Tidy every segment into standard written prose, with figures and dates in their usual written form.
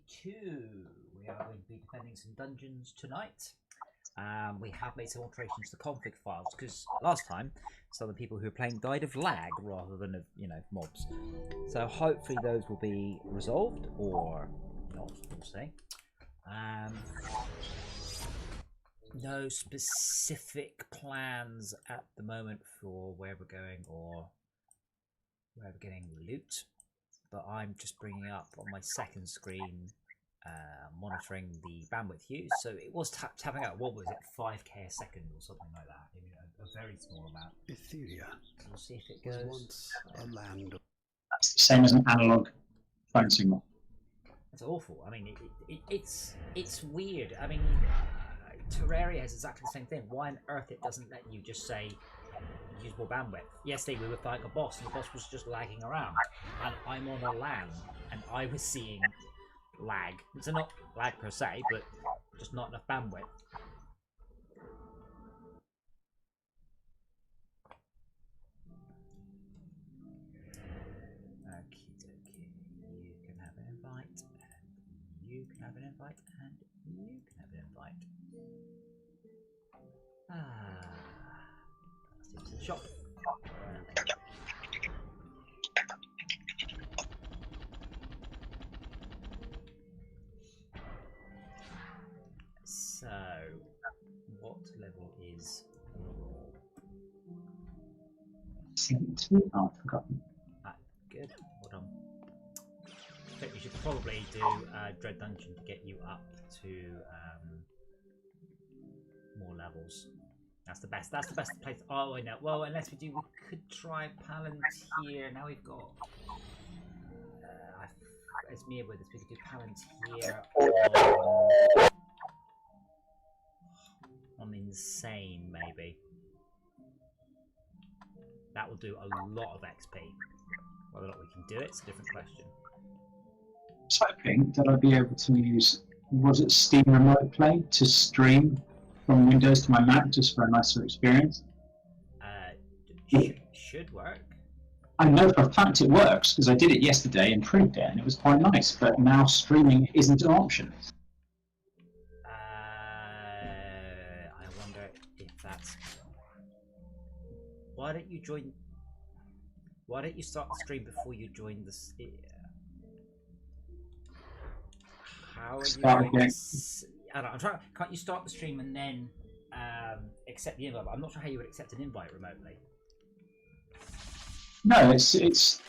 2. We are going to be defending some dungeons tonight. We have made some alterations to the config files because last time some of the people who were playing died of lag rather than of mobs. So hopefully those will be resolved or not. We'll see. No specific plans at the moment for where we're going or where we're getting loot, but I'm just bringing up on my second screen monitoring the bandwidth used. So it was tapping out, what was it, 5k a second or something like that. I mean, a very small amount. Etheria. So we'll see if it goes. Once a land. That's the same as an analog phone signal. That's awful. I mean, it's weird. I mean, Terraria has exactly the same thing. Why on earth it doesn't let you just say use more bandwidth? Yesterday we were fighting a boss and the boss was just lagging around, and I'm on a LAN and I was seeing lag. It's not lag per se, but just not enough bandwidth. Okie dokie. You can have an invite, and you can have an invite, and you can have an invite. Let's into the shop. So, what level is overall? 17? Oh, I've forgotten. Good. Hold on. I think we should probably do Dread Dungeon to get you up to more levels. That's the best. That's the best place. Oh, I know. Well, unless we could try Palantir. Now we've got. It's me with this. We could do Palantir on Insane, maybe. That will do a lot of XP. Whether or not we can do it's a different question. I was hoping that I'd be able to use, was it Steam Remote Play to stream from Windows to my Mac just for a nicer experience? Should work. I know for a fact it works because I did it yesterday and proved it, and it was quite nice. But now streaming isn't an option. I wonder if that's. Why don't you join? Why don't you start the stream before you join this? How are you going to... I don't know, I'm trying. Can't you start the stream and then accept the invite? I'm not sure how you would accept an invite remotely. No, it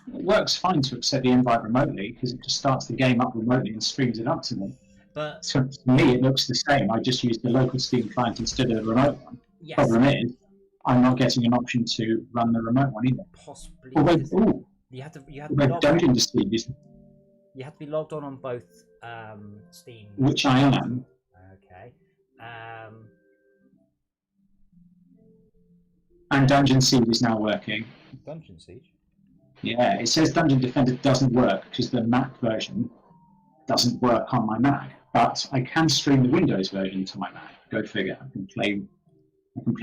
works fine to accept the invite remotely because it just starts the game up remotely and streams it up to me. But so to me, it looks the same. I just used the local Steam client instead of the remote one. Yes. Problem is, I'm not getting an option to run the remote one either. Possibly. Although, you have to be Dungeon Dispute. You have to be logged on both Steam. Which I am. Okay. And Dungeon Siege is now working. Dungeon Siege? Yeah, it says Dungeon Defender doesn't work because the Mac version doesn't work on my Mac. But I can stream the Windows version to my Mac. Go figure. I can play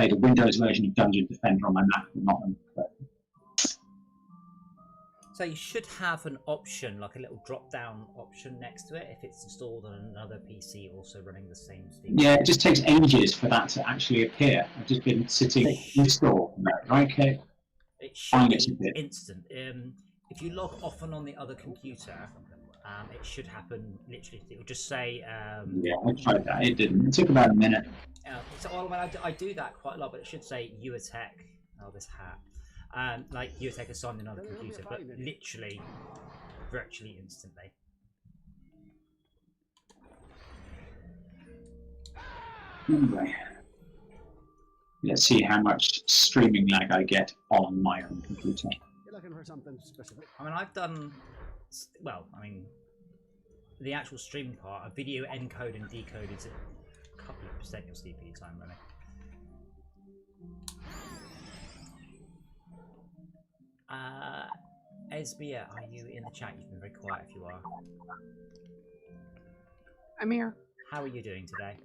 the Windows version of Dungeon Defender on my Mac, but not on the version. So you should have an option, like a little drop-down option next to it, if it's installed on another PC also running the same Steam. Yeah, it just takes ages for that to actually appear. I've just been sitting install. Okay. It should be instant. If you log off and on the other computer, it should happen literally. It will just say. Yeah, I tried that. It didn't. It took about a minute. So I do that quite a lot, but it should say UATech. Oh, this hat. Like UATech is signed in on the computer, but literally, virtually instantly. Anyway, let's see how much streaming lag I get on my own computer. You're looking for something specific. I mean, I've done, well, I mean, the actual streaming part, a video encode and decode is a couple of % your CPU time running. Esbia, are you in the chat? You've been very quiet if you are. I'm here. How are you doing today?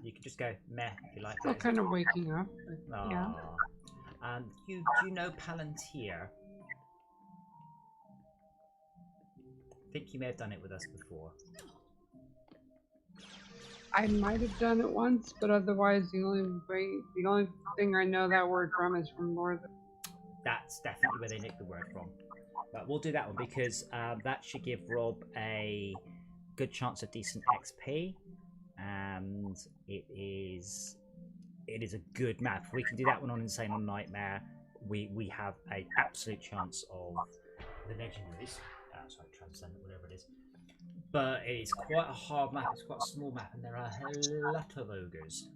You could just go meh if you like. Still kind of waking up. But yeah. Do you know Palantir? I think you may have done it with us before. I might have done it once, but otherwise the only thing I know that word from is from Lord. That's definitely where they nicked the word from. But we'll do that one because that should give Rob a good chance of decent XP, and it is a good map. If we can do that one on Insane on Nightmare, we have an absolute chance of the legendaries. Sorry, Transcendent, whatever it is. But it's quite a hard map. It's quite a small map, and there are a lot of ogres.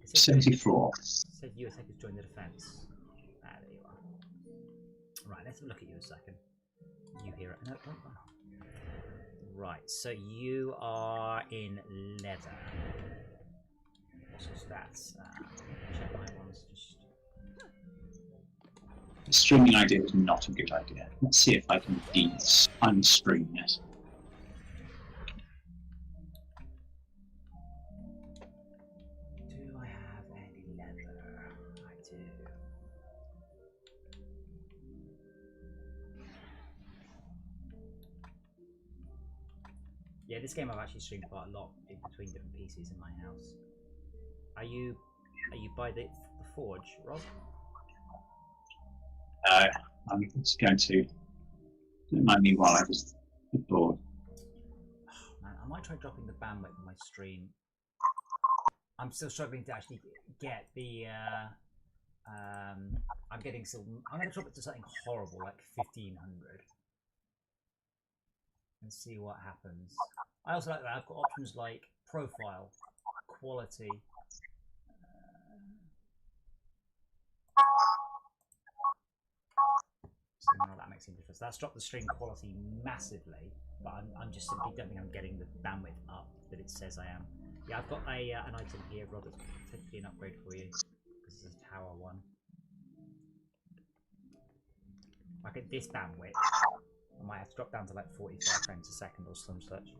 74. Said you attackers join the defense. Ah, there you are. Right, let's have a look at you a second. You hear it? No. Right, so you are in leather. What's your stats? Check my ones. Just The streaming idea was not a good idea. Let's see if I can unstream this. do I have any leather? I do. Yeah, this game I've actually streamed quite a lot in between different PCs in my house. Are you by the forge, Rob? No, I'm just going to. Don't mind me while I was bored. Oh, man, I might try dropping the bandwidth on my stream. I'm still struggling to actually get the. I'm getting some. I'm going to drop it to something horrible like 1500 and see what happens. I also like that I've got options like profile, quality. So now that makes any difference. That's dropped the stream quality massively, but I'm just simply don't think I'm getting the bandwidth up that it says I am. Yeah, I've got an item here, Rob, that's potentially an upgrade for you, because this is tower 1. Like at this bandwidth, I might have to drop down to like 45 frames a second or some such.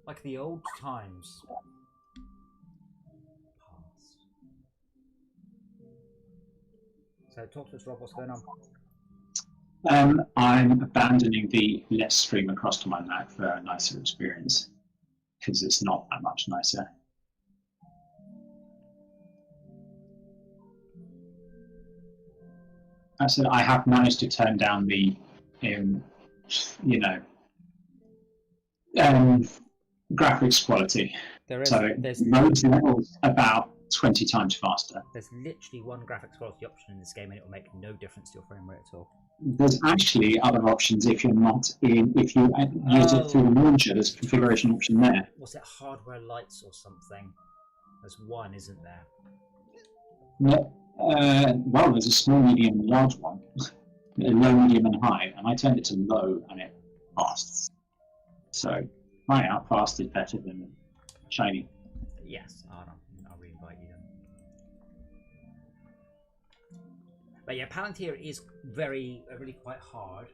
Like the old times. Past. So talk to us, Rob, what's going on? I'm abandoning the Let's Stream across to my Mac for a nicer experience, because it's not that much nicer. I said I have managed to turn down the, graphics quality. There's most levels about 20 times faster. There's literally one graphics quality option in this game, and it will make no difference to your frame rate at all. There's actually other options if you're not in. If you use it through the launcher, there's a configuration option there. Was it hardware lights or something? There's one, isn't there? No, well, there's a small, medium, and large one. Low, medium, and high, and I turned it to low, and it fast. So, high out fast is better than shiny. Yes, I'll re-invite you then. But yeah, Palantir is really quite hard.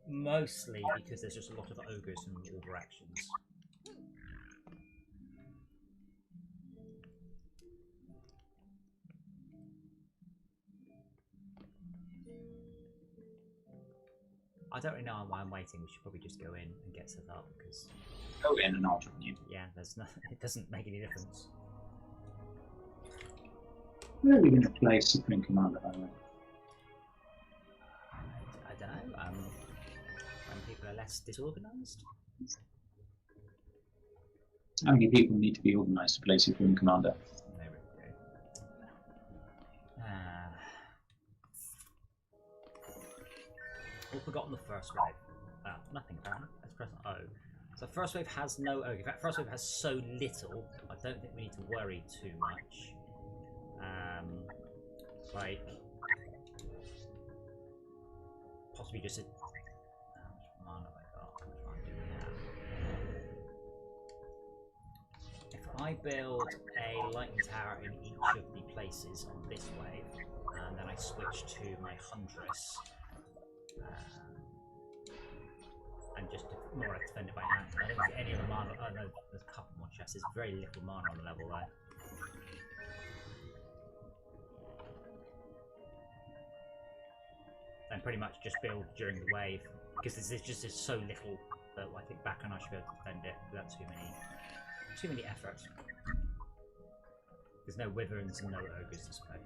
Mostly because there's just a lot of ogres in all directions. I don't really know why I'm waiting. We should probably just go in and get set up because Go in and I'll join you. yeah, there's no. It doesn't make any difference. Where are we going to play Supreme Commander, by the way? I don't know. When people are less disorganised. How many people need to be organised to play Supreme Commander? They really do. All forgotten the first wave. Nothing apparently. Let's press O. So first wave has no ogre. In fact, first wave has so little. I don't think we need to worry too much. Like possibly just a. How much mana have I got? How much mana do we have? If I build a lightning tower in each of the places on this wave, and then I switch to my Huntress. and just more or less defend it by hand. I don't think any of the mana. Oh no, there's a couple more chests. There's very little mana on the level there. And pretty much just build during the wave because there's just so little that I think back and I should be able to defend it without too many efforts. There's no wyverns and no ogres this way.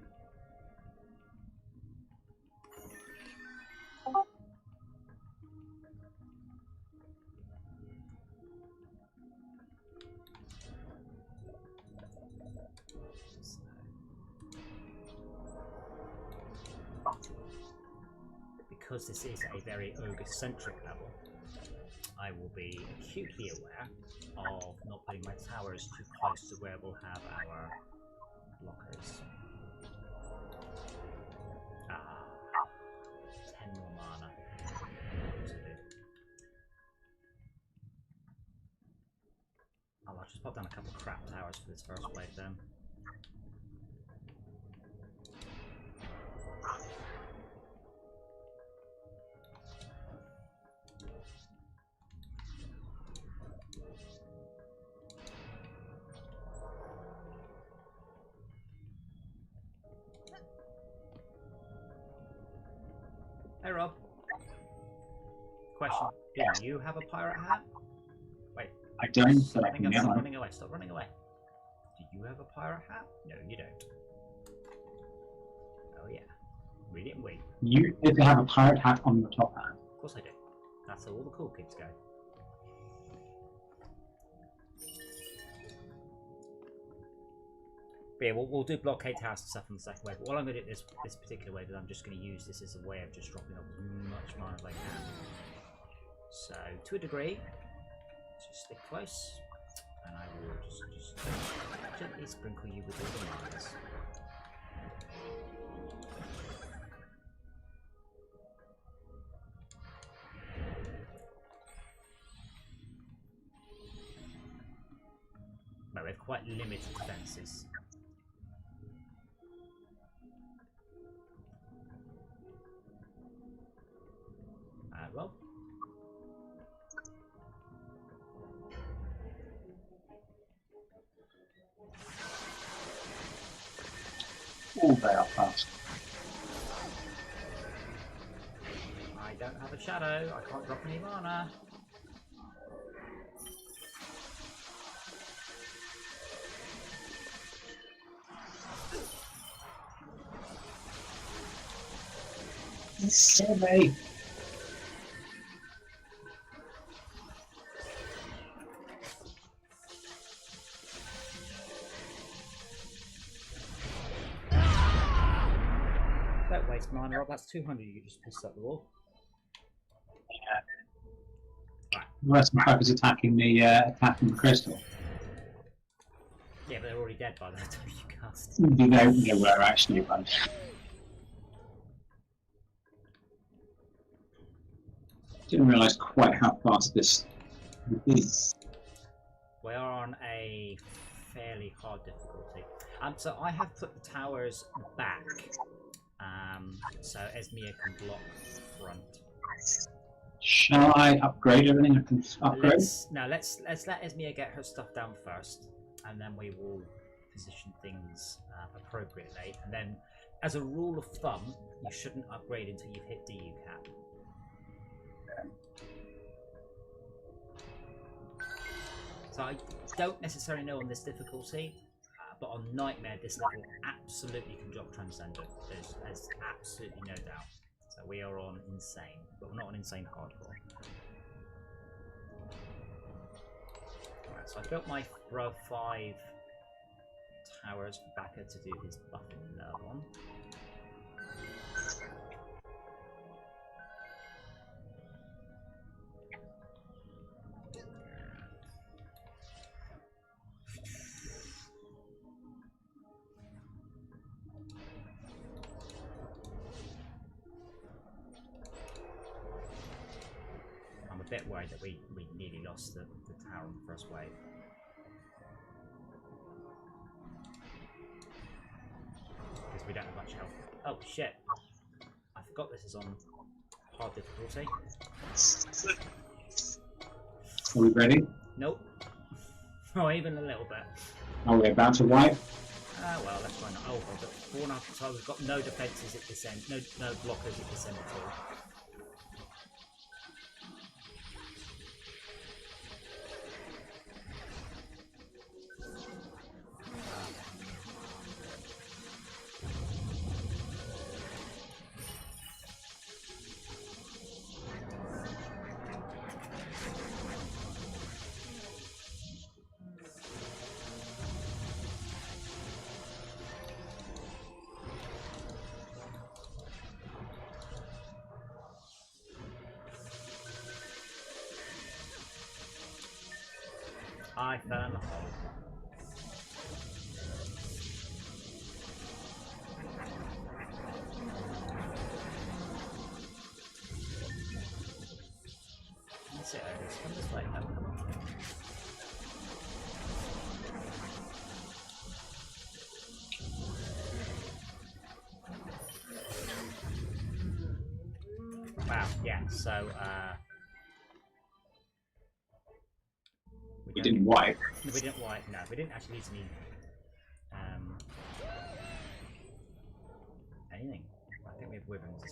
Because this is a very ogre-centric level, I will be acutely aware of not putting my towers too close to where we'll have our blockers. 10 more mana. Oh, I'll just pop down a couple of crap towers for this first wave then. Hey Rob. Question: do you have a pirate hat? Wait. I don't, but I Hang can on, get stop one. running away. Stop running away. Do you have a pirate hat? No, you don't. Oh yeah. Read it and wait. You if you have a pirate hat on your top hat. Of course I do. That's how all the cool kids go. But yeah, we'll do blockade towers and stuff in the second wave. But what I'm going to do this particular wave is I'm just going to use this as a way of just dropping off as much mana as I can. So, to a degree, just stick close, and I will just gently sprinkle you with all the manas. But we have quite limited defences. Rob? Oh, they are fast. I don't have a shadow. I can't drop any mana. Silly. Don't waste mana, Rob. That's 200 you just pissed up the wall. Yeah. The rest of my is attacking the crystal. Yeah, but they're already dead by the time you cast. They were actually, but didn't realise quite how fast this is. We are on a fairly hard difficulty. So I have put the towers back, so Esmir can block front. Shall I upgrade everything? I can upgrade. Let's let Esmir get her stuff down first, and then we will position things appropriately. And then, as a rule of thumb, you shouldn't upgrade until you've hit DU cap. So I don't necessarily know on this difficulty, but on Nightmare this level absolutely can drop Transcendent. There's absolutely no doubt. So we are on Insane, but we're not on Insane Hardcore. Alright, so I built my row 5 towers for Baka to do his buffing nerve on. I'm a bit worried that we nearly lost the tower on the first wave. Because we don't have much health. Oh shit! I forgot this is on hard difficulty. Are we ready? Nope. Not even a little bit. Are we about to wipe? Well, let's find out. Oh, I've got 4.5, so we've got no defences at this end. No blockers at this end at all. I fell in the hole. That's it, Otis. Come this way. No, come on. Wow, yeah, so, We didn't wipe. We didn't wipe, no, we didn't actually use any, anything. I think we have wyverns.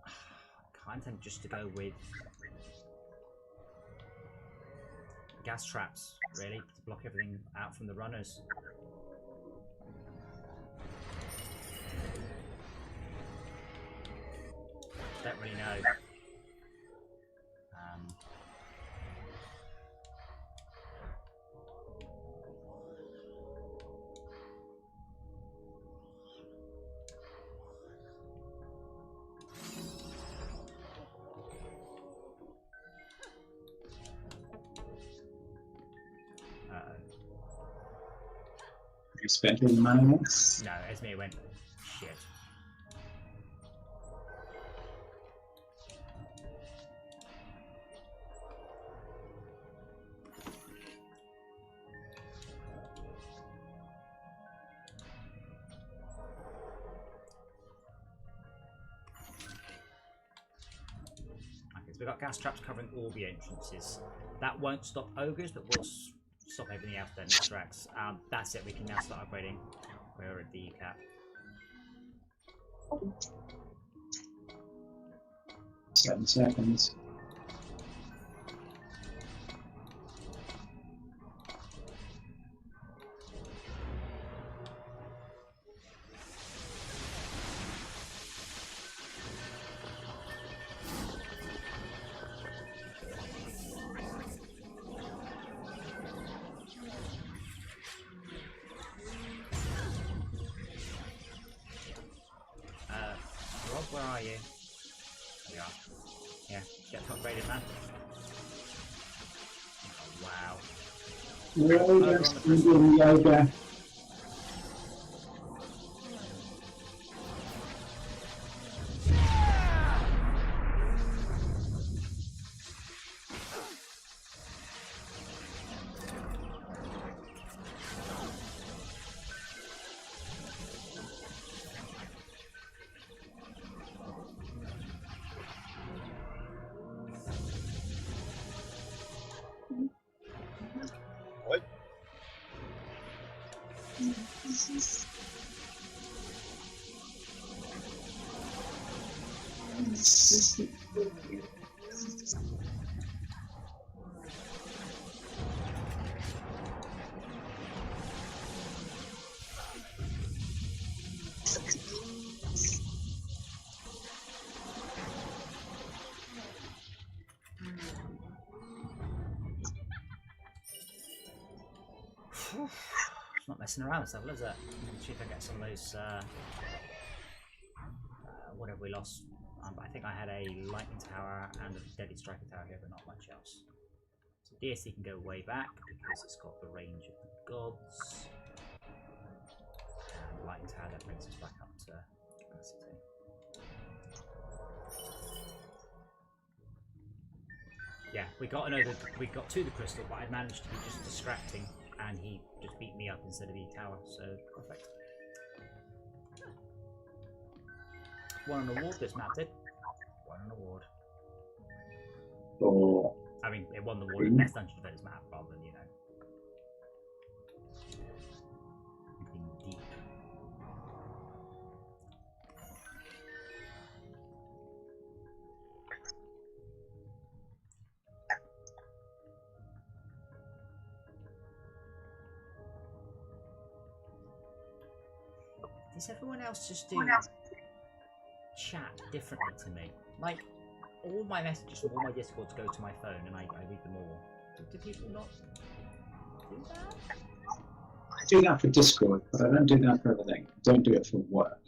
I kind of tend just to go with gas traps, really, to block everything out from the runners. Don't really know. You spent all the money on this? No, Esme went, shit. We've got gas traps covering all the entrances. That won't stop ogres, but will stop everything else then extracts. That's it, we can now start upgrading. We're at the cap. 7 seconds. Rob, where are you? There you are. Yeah, get upgraded, man. Oh, wow. Yoga, Indian yoga. What? It's not messing around, this level, is it? Let's see if I get some of those. What have we lost? I think I had a lightning tower and a deadly striker tower here, but not much else. So DSC can go way back because it's got the range of the gods. And the lightning tower that brings us back up to capacity. Yeah, we got to the crystal, but I managed to be just distracting, and he just beat me up instead of the tower. So perfect. won an award this map did. Won an award. Or I mean, it won the award of best Dungeon Defenders map rather than, you know. Something deep. Does everyone else just do chat differently to me? Like, all my messages from all my Discords go to my phone and I read them all. Do people not do that? I do that for Discord, but I don't do that for everything. I don't do it for work.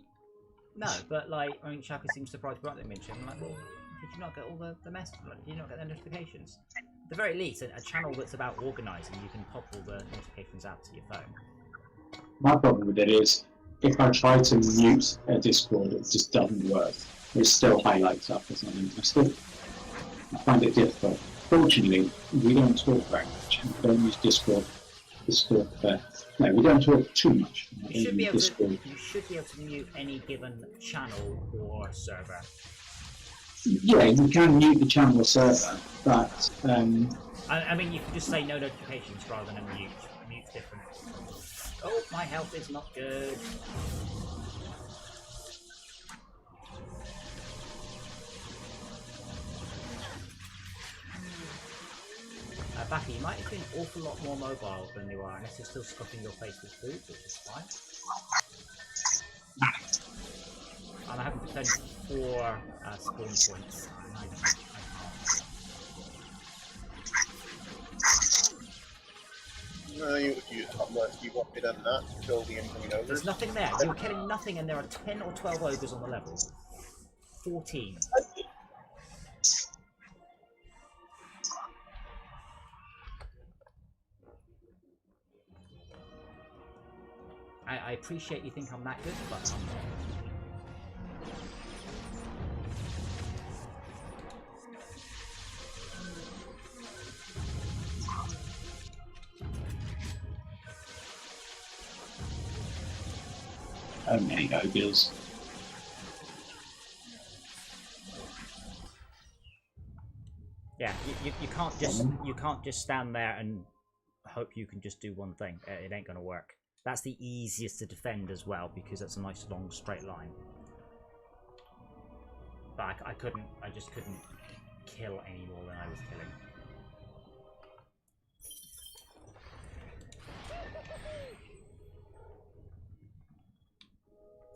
No, but like, I mean, Shaka seems surprised about the mention. I'm like, well, did you not get all the messages? Like, did you not get the notifications? At the very least, a channel that's about organising, you can pop all the notifications out to your phone. My problem with it is, if I try to mute a Discord, it just doesn't work. It still highlights up or something. I find it difficult. Fortunately, we don't talk very much. We don't use Discord. No, we don't talk too much. You should be able to mute any given channel or server. Yeah, you can mute the channel or server, but I mean, you can just say no notifications rather than a mute. Mute's different. Oh, my health is not good. Backy, you might have been an awful lot more mobile than you are, unless you're still stuffing your face with food, which is fine. And I haven't defended 4 spawn points. And I can't. No, you want me done that, kill the incoming ogres. There's nothing there. You're killing nothing, and there are 10 or 12 ogres on the level. 14. I appreciate you think I'm that good, but I'm not. oh, there you go, Bills. Yeah, you can't just stand there and hope you can just do one thing. It ain't gonna work. That's the easiest to defend as well because it's a nice long straight line. But I just couldn't kill any more than I was killing.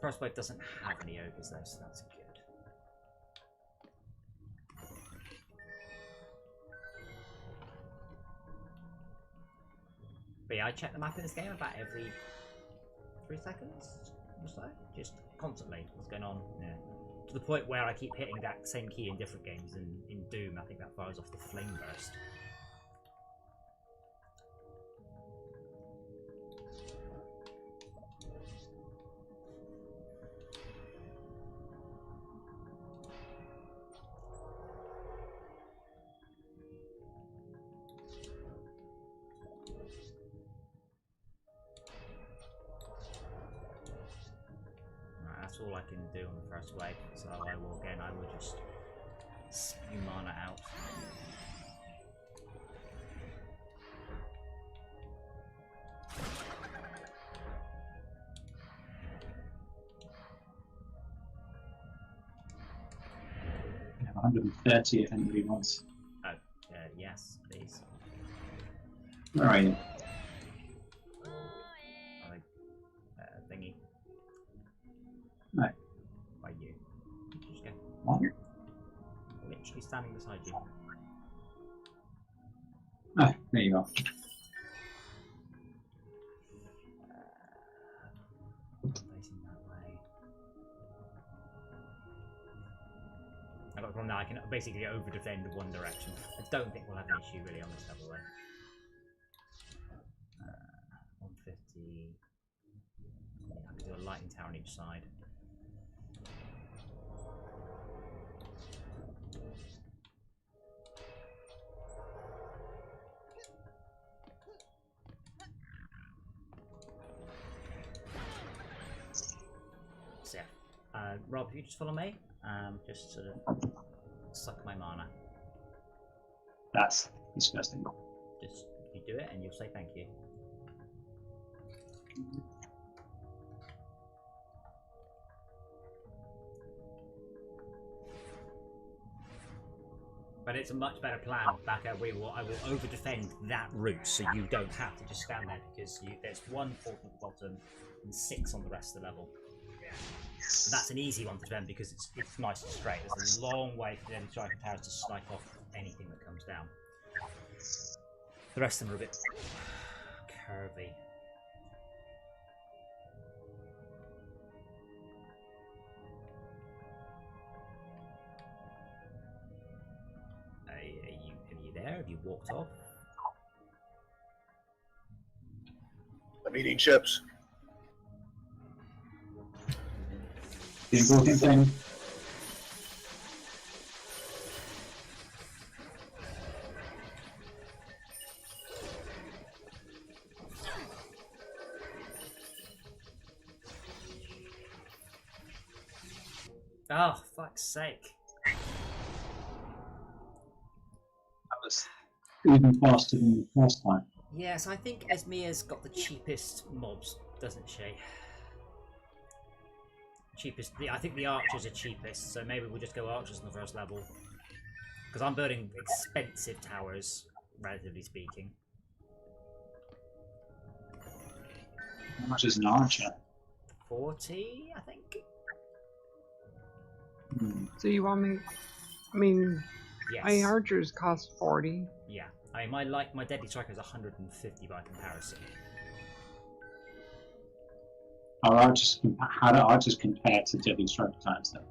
Frostbite doesn't have any ogres though, so that's good. But yeah, I check the map in this game about every 3 seconds or so. Just constantly. What's going on? Yeah. To the point where I keep hitting that same key in different games. And in Doom, I think that fires off the flame burst. That's all I can do on the first wave, so I will just spew mana out. We have 130 if anybody wants. Oh, yes, please. Where are you? Thingy. No. By you. Just go. What? Literally standing beside you. Ah, there you are. Facing that way. I got from now I can basically over defend one direction. I don't think we'll have an issue really on this level though. 150. Yeah, I can do a lightning tower on each side. So yeah, Rob, you just follow me. Just sort of suck my mana. That's disgusting. Just you do it, and you'll say thank you. But it's a much better plan. Back at I will over defend that route, so you don't have to just stand there because there's 1 port at the bottom and 6 on the rest of the level. That's an easy one to defend because it's nice and straight. There's a long way for the enemy striking towers to snipe off anything that comes down. The rest of them are a bit curvy. Are you there? Have you walked off? I'm eating chips. The important thing. Oh, fuck's sake. That was even faster than the first time. Yes, I think Esmia's got the cheapest mobs, doesn't she? I think the archers are cheapest, so maybe we'll just go archers on the first level. Because I'm building expensive towers, relatively speaking. How much is an archer? 40, I think? So you want me? I mean, Yes. my archers cost 40. Yeah. I mean, my deadly striker is 150 by comparison. How do archers compare to deadly strike times then?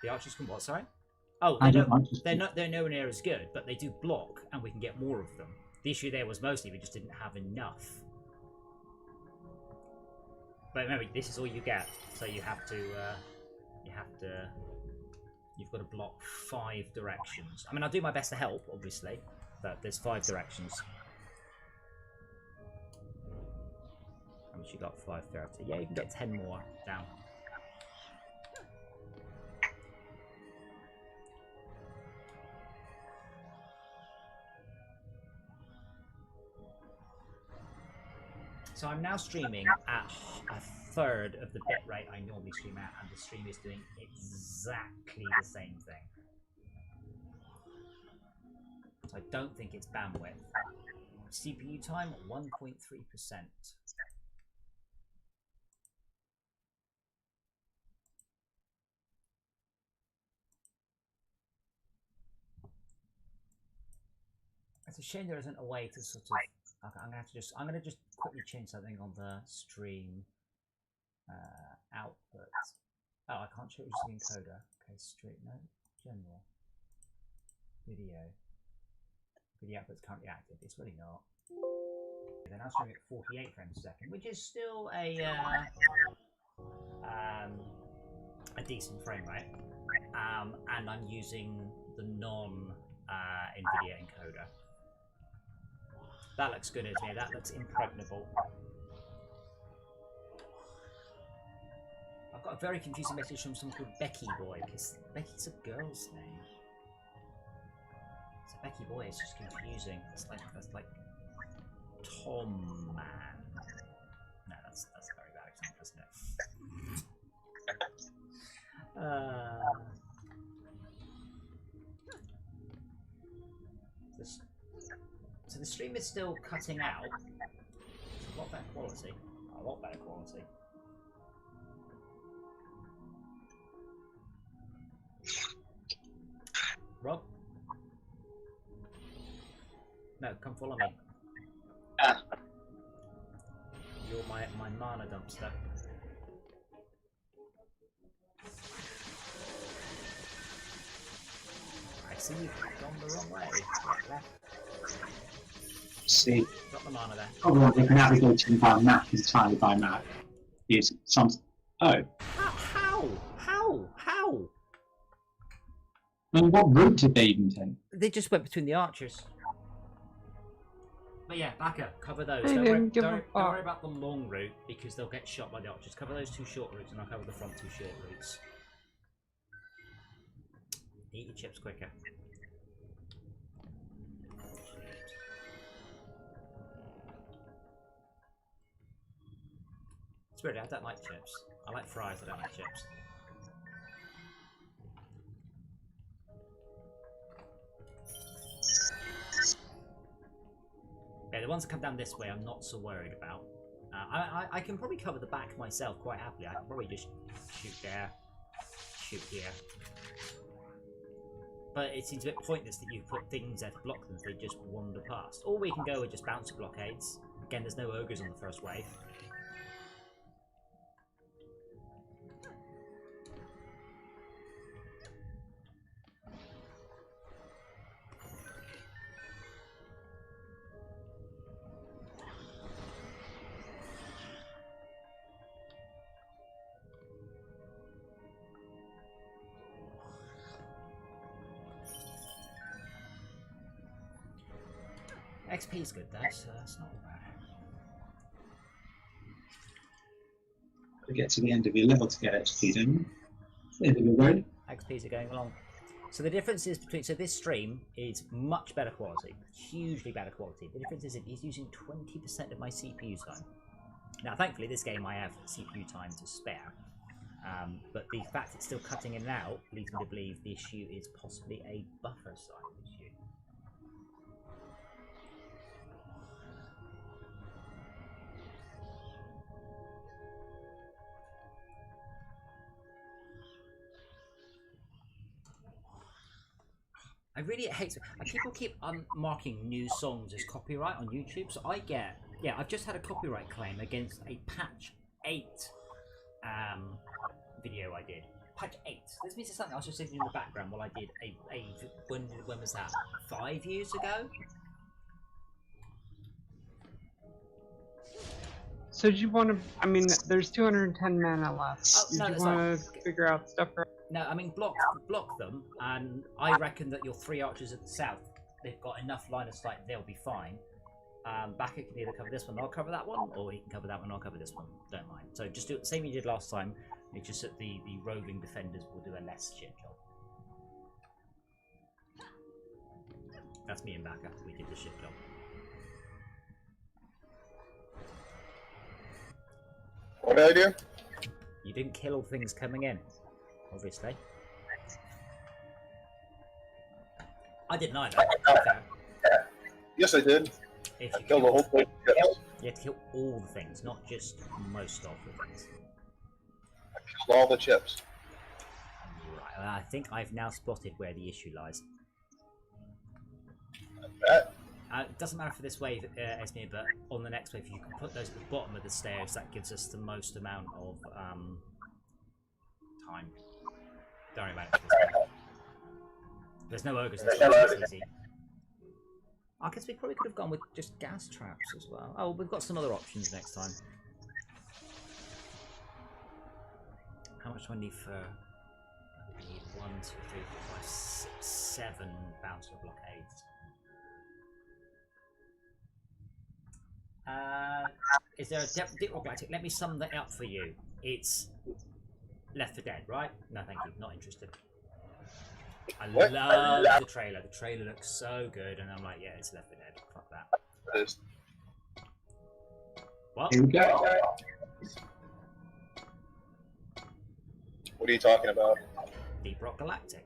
The archers can what, sorry? Oh, they're nowhere near as good, but they do block, and we can get more of them. The issue there was mostly we just didn't have enough. But remember, this is all you get, so you've got to block 5 directions. I mean, I'll do my best to help, obviously, but there's 5 directions. How much you got? 530. Yeah, you can get 10 more down. So I'm now streaming at a third of the bitrate I normally stream at, and the stream is doing exactly the same thing. So I don't think it's bandwidth. CPU time 1.3%. It's a shame there isn't a way to sort of. Okay, I'm gonna just quickly change something on the stream output. Oh, I can't show you the encoder. Okay, stream no general video output's currently active. It's really not. Then I'll stream it at 48 frames a second, which is still a decent frame rate. And I'm using the non NVIDIA encoder. That looks good, isn't it? That looks impregnable. I've got a very confusing message from someone called Becky Boy, because Becky's a girl's name. So Becky Boy is just confusing. That's like Tom Man. No, that's a very bad example, isn't it? So the stream is still cutting out. It's a lot better quality. A lot better quality. Rob? No, come follow me. You're my mana dumpster. I see you've gone the wrong way. Right, left. See, Drop the mana there. otherwise if navigating by map entirely by map is some. Oh. How? I mean, what route did they even take? They just went between the archers. But yeah, back up. Cover those. I Don't didn't worry, give a don't fuck. worry about the long route because they'll get shot by the archers. Cover those 2 short routes and I'll cover the front 2 short routes. Eat your chips quicker. It's weird, I don't like chips. I like fries, I don't like chips. Yeah, the ones that come down this way I'm not so worried about. I can probably cover the back myself quite happily. I can probably just shoot there, shoot here. But it seems a bit pointless that you put things there to block them if they just wander past. Or we can go with just bouncer blockades. Again, there's no ogres on the first wave. XP is good though, so that's not bad. To get to the end of your level to get XP, don't you? End of the road. XPs are going along. So the difference is between, so this stream is much better quality, hugely better quality. The difference is it is using 20% of my CPU time. Now thankfully this game I have CPU time to spare, but the fact it's still cutting in and out leads me to believe the issue is possibly a buffer side issue. I really hate it. People keep marking new songs as copyright on YouTube, so I get... Yeah, I've just had a copyright claim against a patch 8 video I did. Patch 8. This means it's something I was just sitting in the background while I did when was that? 5 years ago? So do you want to? I mean, there's 210 mana left. Oh, no, do you that's want to figure out stuff? No, I mean block them, and I reckon that your 3 archers at the south, they've got enough line of sight, they'll be fine. Backer can either cover this one, I'll cover that one, or he can cover that one, I'll cover this one. Don't mind. So just do it the same you did last time. It's just that the roving defenders will do a less shit job. That's me and Backer. We did the shit job. What did I do? You didn't kill all the things coming in, obviously. I didn't either. Yes, I did. If I you killed the whole place. You have to kill all the things, not just most of the things. I killed all the chips. Right, well, I think I've now spotted where the issue lies. Bet. It doesn't matter for this wave, Esme, but on the next wave, if you can put those at the bottom of the stairs, that gives us the most amount of time. Don't worry about it. There's no ogres, it's easy. I guess we probably could have gone with just gas traps as well. Oh, we've got some other options next time. How much do I need for... I need 1, 2, 3, 4, 5, 6, 7 bouncer blockades. Is there a Deep Rock Galactic? Let me sum that up for you. It's Left 4 Dead, right? No, thank you. Not interested. I love the trailer. The trailer looks so good, and I'm like, yeah, it's Left 4 Dead. Fuck that. It is. What? Here we go. What are you talking about? Deep Rock Galactic.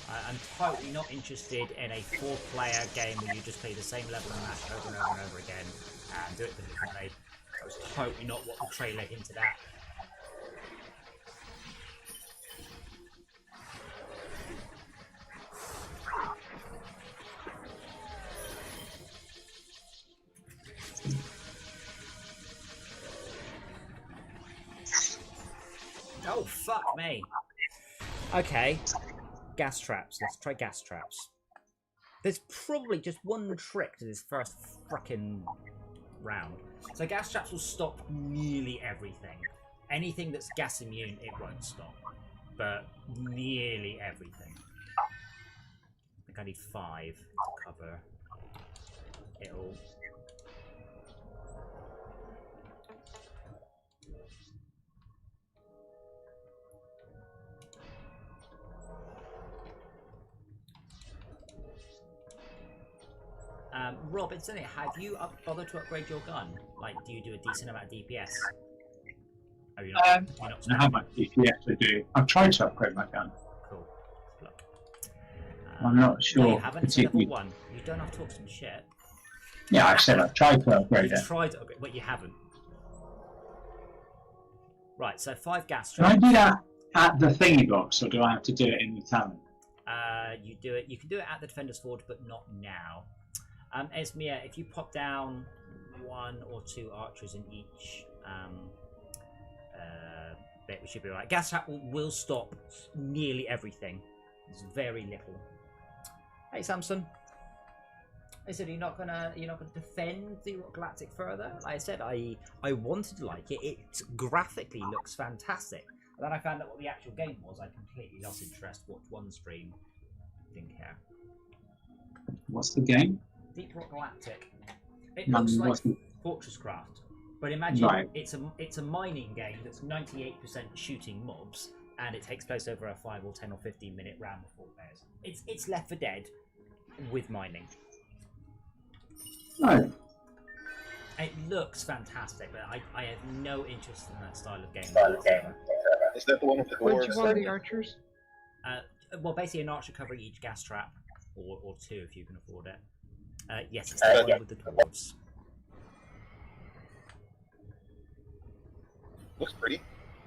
I'm totally not interested in a 4-player game where you just play the same level and match over and over and over again and do it differently. That was totally not what the trailer hinted at. Oh, fuck me. Okay. Gas traps. Let's try gas traps. There's probably just one trick to this first frickin' round. So gas traps will stop nearly everything. Anything that's gas immune, it won't stop. But nearly everything. think I need 5 to cover it all. Rob, incidentally, have you bothered to upgrade your gun? Like, do you do a decent amount of DPS? Oh, you're not I have my DPS, I do. I've tried to upgrade my gun. Cool. Look. I'm not sure. No, you haven't. It's level particularly... 1. You don't have to talk some shit. Yeah, I said I've tried to upgrade You've it. tried to upgrade, but you haven't. Right, so 5 gas Can I traps. do that at the thingy box, or do I have to do it in the talent? You do it. You can do it at the Defender's Forge, but not now. Esmia, if you pop down 1 or 2 archers in each bit, we should be right. Gas trap will stop nearly everything. It's very little. Hey, Samson. I said you're not gonna defend the Galactic further. Like I said, I wanted to like it. It graphically looks fantastic. And then I found out what the actual game was. I completely lost interest. Watched one stream. Didn't care. What's the game? Deep Rock Galactic. It looks like Fortress Craft, but imagine it's a mining game that's 98% shooting mobs, and it takes place over a 5 or 10 or 15 minute round of 4 players. It's Left 4 Dead with mining. No. It looks fantastic, but I have no interest in that style of game. Is that the one with the Which dwarves? one of the archers? Well, basically an archer covering each gas trap, or 2 if you can afford it. Yes, it's the one with the dwarves. Looks pretty.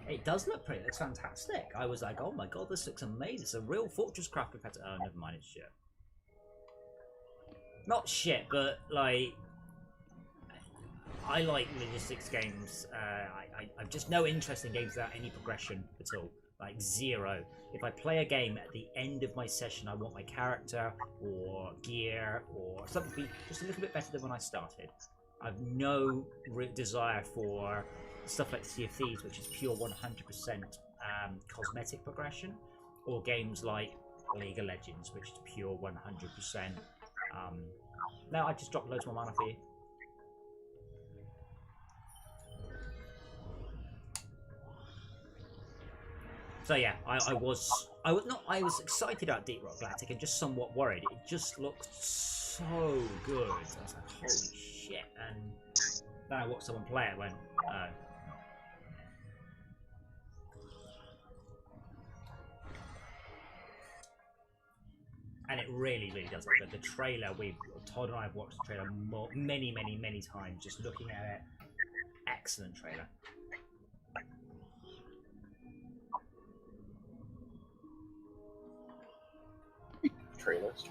It does look pretty. It looks fantastic. I was like, oh my god, this looks amazing. It's a real Fortress Craft compared to... Oh, never mind, it's shit. Not shit, but, like... I like logistics games. I've just no interest in games without any progression at all. Like, 0. If I play a game at the end of my session, I want my character or gear or something to be just a little bit better than when I started. I've no desire for stuff like Sea of Thieves, which is pure 100% cosmetic progression, or games like League of Legends, which is pure 100%. No, I just dropped loads more mana for you. So yeah, I was excited about Deep Rock Galactic and just somewhat worried. It just looked so good. I was like, holy shit! And then I watched someone play it. Went, and it really, really does look good. The trailer, Todd and I have watched the trailer many times, just looking at it. Excellent trailer. Trailers.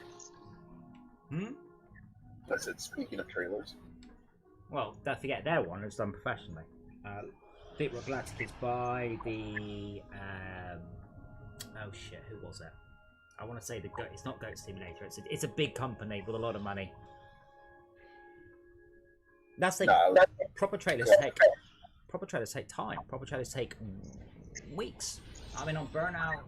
I said, speaking of trailers. Well, don't forget their one. It's done professionally. Deep Rock Galactic is by the... oh shit, who was it? I want to say it's not Goat Simulator. It's a big company with a lot of money. Proper trailers take time. Proper trailers take weeks. I mean, on Burnout,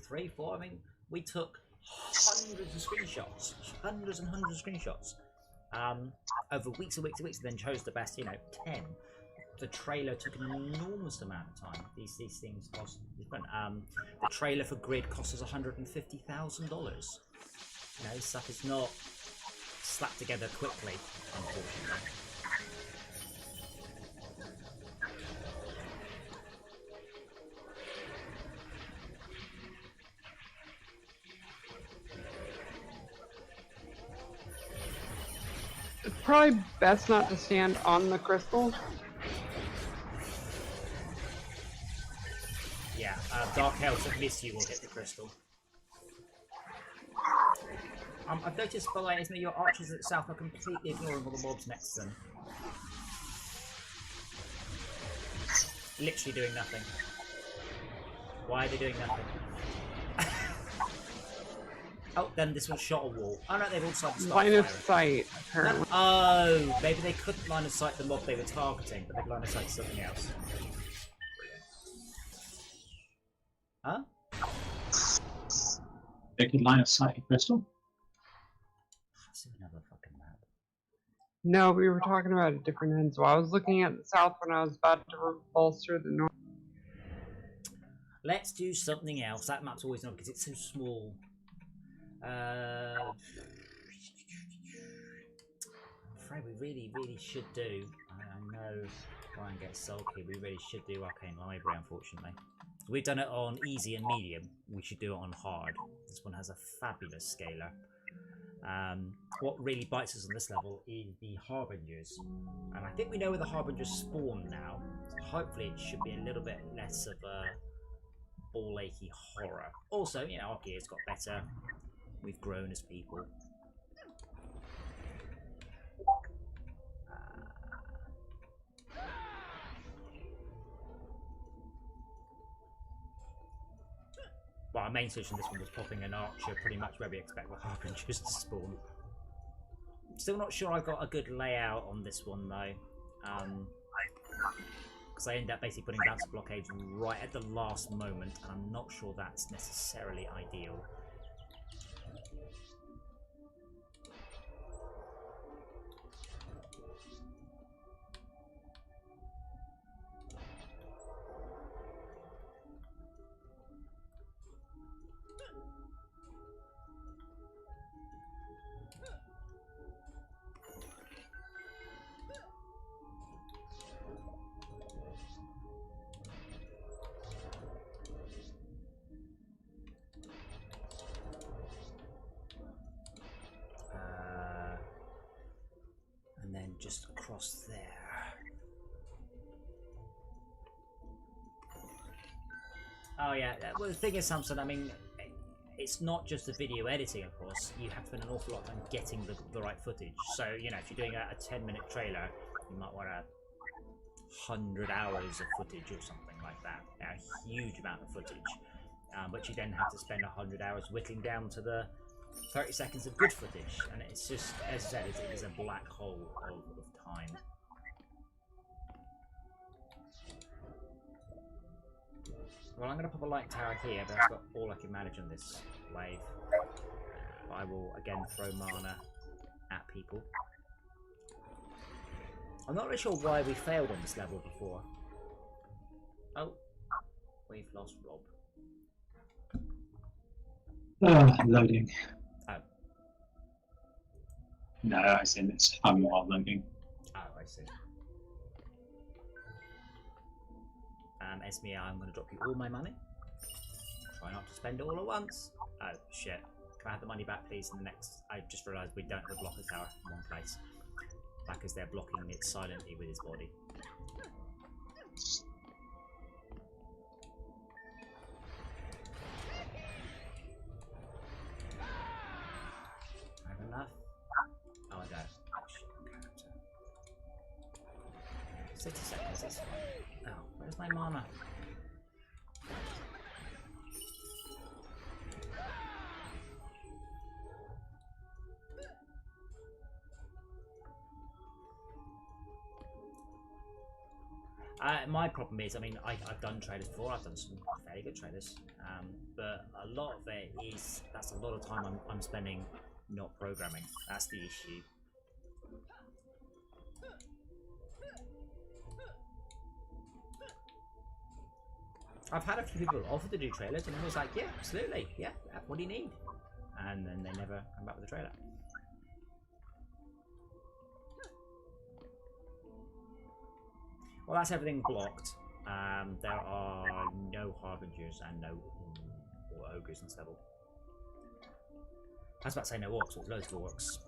3, 4. I mean, we took hundreds and hundreds of screenshots over weeks and weeks and weeks, and then chose the best, 10. The trailer took an enormous amount of time. These things cost different. The trailer for Grid cost us $150,000. This stuff is not slapped together quickly, unfortunately. It's probably best not to stand on the crystal. Yeah, Dark Elves that miss you will hit the crystal. I've noticed, by the way, isn't it, your archers at the south are completely ignoring all the mobs next to them. Literally doing nothing. Why are they doing nothing? Oh, then this one shot a wall. Oh no, they've all decided to start Line of firing. sight, apparently. Oh, maybe they couldn't line of sight the mob they were targeting, but they've line of sight something else. Huh? They could line of sight of Crystal. Let's do another fucking map. No, we were talking about a different end. So I was looking at the south when I was about to bolster the north. Let's do something else. That map's always not because it's so small. I'm afraid we really should do. I know, try and get sulky. We really should do Arcane Library, unfortunately. We've done it on easy and medium. We should do it on hard. This one has a fabulous scaler. What really bites us on this level is the Harbingers. And I think we know where the Harbingers spawn now. So hopefully it should be a little bit less of a ball achy horror. Also, you know, our gear's got better. We've grown as people. Well, our main solution this one was popping an archer pretty much where we expect the Harbingers to spawn. Still not sure I got a good layout on this one though. Because I end up basically putting bouncer blockades right at the last moment, and I'm not sure that's necessarily ideal. Just across there. Oh yeah, well the thing is, Samson, I mean, it's not just the video editing, of course. You have to spend an awful lot of time getting the right footage. So, you know, if you're doing a 10-minute trailer, you might want 100 hours of footage or something like that. A huge amount of footage. But you then have to spend 100 hours whittling down to the 30 seconds of good footage, and it's just, as I said, it is a black hole of time. Well, I'm going to pop a light tower here, but that's got all I can manage on this wave. I will again throw mana at people. I'm not really sure why we failed on this level before. Oh, we've lost Rob. Loading. Oh. No, I said it's humming while loading. Oh, I see. Esme, I'm going to drop you all my money. Try not to spend it all at once. Oh, shit. Can I have the money back, please, in the next... I just realised we don't have a blocker tower in one place. Like as they're blocking it silently with his body. Have enough? Oh, I don't. Oh, shit. Character. 60 seconds, that's fine. Oh, where's my mana? My problem is, I mean, I've done trailers before, I've done some fairly good trailers, but a lot of it is, that's a lot of time I'm spending not programming. That's the issue. I've had a few people offer to do trailers, and I was like, yeah, absolutely, yeah, what do you need? And then they never come back with a trailer. Well, that's everything blocked. There are no Harbingers and no ogres in this level. I was about to say no orcs, there's loads of orcs.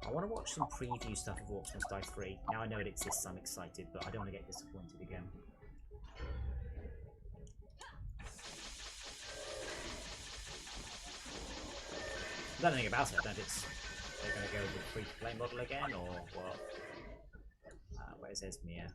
I want to watch some preview stuff of Orcs Must Die 3. Now I know it exists, I'm excited, but I don't want to get disappointed again. I don't know anything about it. I don't know if it's, they're going to go with the free-to-play model again, or what? Where's Esmir?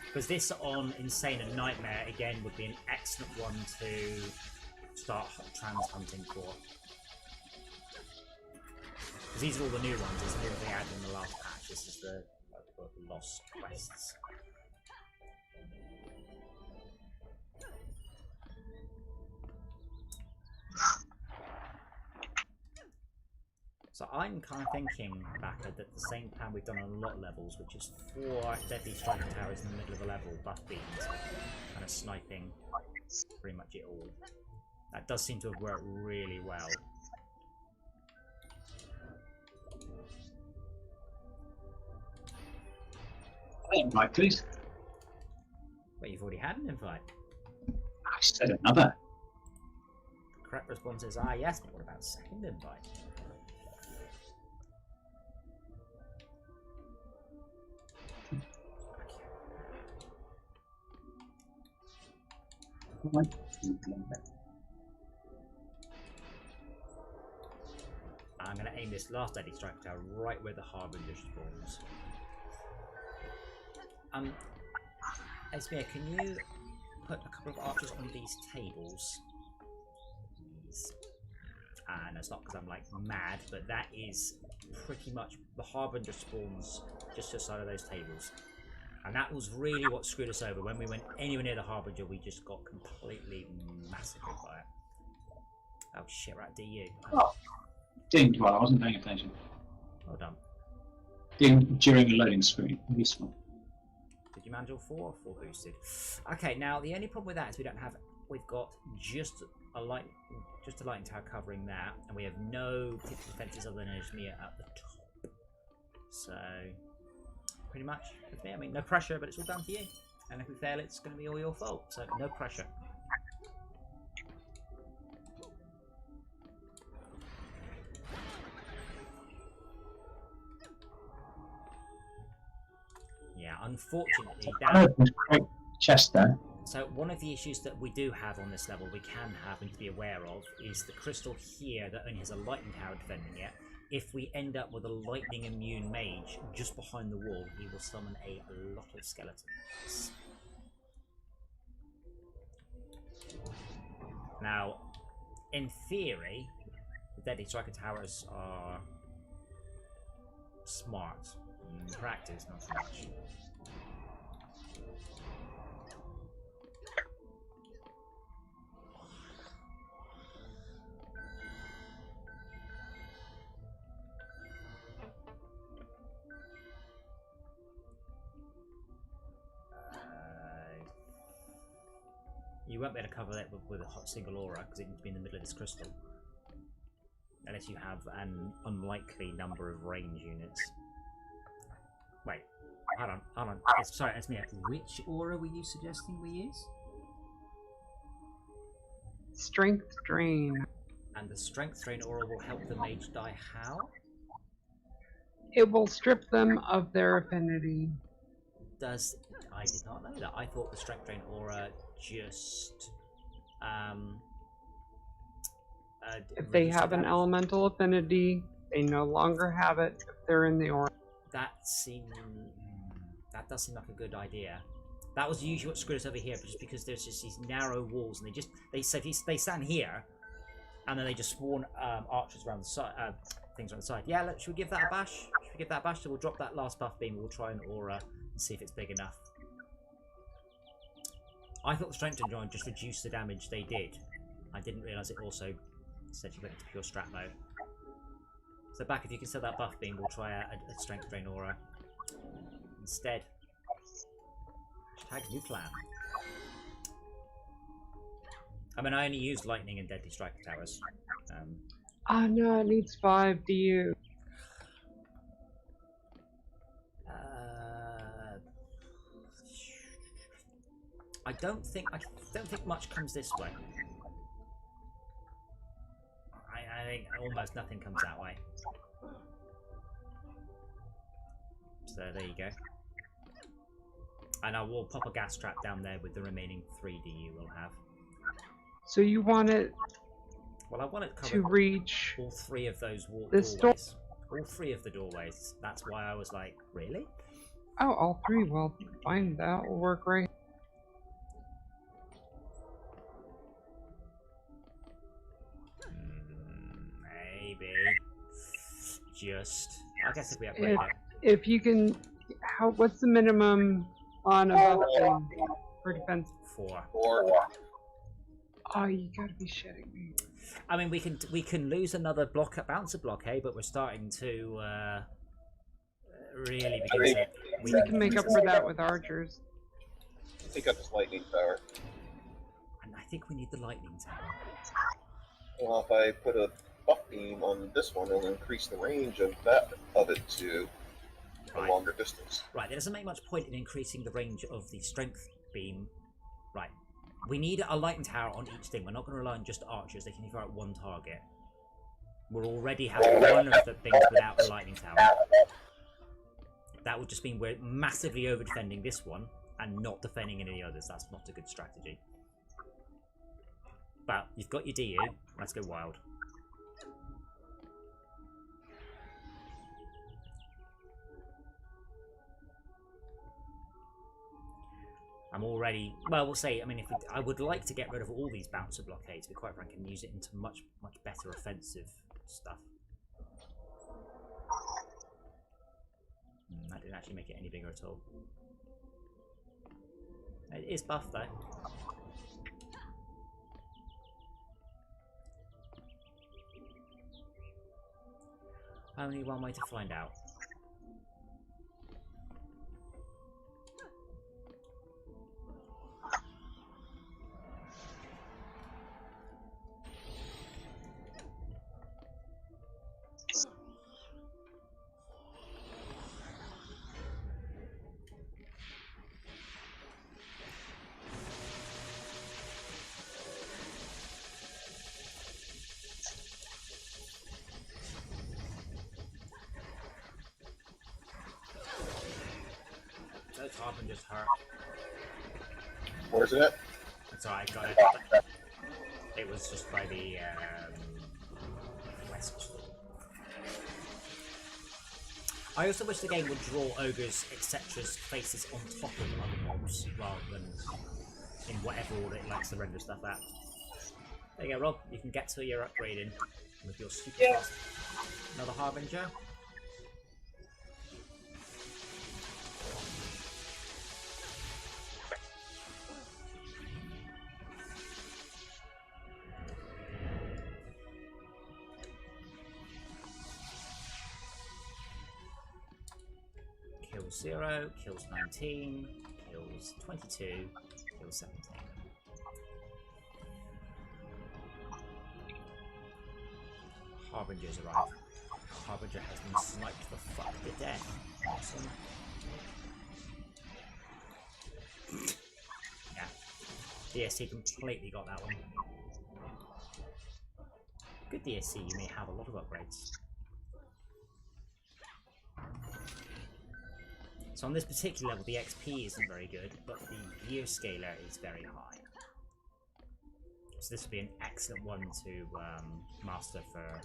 Because this on Insane and Nightmare, again, would be an excellent one to start trans hunting for. Because these are all the new ones, isn't it? They added in the last patch. This is the Lost Quests. So I'm kind of thinking, Backer, that the same plan we've done on a lot of levels, which is 4 deadly striker towers in the middle of a level, buff beams, kind of sniping pretty much it all. That does seem to have worked really well. Invite, please. Wait, you've already had an invite? I said another. The correct response is, ah yes, but what about second invite? I'm going to aim this last deadly striker tower right where the Harbinger spawns. Esmir, can you put a couple of archers on these tables? Please. And it's not because I'm like mad, but that is pretty much the Harbinger spawns just aside of those tables. And that was really what screwed us over. When we went anywhere near the Harbinger, we just got completely massacred by it. Oh shit, we're at DU. Oh. Dinged while I wasn't paying attention. Well done. Dinged during the loading screen. Useful. Did you manage all 4 or 4 boosted? Okay, now the only problem with that is we don't have. We've got just a lightning tower covering that, and we have no particular defences other than Esmir at the top. So pretty much with me. I mean, no pressure, but it's all down to you. And if we fail, it's going to be all your fault. So no pressure. Yeah, unfortunately, that. Chest there. So one of the issues that we do have on this level, we can have and to be aware of, is the crystal here that only has a lightning tower defending it. If we end up with a lightning immune mage just behind the wall, he will summon a lot of skeletons. Now, in theory, the deadly striker towers are smart. In practice, not so much. You won't be able to cover that with a single aura because it needs to be in the middle of this crystal. Unless you have an unlikely number of range units. Wait, hold on. Sorry, it's me. Which aura were you suggesting we use? Strength drain. And the strength drain aura will help the mage die how? It will strip them of their affinity. I did not know that. I thought the strength drain aura just if they have an elemental affinity, they no longer have it if they're in the aura. That does seem like a good idea. That was usually what screwed us over here, just because there's just these narrow walls, and they stand here, and then they just spawn archers around the side, things around the side. Yeah, should we give that a bash? Should we give that a bash? So we'll drop that last buff beam. We'll try an aura and see if it's big enough. I thought the strength drain just reduced the damage they did. I didn't realise it also said you went into pure strat mode. So back, if you can set that buff beam, we'll try a strength drain aura instead. Hashtag new plan. I mean, I only used lightning and deadly striker towers. No, it needs 5 DU. I don't think much comes this way. I think almost nothing comes that way. So there you go. And I will pop a gas trap down there with the remaining 3 DU we'll have. So you want it Well, I want it to reach all 3 of those this doorways. All 3 of the doorways. That's why I was like, really? Oh, all three. Well, fine. That will work right. Maybe. Just. I guess if we upgrade If it. if you can, what's the minimum on a buff thing for defense? 4. Or Oh, you gotta be shitting me. I mean, we can lose another bouncer blockade, but we're starting to really begin to. We can make up for that with archers. take up his lightning power. And I think we need the lightning tower. Well, if I put a buff beam on this one, it'll increase the range of it to a Right. longer distance. Right, there doesn't make much point in increasing the range of the strength beam. Right. We need a lightning tower on each thing. We're not going to rely on just archers. They can only fire at one target. We're already having one of the things without a lightning tower. That would just mean we're massively over-defending this one and not defending any others. That's not a good strategy. But you've got your DU. Let's go wild. I'm already, well, we'll say, I mean, I would like to get rid of all these bouncer blockades, to be quite frank, and use it into much better offensive stuff. That didn't actually make it any bigger at all. It is buffed, though. Only one way to find out. Those harbingers hurt. Where's it at? That's alright, got it. It was just by the west. I also wish the game would draw ogres, etc.'s faces on top of other mobs rather than in whatever order it likes to render stuff at. There you go, Rob. You can get to your upgrading with your super fast. Another harbinger. Kills 0, kills 19, kills 22, kills 17. Harbingers arrive. Harbinger has been sniped the fuck to death. Awesome. Yeah. DSC completely got that one. Good DSC, you may have a lot of upgrades. So on this particular level, the XP isn't very good, but the gear scaler is very high. So this would be an excellent one to master for,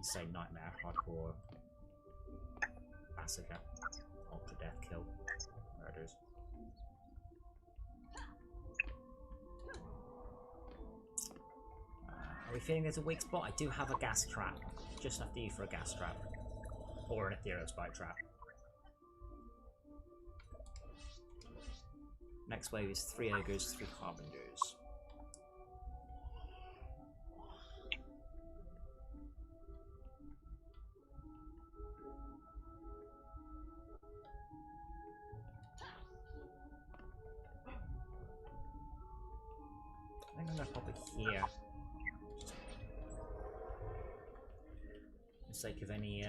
say, Nightmare, Hardcore, Massacre, Ultra Death, Kill, Murders. Are we feeling there's a weak spot? I do have a gas trap. Just after you for a gas trap. Or an ethereal spike trap. Next wave is 3 ogres, 3 harbingers. I think I'm gonna pop it here. For the sake of any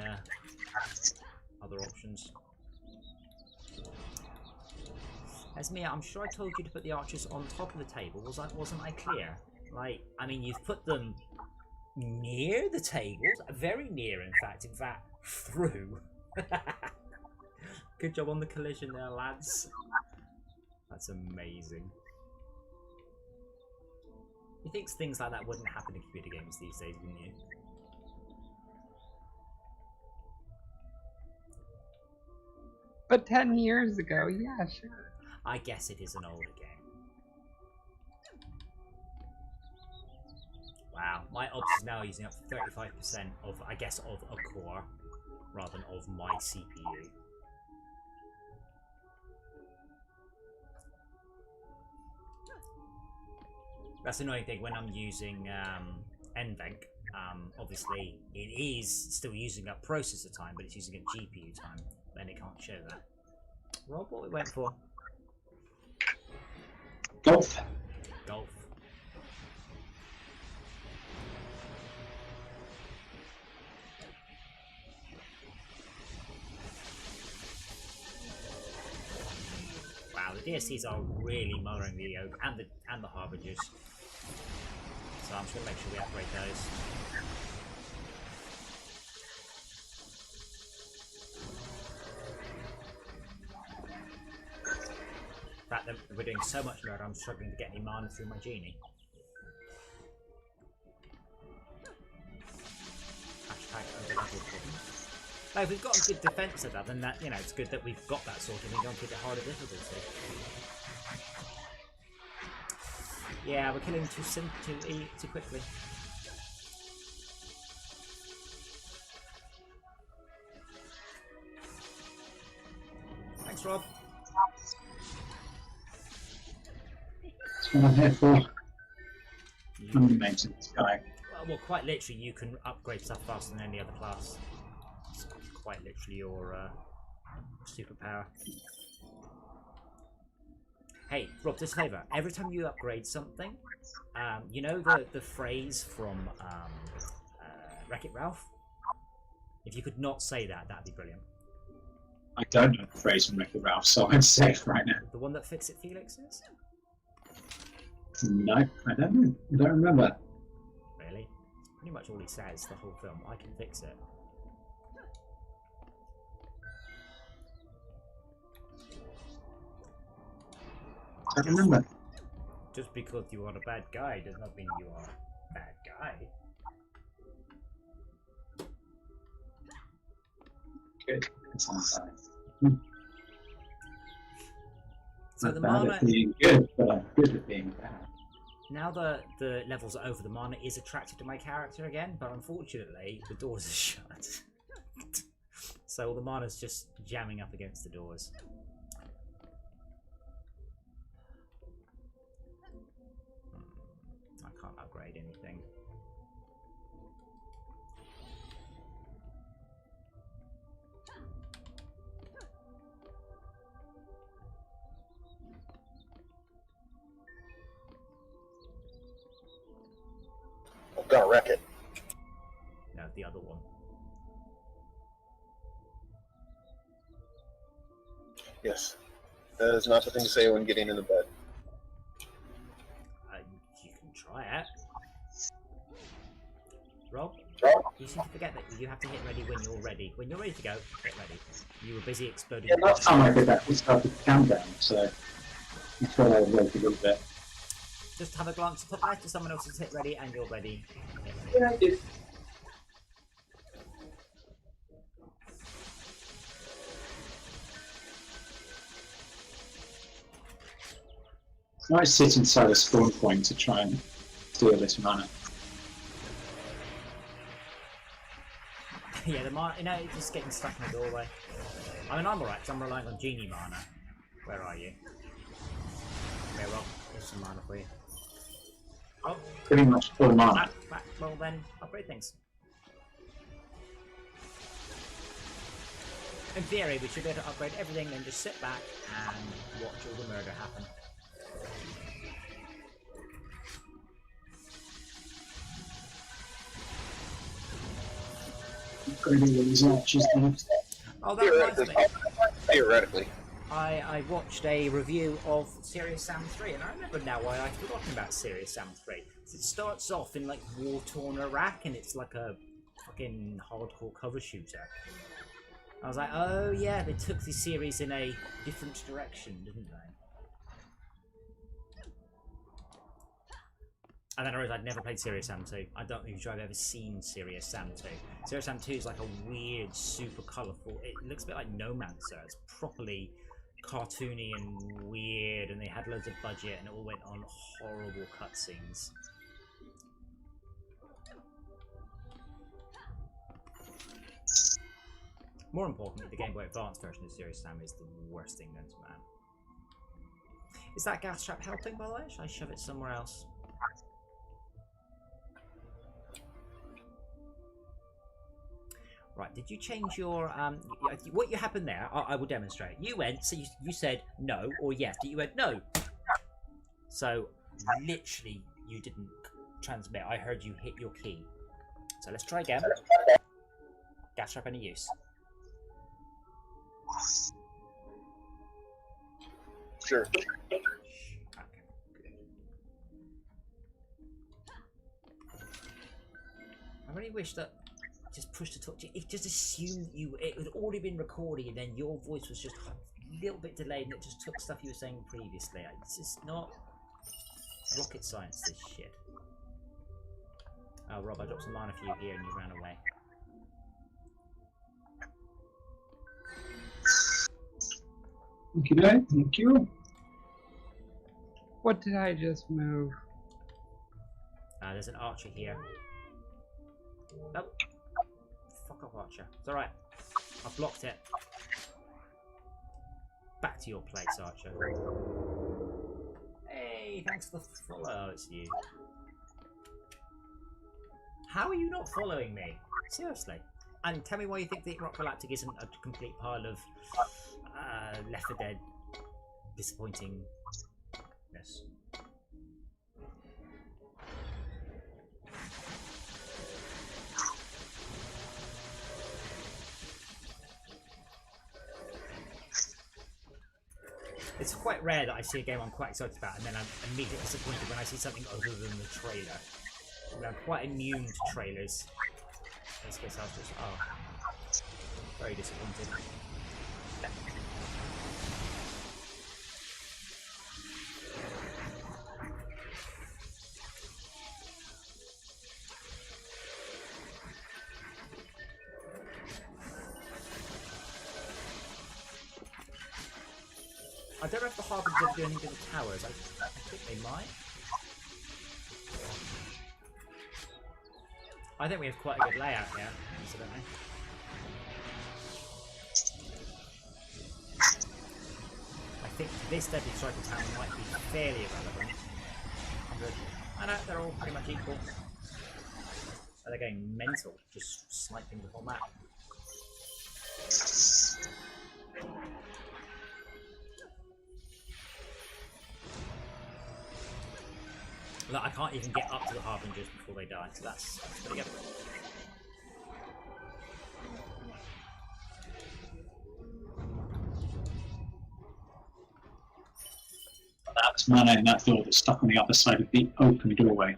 other options. Esmia, I'm sure I told you to put the archers on top of the table. Wasn't I clear? Like, I mean, you've put them near the tables, very near, in fact, through. Good job on the collision there, lads. That's amazing. You think things like that wouldn't happen in computer games these days, wouldn't you? But 10 years ago, yeah, sure. I guess it is an older game. Wow, my ops is now using up 35% of, I guess, of a core, rather than of my CPU. That's the annoying thing when I'm using NVENC. Obviously, it is still using up processor time, but it's using up GPU time. Then it can't show that. Rob, what we went for? Golf. Golf. Wow, the DSCs are really mothering the Oak and the Harbingers. So I'm just gonna make sure we upgrade those. The fact that we're doing so much murder, I'm struggling to get any mana through my genie. Hashtag overleveled problem. Now, if we've got a good defense of that, then that, you know, it's good that we've got that sort of thing. Don't keep it harder difficulty. Yeah, we're killing too quickly. Thanks, Rob. That's what I'm here for. I'm the maintenance guy. Well, quite literally, you can upgrade stuff faster than any other class. It's quite literally your superpower. Hey, Rob, just a favour. Every time you upgrade something, you know the phrase from Wreck-It Ralph? If you could not say that, that'd be brilliant. I don't know the phrase from Wreck-It Ralph, so I'm safe right now. The one that Fix It Felix is? No, I don't know. I don't remember. Really? It's pretty much all he says the whole film. I can fix it. I don't remember. Just because you are a bad guy does not mean you are a bad guy. Good. It's on the side. So I'm the bad mana, at being good, but I'm good at being bad. now the levels are over, the mana is attracted to my character again, but unfortunately the doors are shut. So all the mana's just jamming up against the doors. I can't upgrade anything. I'm gonna wreck it. No, the other one. Yes. That is not the thing to say when getting into bed. You can try it. Rob, Rob? you seem to forget that you have to hit ready when you're ready. When you're ready to go, hit ready. You were busy exploding. Yeah, last time I did that, we started the countdown, so I thought I would wait a little bit. Just have a glance top left to someone else's hit ready and you're ready. Hit ready. Yeah, I did. I sit inside a spawn point to try and steal this mana. Yeah, the mana, you know, it's just getting stuck in the doorway. I mean, I'm alright, because I'm relying on genie mana. Where are you? Okay, Rob, here's some mana for you. Oh, Pretty much full mana. back. Well then, upgrade things. In theory, we should be able to upgrade everything, then just sit back and watch all the murder happen. Upgrading all these archers there. Oh, that reminds Theoretically. me. Theoretically. I watched a review of Serious Sam 3, and I remember now why I'd forgotten about Serious Sam 3. It starts off in like war-torn Iraq, and it's like a fucking hardcore cover shooter. I was like, oh yeah, they took the series in a different direction, didn't they? And then I realised I'd never played Serious Sam 2. I don't think I've ever seen Serious Sam 2. Serious Sam 2 is like a weird, super colourful... It looks a bit like Nomancer. It's properly cartoony and weird, and they had loads of budget, and it all went on horrible cutscenes. More importantly, the Game Boy Advance version of Serious Sam is the worst thing known to man. Is that gas trap helping, by the way? Should I shove it somewhere else? Right, did you change your, what happened there? I will demonstrate. You went, so you said no or yes, you went no. So, literally, you didn't transmit. I heard you hit your key. So let's try again. Gas trap any use? Sure. Okay, good. I really wish that just push the talk. It just assumed it had already been recorded, and then your voice was just a little bit delayed, and it just took stuff you were saying previously. It's just not rocket science, this shit. Oh, Rob, I dropped some mana for you here, and you ran away. Thank you, Dave. Thank you. What did I just move? There's an archer here. Oh. Fuck off, archer. It's alright. I've blocked it. Back to your place, archer. Hey, thanks for the follow. It's you. How are you not following me? Seriously. And tell me why you think the Rock Galactic isn't a complete pile of Left 4 Dead disappointingness. It's quite rare that I see a game I'm quite excited about and then I'm immediately disappointed when I see something other than the trailer. And I'm quite immune to trailers. In this case I was just, very disappointed. I don't know if the Harbingers ever do anything to the towers. I think they might. I think we have quite a good layout here, incidentally. I think this Deadly Striker town might be fairly irrelevant. I know, they're all pretty much equal. So they're going mental, just sniping the whole map. Look, I can't even get up to the Harbingers before they die, so that's pretty good. That's mana in that door that's stuck on the other side of the open doorway.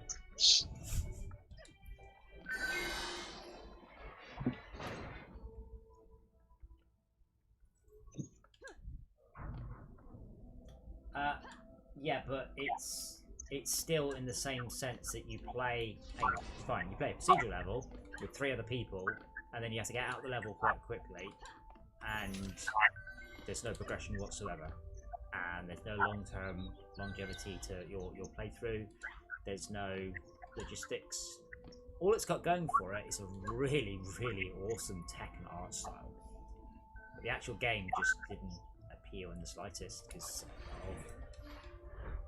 Yeah, but it's still in the same sense that you play. Fine, you play a procedural level with 3 other people, and then you have to get out the level quite quickly, and there's no progression whatsoever, and there's no long-term longevity to your playthrough. There's no logistics. All it's got going for it is a really, really awesome tech and art style. But the actual game just didn't appeal in the slightest because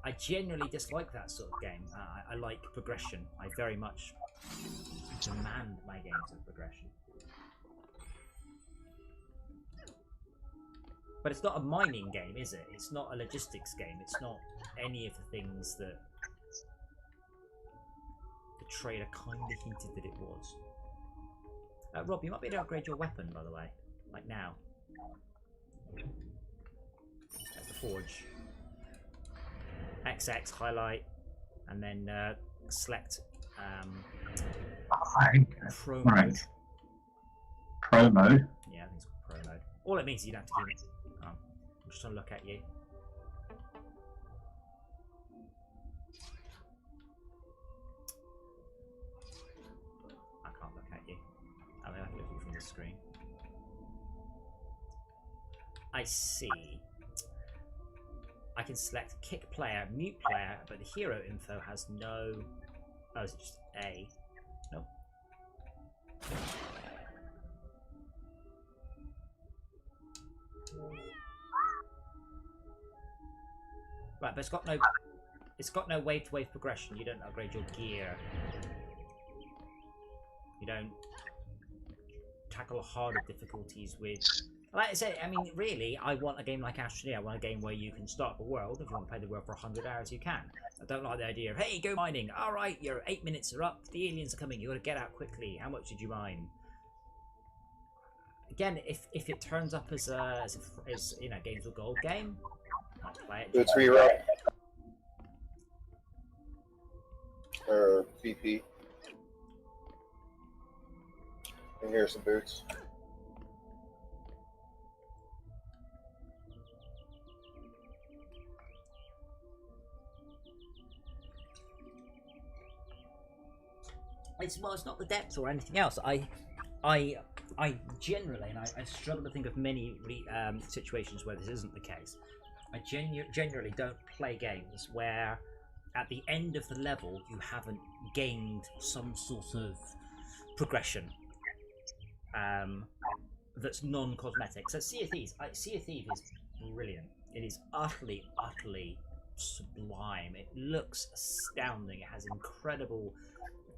I genuinely dislike that sort of game. I like progression. I very much demand my games of progression. But it's not a mining game, is it? It's not a logistics game. It's not any of the things that the trailer kind of hinted that it was. Rob, you might be able to upgrade your weapon, by the way. Like now. At the forge. XX, highlight, and then select Pro mode. Right. Pro mode. Yeah, I think it's called Pro mode. All it means is you don't have to keep it. I'm just trying to look at you. screen. I see. I can select kick player, mute player, but the hero info has no... Oh, is it just A? Nope. Right, but it's got no wave to wave progression. You don't upgrade your gear. You don't tackle harder difficulties with... Like I say, I mean, really, I want a game like Astroneer. I want a game where you can start the world. If you want to play the world for 100 hours, you can. I don't like the idea of, hey, go mining. All right, your 8 minutes are up. The aliens are coming. You got to get out quickly. How much did you mine? Again, if it turns up as you know, Games with Gold game, I'll play it. Boots rewrite. Or BP. And here's some boots. It's not the depth or anything else. I generally, and I struggle to think of many situations where this isn't the case. I generally don't play games where at the end of the level you haven't gained some sort of progression that's non-cosmetic. So Sea of Thieves is brilliant. It is utterly sublime. It looks astounding. It has incredible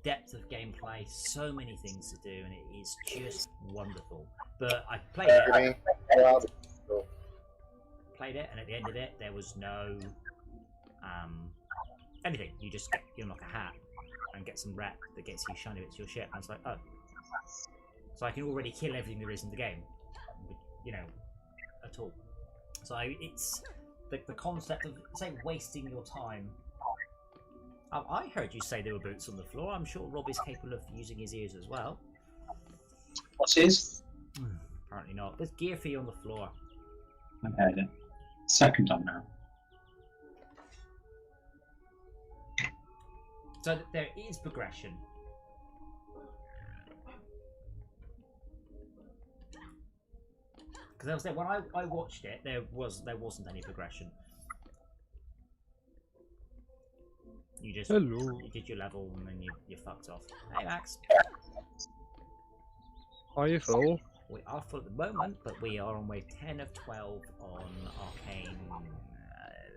depth of gameplay, so many things to do, and it is just wonderful. But I played it, and at the end of it, there was no anything. You just unlock a hat and get some rep that gets you shiny bits to your ship. And I was like, oh, so I can already kill everything there is in the game, you know, at all. So it's the concept of, say, wasting your time. I heard you say there were boots on the floor. I'm sure Rob is capable of using his ears as well. What's his? Apparently not. There's gear for you on the floor. I heard it. Second time now. So there is progression. Because I was there when I watched it, there wasn't any progression. You just you did your level and then you fucked off. Hey Max. Are you full? We are full at the moment, but we are on wave 10 of 12 on Arcane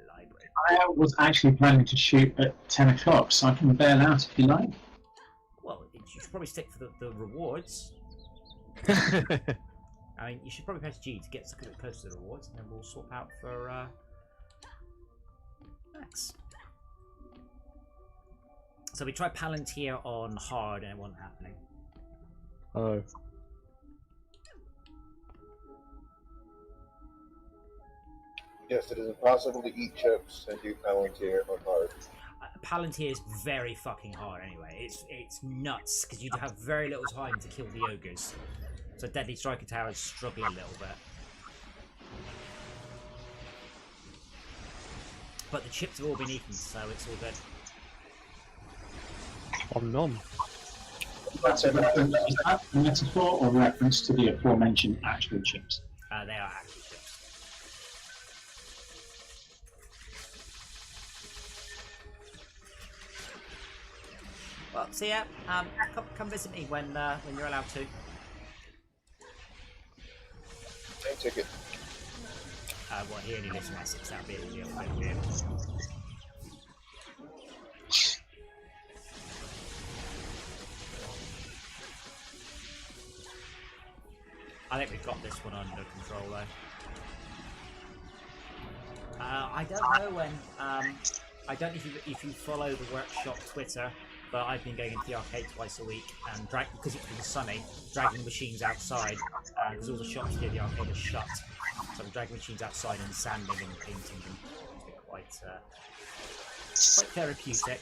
Library. I was actually planning to shoot at 10 o'clock, so I can bail out if you like. Well, you should probably stick for the rewards. I mean, you should probably press G to get close to the rewards, and then we'll swap out for Max. So we tried Palantir on hard and it wasn't happening. Oh. Yes, it is impossible to eat chips and do Palantir on hard. Palantir is very fucking hard anyway. It's nuts because you have very little time to kill the ogres. So Deadly Striker Towers struggle a little bit. But the chips have all been eaten, so it's all good. Om nom. That's a reference, is that a metaphor or reference to the aforementioned actual chips? They are actual chips. Well, see ya. Come visit me when you're allowed to. Same ticket. Well, he only lives in Essex. That'd be a little bit weird. I think we've got this one under control though. I don't know when. I don't know if you follow the workshop Twitter, but I've been going into the arcade twice a week and because it's been sunny, dragging machines outside because all the shops near the arcade are shut. So I'm dragging machines outside and sanding and painting them. It's quite therapeutic.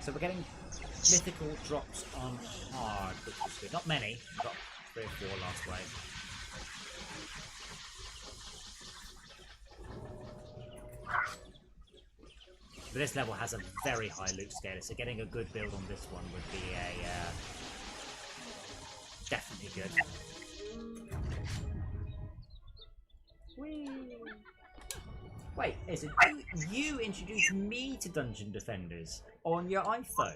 So we're getting mythical drops on hard, which is good. Not many, we got 3 or 4 last wave. But this level has a very high loot scaler, so getting a good build on this one would be a definitely good. Whee. Wait, is it you introduced me to Dungeon Defenders on your iPhone?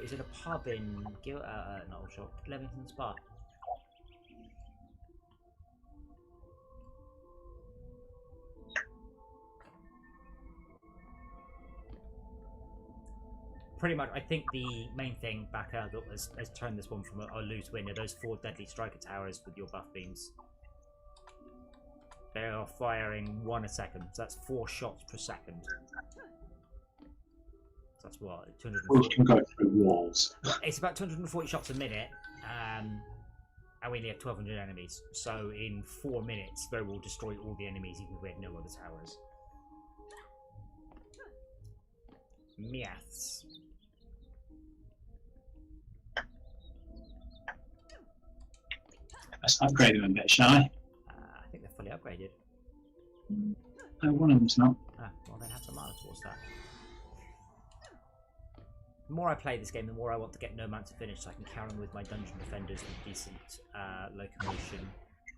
Is it a pub in not a shop, Leamington Spa? Pretty much, I think the main thing back out has turned this one from a loose win are those 4 deadly striker towers with your buff beams. They are firing 1 a second, so that's 4 shots per second. That's what, 240. You can go through walls. It's about 240 shots a minute, and we only have 1,200 enemies. So in 4 minutes, they will destroy all the enemies, even if we had no other towers. Myths. Let's upgrade them a bit, shall I? I think they're fully upgraded. No, one of them's not. Ah, well, then have to mark towards that. The more I play this game, the more I want to get Nomad to finish so I can carry on with my Dungeon Defenders with decent locomotion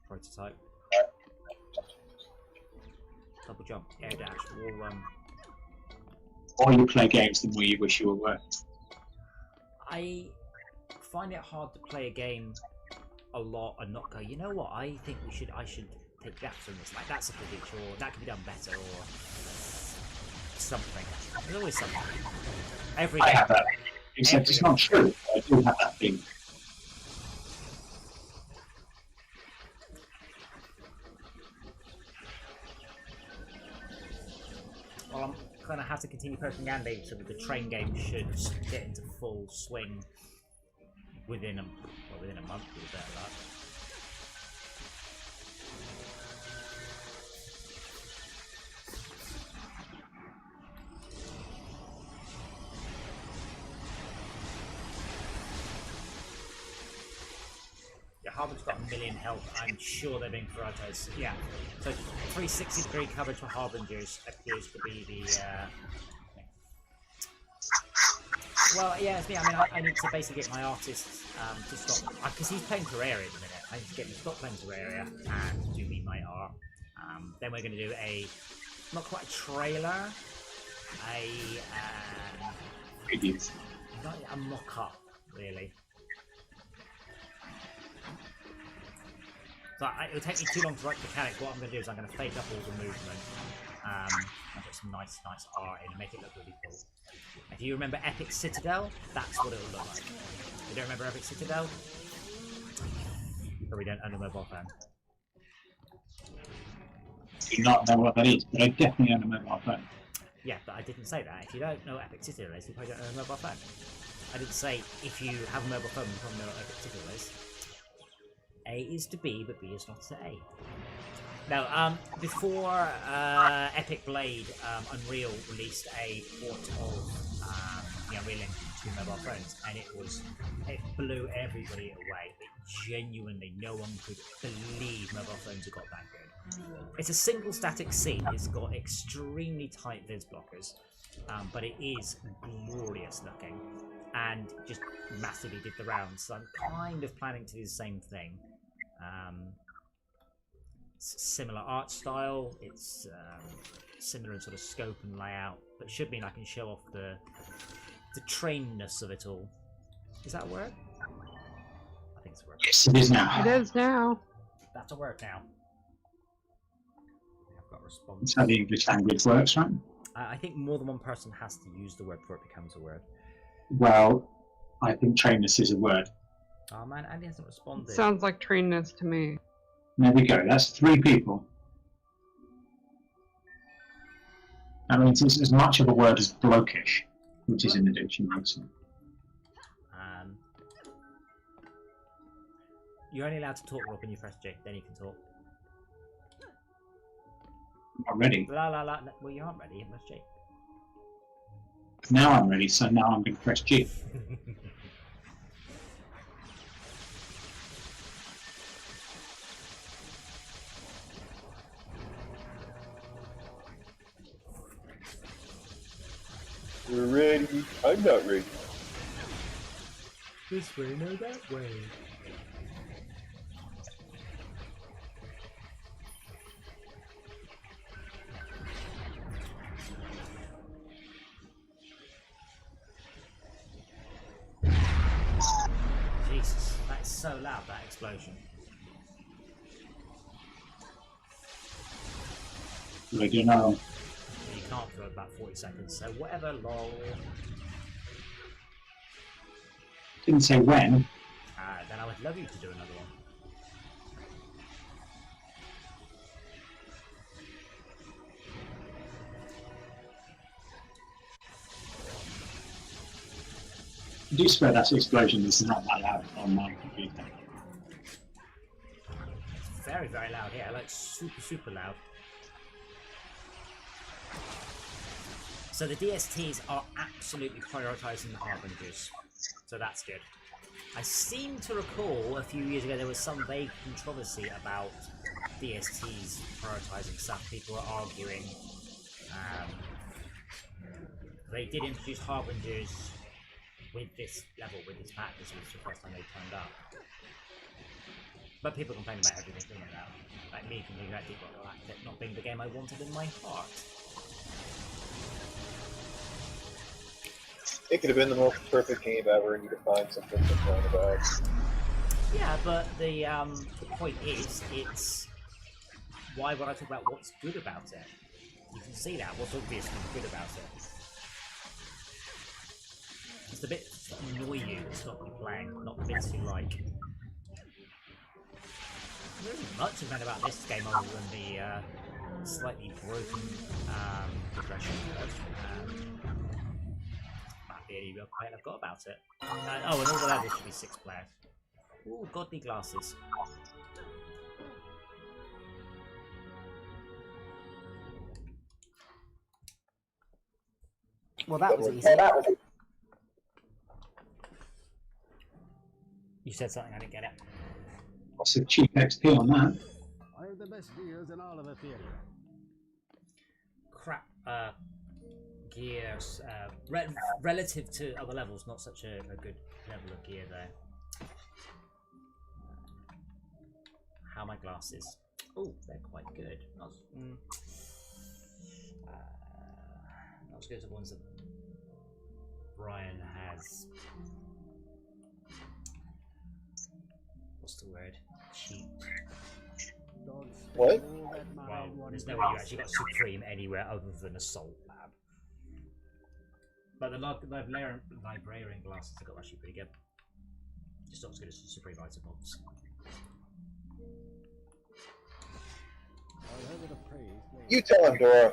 prototype. Double jump, air dash, wall run. The more you play games, the more you wish you were worth. I find it hard to play a game a lot and not go, you know what, I think I should take that from this, like that's a good feature, or that could be done better, or something. There's always something. Every I game. have that. Except it's not true. I do have that thing. Well, I'm going to have to continue posting Andy so that the train game should get into full swing within a month with a bit of luck. Yeah, Harbin's got 1 million health. I'm sure they're being prioritized. Yeah, so 360 degree coverage for Harbingers appears to be the well, yeah, it's me. I mean, I need to basically get my artist to stop, because he's playing Terraria at the minute. I need to get him to stop playing Terraria and do me my art. Then we're going to do not quite a trailer, not a mock-up, really. So it'll take me too long to write the mechanics. What I'm going to do is I'm going to fake up all the movement and put some nice art in and make it look really cool. If you remember Epic Citadel, that's what it'll look like. If you don't remember Epic Citadel, you probably don't own a mobile phone. I do not know what that is, but I definitely own a mobile phone. Yeah, but I didn't say that. If you don't know what Epic Citadel is, you probably don't own a mobile phone. I didn't say if you have a mobile phone, you probably know what Epic Citadel is. A is to B, but B is not to A. Now, before Epic Blade, Unreal released a port of the Unreal Engine to mobile phones, and it blew everybody away. Genuinely, no one could believe mobile phones had got that good. It's a single static scene. It's got extremely tight viz blockers, but it is glorious looking, and just massively did the rounds. So I'm kind of planning to do the same thing. Similar art style, it's similar in sort of scope and layout, but it should mean I can show off the trainness of it all. Is that a word? I think it's a word. Yes, it is now. It is now. That's a word now. I've got a response. That's how the English language works, right? I think more than one person has to use the word before it becomes a word. Well, I think trainers is a word. Oh man, Andy hasn't responded. Sounds like trainness to me. There we go. That's 3 people. I mean, it's as much of a word as blokish, which is in the dictionary. So. You're only allowed to talk, Rob, when you press J. Then you can talk. not ready. La la la. Well, you aren't ready. It must Jake. Now I'm ready, so now I'm going to press G. We're ready. I'm not ready. This way, no that way. Jesus, that's so loud, that explosion. What do I do now? You can't for about 40 seconds, so whatever, lol. Didn't say when. Then I would love you to do another one. I do swear that explosion is not that loud on my computer. It's very, very loud here, like super, super loud. So the DSTs are absolutely prioritising the Harbingers, so that's good. I seem to recall a few years ago there was some vague controversy about DSTs prioritising stuff. People were arguing. They did introduce Harbingers with this level, with this pack. This was the first time they turned up. But people complain about everything like that. Like me complaining about Deep Rock Galactic not being the game I wanted in my heart. It could have been the most perfect game ever, and you could find something to complain about. Yeah, but the point is, it's why would I talk about what's good about it? You can see that what's obviously good about it. It's the bits that annoy you that stop you playing, not the bits you like. There isn't much of that about this game other than the slightly broken progression curve. That's the only real complaint I've got about it. Oh, and all the levels should be 6 players. Ooh, godly glasses. Well, that was easy. You said something, I didn't get it. Lots of cheap XP on that. I have the best deals in all of Etheria. Crap gears. Relative to other levels, not such a good level of gear though. How are my glasses? Oh, they're quite good. Not as good as the ones that Brian has. What's the word? Cheap. What? Well, there's no way you actually got Supreme anywhere other than Assault Lab. But the Librarian glasses I got actually pretty good. Just not as good as the Supreme item box. You tell him, Dora.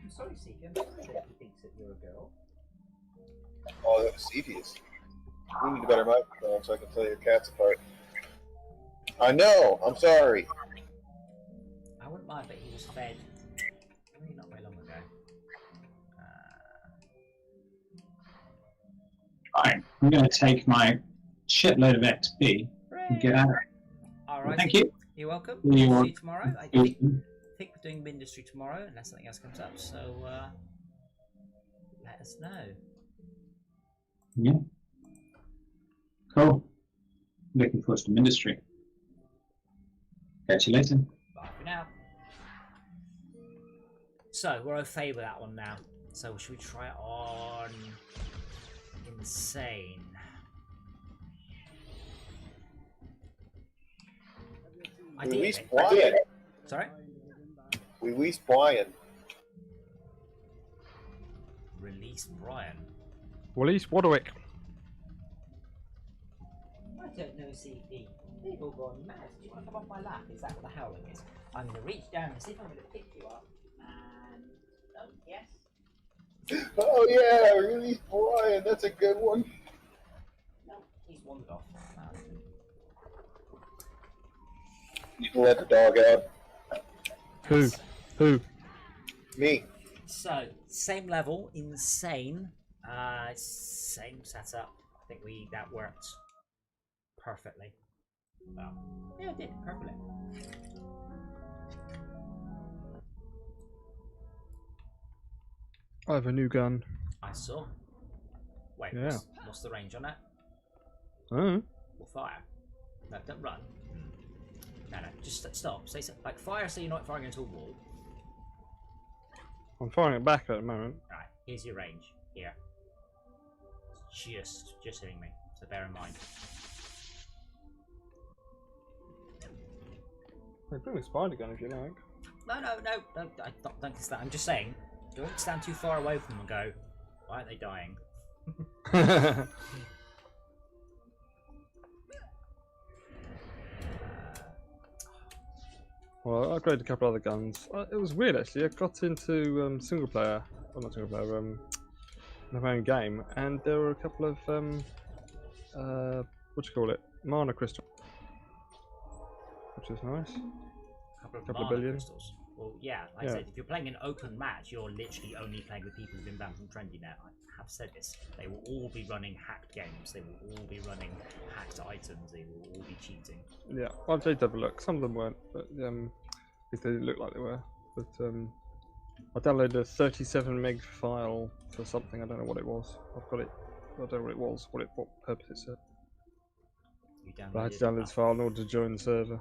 I'm sorry, Seeker. He thinks that you're a girl. Oh, that's devious. We need a better microphone so I can tell your cats apart. I know. I'm sorry. I wouldn't mind, but he was fed. I mean, not very long ago. Fine. I'm going to take my shitload of XP and get out of it. All right. Thank you. You're welcome. You're See you tomorrow. I think welcome. we're doing Industry tomorrow, unless something else comes up. So let us know. Yeah. Cool. Looking forward to Industry. Catch you later. Bye for now. So we're au fait with that one now. So should we try it on Insane? I did. Release Brian. Sorry? Release Brian. Release Brian. Release Wadwick. I don't know, CP. They've all gone mad. Do you want to come off my lap? Is that what the howling is? I'm going to reach down and see if I'm going to pick you up. And... oh, yes. Oh yeah, release Brian. That's a good one. No, he's wandered off. You can let the dog out. Who? Who? Me. So, same level, insane. Same setup. I think that worked perfectly. Well, yeah, it did perfectly. I have a new gun. I saw. Wait, Yeah. what's the range on that? Oh. Well, fire. No, don't run. No, just stop. Say something. Like fire, so you're not firing into a wall. I'm firing it back at the moment. Right, here's your range. Here. Just hitting me. So bear in mind. Hey, bring the spider gun if you like. No, don't kiss that. I'm just saying, don't stand too far away from them and go, why aren't they dying? Well, I upgraded a couple other guns. It was weird actually. I got into single player, well not single player, my own game, and there were a couple of what do you call it, mana crystal, which is nice. Couple Couple of mana billion. crystals. Well, yeah, like I said, if you're playing an open match, you're literally only playing with people who've been banned from Trendy now. I have said this. They will all be running hacked games. They will all be running hacked items. They will all be cheating. Yeah, I did have a look. Some of them weren't, but at least they didn't look like they were. But I downloaded a 37 meg file for something. I don't know what it was. I've got it. I don't know what it was. What purpose it served. You But I had to download this file in order to join the server.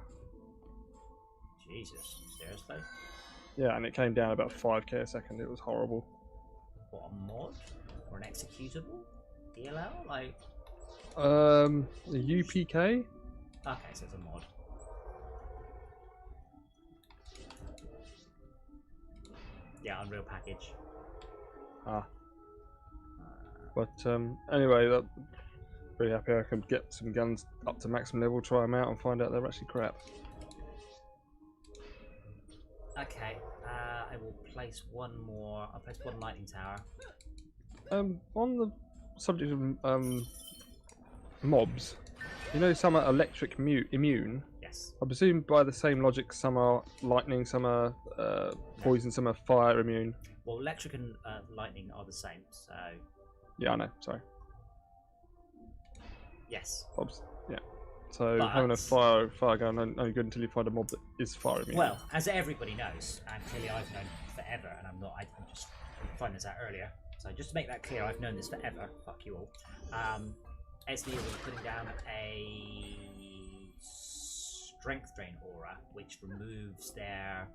Jesus, seriously? Yeah, and it came down about 5k a second. It was horrible. What, a mod? Or an executable? DLL? Like... A UPK? Okay, so it's a mod. Yeah, Unreal package. Ah. But anyway, pretty happy I could get some guns up to maximum level, try them out, and find out they're actually crap. Okay, I will place one more. I'll place one lightning tower. On the subject of mobs, you know some are electric immune. Yes. I presume by the same logic, some are lightning, some are poison, some are fire immune. Well, electric and lightning are the same, so Yeah, I know. Sorry. yes. Mobs. Yeah. So But- having a fire gun only good until you find a mob that is fire immune. Well, as everybody knows, and clearly I've known forever, and I'm not. I just found this out earlier. So just to make that clear, I've known this forever. Fuck you all. SD will be putting down a strength drain aura, which removes their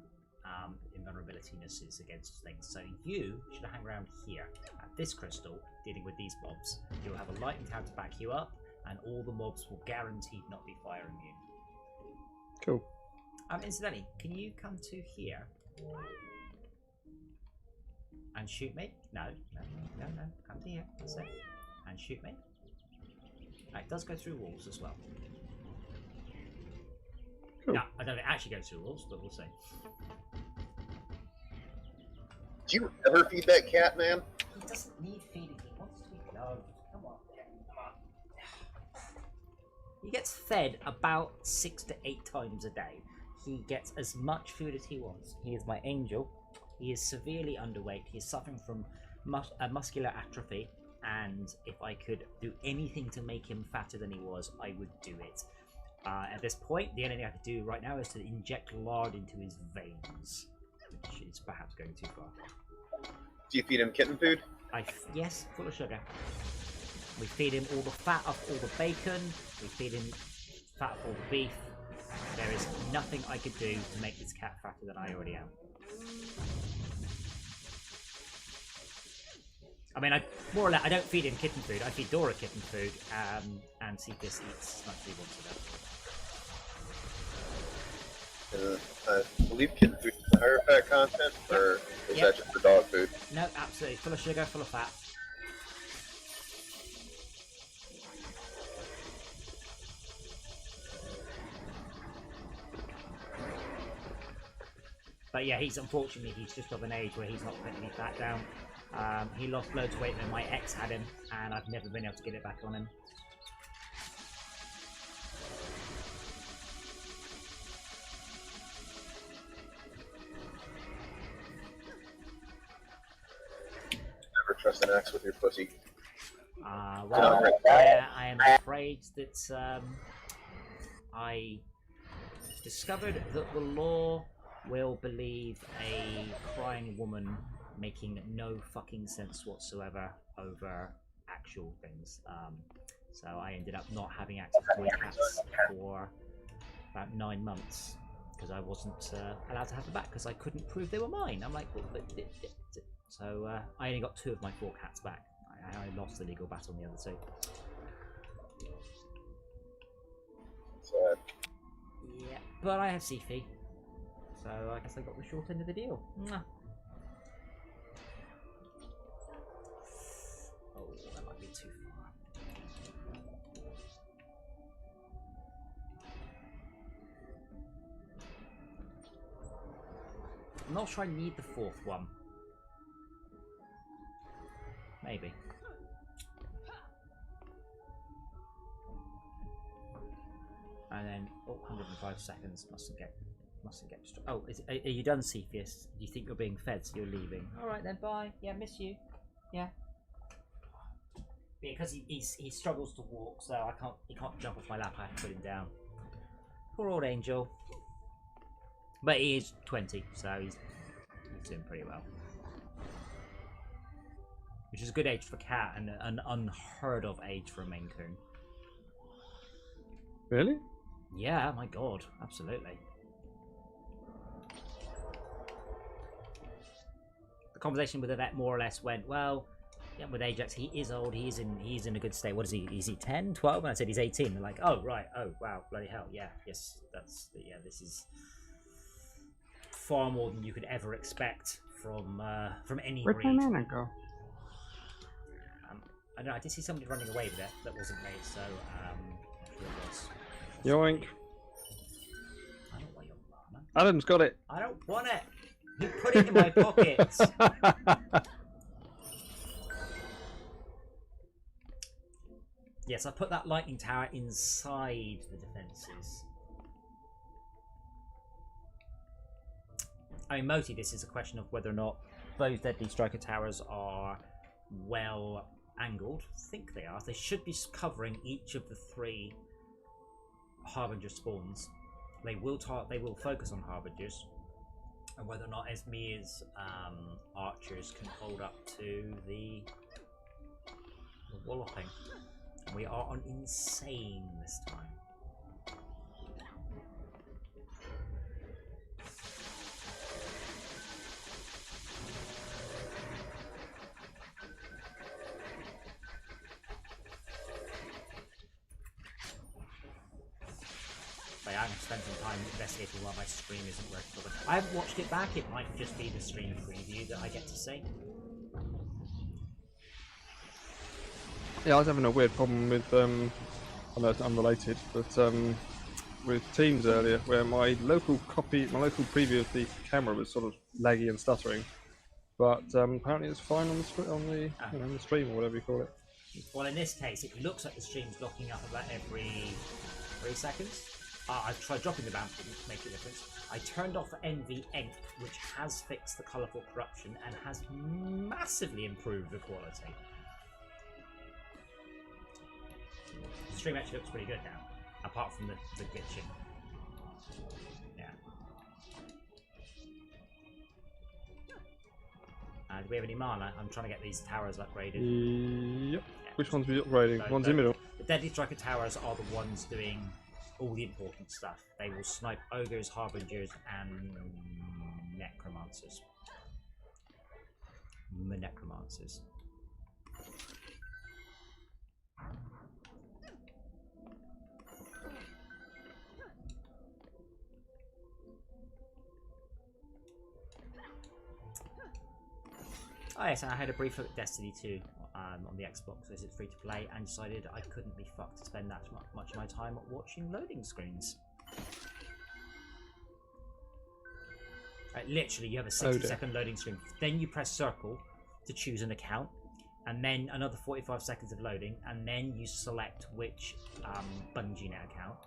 invulnerabilitynesses against things. So you should hang around here at this crystal, dealing with these mobs. You'll have a lightning tower to back you up, and all the mobs will guaranteed not be fire immune. Cool. Incidentally, can you come to here and shoot me? No. Come to here. That's it. And shoot me. It does go through walls as well. Cool. No, I don't think it actually goes through walls, but we'll see. Do you ever feed that cat, man? He doesn't need feeding. He wants to be loved. Come on, come on. He gets fed about 6 to 8 times a day. He gets as much food as he wants. He is my angel. He is severely underweight. He is suffering from muscular atrophy. And if I could do anything to make him fatter than he was, I would do it. At this point, the only thing I could do right now is to inject lard into his veins, which is perhaps going too far. Do you feed him kitten food? Yes, full of sugar. We feed him all the fat off all the bacon. We feed him fat off all the beef. There is nothing I could do to make this cat fatter than I already am. I mean, more or less, I don't feed him kitten food. I feed Dora kitten food, and Cephas eats as much as he wants of it. I believe kitten food is the higher fat content, or is that just for dog food? No, absolutely. Full of sugar, full of fat. But yeah, he's just of an age where he's not putting any fat down. He lost loads of weight when my ex had him, and I've never been able to get it back on him. trust an axe with your pussy. Well, I am afraid that I discovered that the law will believe a crying woman making no fucking sense whatsoever over actual things. So I ended up not having access to my cats for about 9 months because I wasn't allowed to have them back because I couldn't prove they were mine. I'm like, so I only got 2 of my 4 cats back. I lost the legal battle on the other 2. Sad. Yeah, but I have Sifi, so I guess I got the short end of the deal. Mwah. Oh, that might be too far. I'm not sure I need the 4th one. Maybe. And then, 105 seconds. Mustn't get. Oh, are you done, Cepheus? Do you think you're being fed, so you're leaving? All right then, bye. Yeah, miss you. Yeah. Because he struggles to walk, so he can't jump off my lap. I have to put him down. Poor old angel. But he is 20, so he's doing pretty well. Which is a good age for a cat and an unheard of age for a Maine Coon. Really? Yeah, my god, absolutely. The conversation with the vet more or less went, well, yeah, with Ajax, he is old, he's in a good state. What is he? Is he 10, 12? And I said he's 18. They're like, oh, right, oh, wow, bloody hell, yeah, yes, this is far more than you could ever expect from any Where'd my breed. mana go? I don't know, I did see somebody running away with it that wasn't me, so, not sure it was. Yoink. I don't want your mana. Adam's got it. I don't want it. You put it in my pockets. Yes, I put that lightning tower inside the defences. I mean, mostly this is a question of whether or not those deadly striker towers are well angled. I think they are. They should be covering each of the 3 Harbinger spawns. They will focus on Harbingers, and whether or not Esmir's archers can hold up to the walloping. We are on insane this time. But I'm spending some time investigating why my stream isn't working. I haven't watched it back. It might just be the stream preview that I get to see. Yeah, I was having a weird problem with, I know it's unrelated, but with Teams earlier, where my local preview of the camera was sort of laggy and stuttering, but apparently it's fine on the stream or whatever you call it. Well, in this case, it looks like the stream's locking up about every 3 seconds. I've tried dropping the bounce, didn't make a difference. I turned off NV Ink, which has fixed the colourful corruption and has massively improved the quality. The stream actually looks pretty good now, apart from the glitching. Yeah. Do we have any mana? I'm trying to get these towers upgraded. Yep. Yeah. Which one's we upgrading? So One's in the middle. The Deadly Striker towers are the ones doing all the important stuff. They will snipe ogres, harbingers, and necromancers. Necromancers. Oh yes, and I had a brief look at Destiny 2 on the Xbox as it's free to play, and decided I couldn't be fucked to spend that much of my time watching loading screens. Literally, you have a 60-second loading screen. Then you press circle to choose an account, and then another 45 seconds of loading, and then you select which BungieNet account,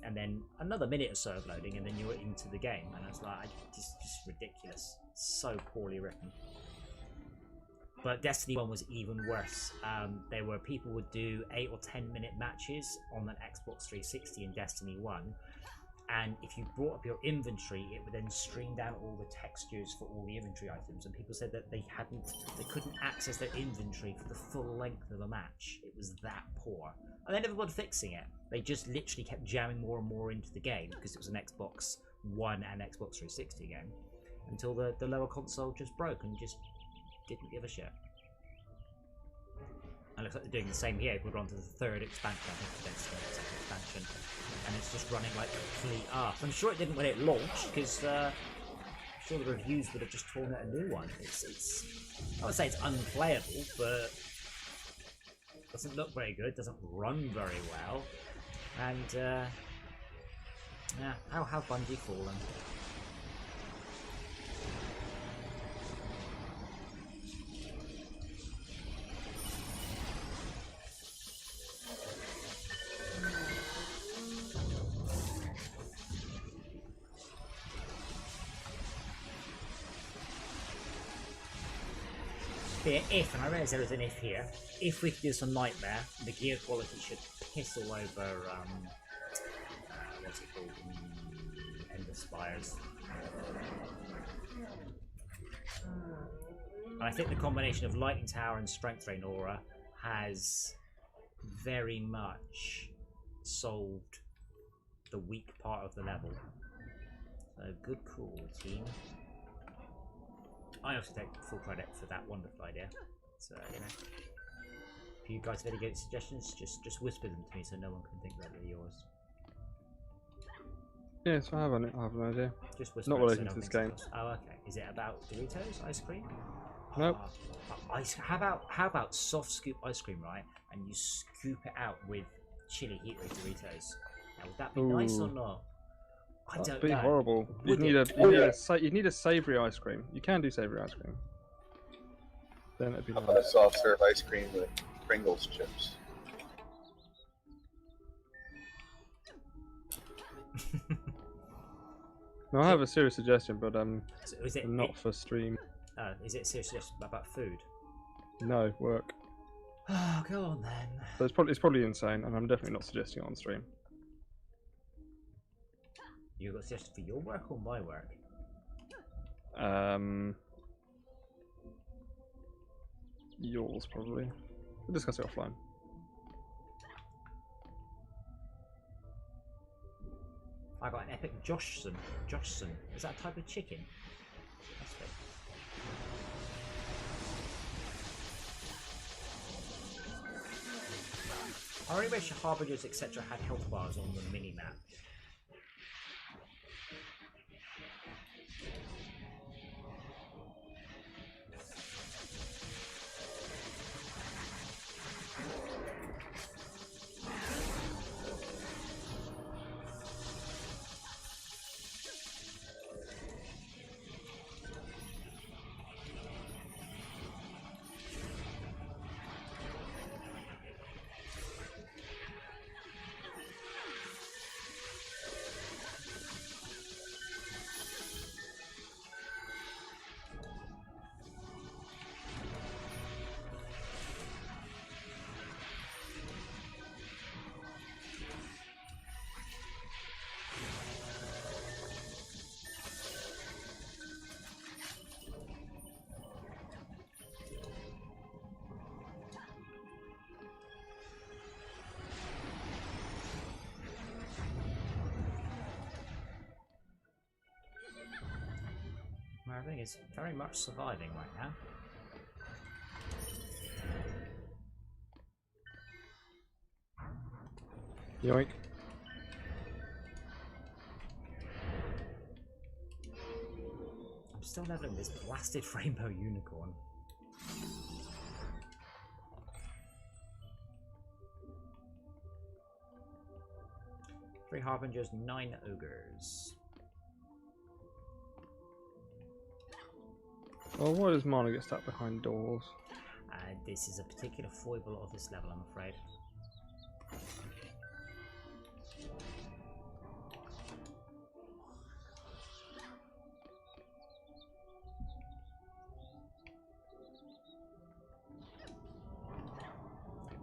and then another minute or so of loading, and then you're into the game. And I was like, just ridiculous. So poorly written. But Destiny 1 was even worse. There were people would do 8 or 10-minute matches on an Xbox 360 in Destiny 1, and if you brought up your inventory, it would then stream down all the textures for all the inventory items. And people said that they couldn't access their inventory for the full length of a match. It was that poor, and they never bothered fixing it. They just literally kept jamming more and more into the game because it was an Xbox One and Xbox 360 game, until the lower console just broke and just didn't give a shit. And it looks like they're doing the same here. We're on to the third expansion, I think, the second expansion, and it's just running like complete arse. I'm sure it didn't when it launched, because I'm sure the reviews would have just torn out a new one. It's I would say it's unplayable, but doesn't look very good, doesn't run very well, and yeah, how have Bungie fallen? If, and I realise there is an if here, if we could do some Nightmare, the gear quality should piss all over, what's it called, End of Spires. And I think the combination of Lightning Tower and Strength Drain Aura has very much solved the weak part of the level. So good call, team. I also take full credit for that wonderful idea. So, you know, if you guys have any good suggestions, just whisper them to me so no one can think that they're yours. Yes, I have an idea. Just whisper. Not it relating so no to one this thinks game. it's yours. Oh, okay. Is it about Doritos ice cream? Nope. How about soft scoop ice cream, right? And you scoop it out with chili heat ray Doritos. Now, would that be nice or Ooh. not? I That'd don't be know. horrible. Would You it? need a savoury ice cream. You can do savoury ice cream. Then it'd be How about a nice. soft serve ice cream with Pringles chips? No, I have a serious suggestion, but So is it not for stream. Is it seriously just about food? No, work. Oh, go on then. But it's probably insane, and I'm definitely not suggesting it on stream. You got a suggestion for your work or my work? Yours probably. We'll discuss it offline. I got an epic Joshson. Is that a type of chicken? That's it. I really wish Harbingers, etc. had health bars on the mini map. Everything is very much surviving right now. Yoink. I'm still leveling this blasted rainbow unicorn. Three harbingers, 9 ogres. Well, why does mana get stuck behind doors? This is a particular foible of this level, I'm afraid.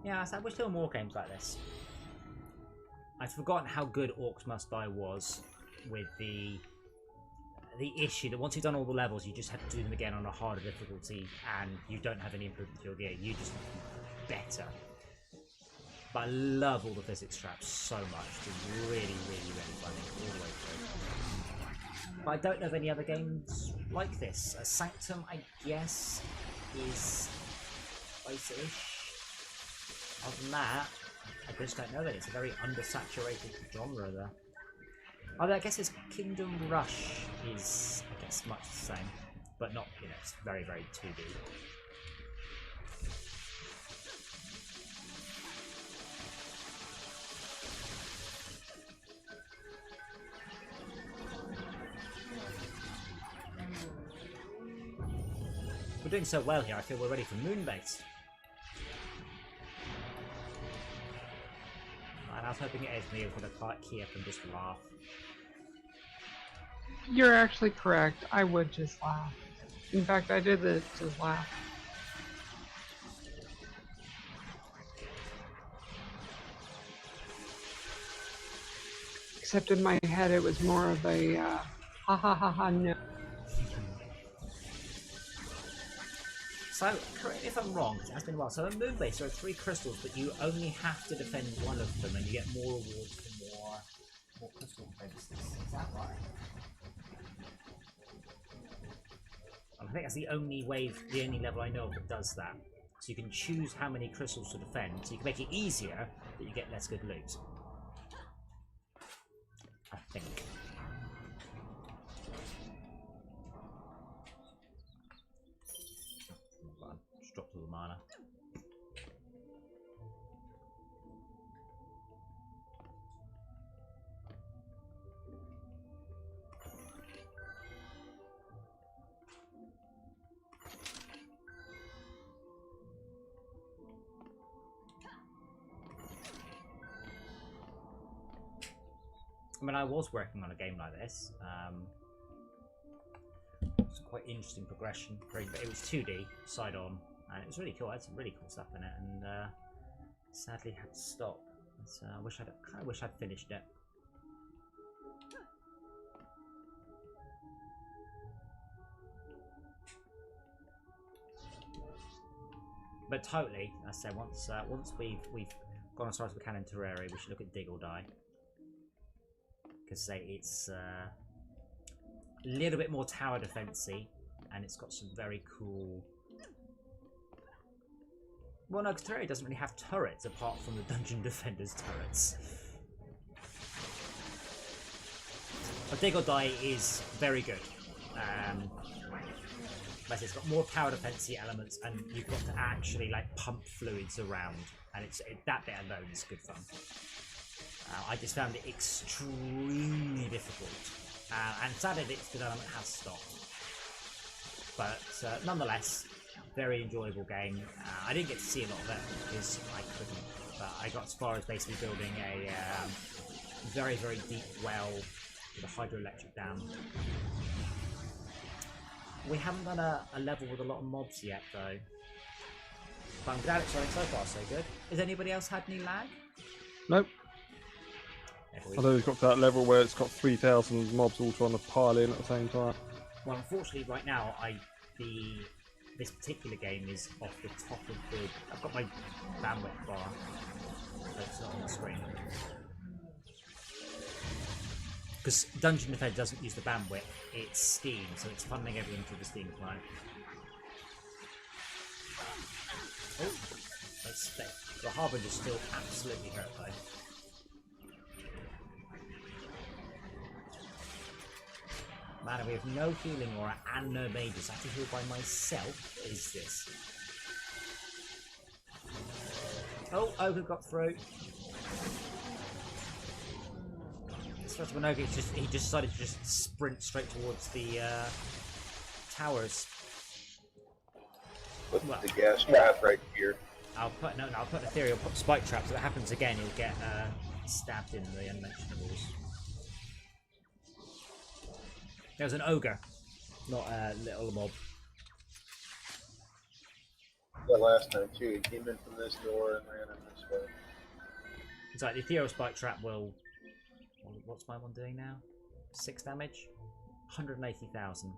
Yeah, I wish there were more games like this. I'd forgotten how good Orcs Must Die was with the issue that once you've done all the levels, you just have to do them again on a harder difficulty, and you don't have any improvement to your gear. You just better. But I love all the physics traps so much. It's really, really, really funny all the way through. But I don't know of any other games like this. Sanctum, I guess, is close-ish. Other than that, I just don't know that. It's a very undersaturated genre there. Although I guess it's Kingdom Rush is, I guess, much the same. But not, you know, it's very, very 2D. We're doing so well here, I feel we're ready for Moonbase. And I was hoping it is me with a key up and just laugh. You're actually correct. I would just laugh. In fact, I did this just laugh. Except in my head, it was more of a ha ha ha ha no. So, correct me if I'm wrong, because it has been a while. So in Moonbase, there are 3 crystals, but you only have to defend one of them, and you get more rewards for more crystal defenses. Is that right? I think that's the only level I know of that does that. So you can choose how many crystals to defend, so you can make it easier, but you get less good loot. I think. Just drop to the mana. I mean, I was working on a game like this. It's quite interesting progression. It was 2D, side on, and it was really cool. I had some really cool stuff in it, and sadly had to stop. But, I kind of wish I'd finished it. But totally, I said once we've gone as far as we can in Terraria, we should look at Dig or Die. Because it's a little bit more tower defensey, and it's got some very cool. Well, no, because Terraria doesn't really have turrets apart from the Dungeon Defenders turrets. But Dig or Die is very good. But it's got more tower defensey elements, and you've got to actually like pump fluids around, and that bit alone is good fun. I just found it extremely difficult, and sadly its development has stopped. But nonetheless, very enjoyable game. I didn't get to see a lot of it because I couldn't, but I got as far as basically building a very, very deep well with a hydroelectric dam. We haven't done a level with a lot of mobs yet, though. But I'm glad it's running so far so good. Has anybody else had any lag? Nope. Although it's got to that level where it's got 3,000 mobs all trying to pile in at the same time. Well, unfortunately, right now, this particular game is off the top of the. I've got my bandwidth bar, so it's not on the screen. Because Dungeon Defender doesn't use the bandwidth; it's Steam, so it's funneling everything through the Steam client. Oh, the Harbinger's still absolutely hurt though. Man, we have no healing aura and no mages. I have to heal by myself. What is this? Oh, Ogre got through. This first one, Ogre, he just decided to just sprint straight towards the towers. Put the gas trap right here. I'll put an ethereal spike trap. So if it happens again, he'll get stabbed in the unmentionables. There was an ogre, not a little mob. that last time too. He came in from this door and ran in this way. It's like the Ethereal Spike Trap will. What's my one doing now? 6 damage? 180,000.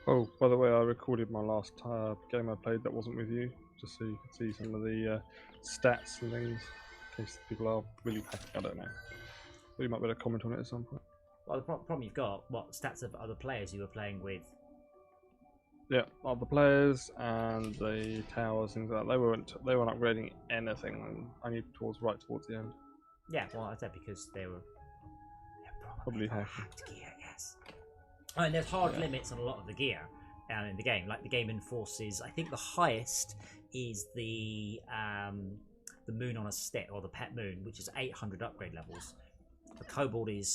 Oh, by the way, I recorded my last game I played that wasn't with you, just so you could see some of the stats and things, in case people are really packing. I don't know. But you might be able to comment on it at some point. Well, the problem you've got, what stats of other players you were playing with? Yeah, other players and the towers, things like that. They weren't upgrading anything, only right towards the end. Yeah, well, I said because they're Probably hacked gear, yes. I mean, there's hard limits on a lot of the gear in the game. Like the game enforces, I think the highest is the moon on a stick, or the pet moon, which is 800 upgrade levels. The kobold is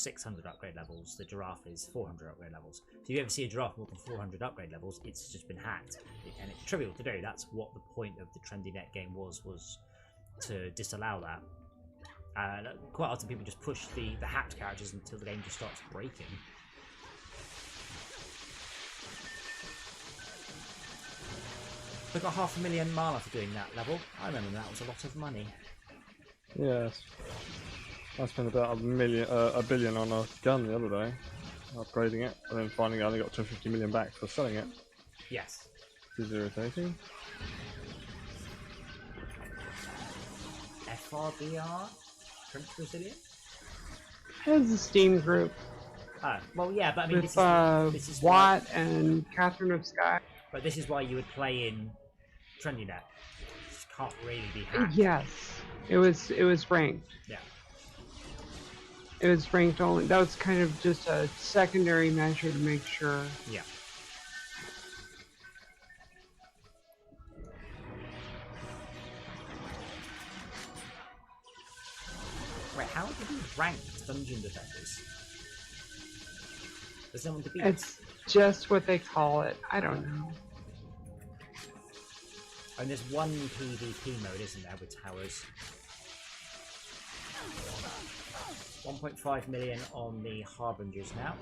600 upgrade levels. The giraffe is 400 upgrade levels. So if you ever see a giraffe more than 400 upgrade levels, it's just been hacked, and it's trivial to do. That's what the point of the Trendy Net game was to disallow that. Quite often people just push the hacked characters until the game just starts breaking. We got 500,000 mana for doing that level. I remember that was a lot of money. Yes. I spent about a billion on a gun the other day, upgrading it, and then finding I only got 250 million back for selling it. Yes. Which is irritating. FRBR? French Brazilian? It's a Steam group Oh, well, yeah, but I mean, with this is Watt and Catherine of Sky. But this is why you would play in TrendyNet. It just can't really be hacked. Yes, it was ranked. Yeah. It was ranked only. That was kind of just a secondary measure to make sure. Yeah. Wait, how do you rank dungeon defenders? There's no one to beat. It's just what they call it. I don't know. And there's one PvP mode, isn't there, with towers? 1.5 million on the Harbingers now.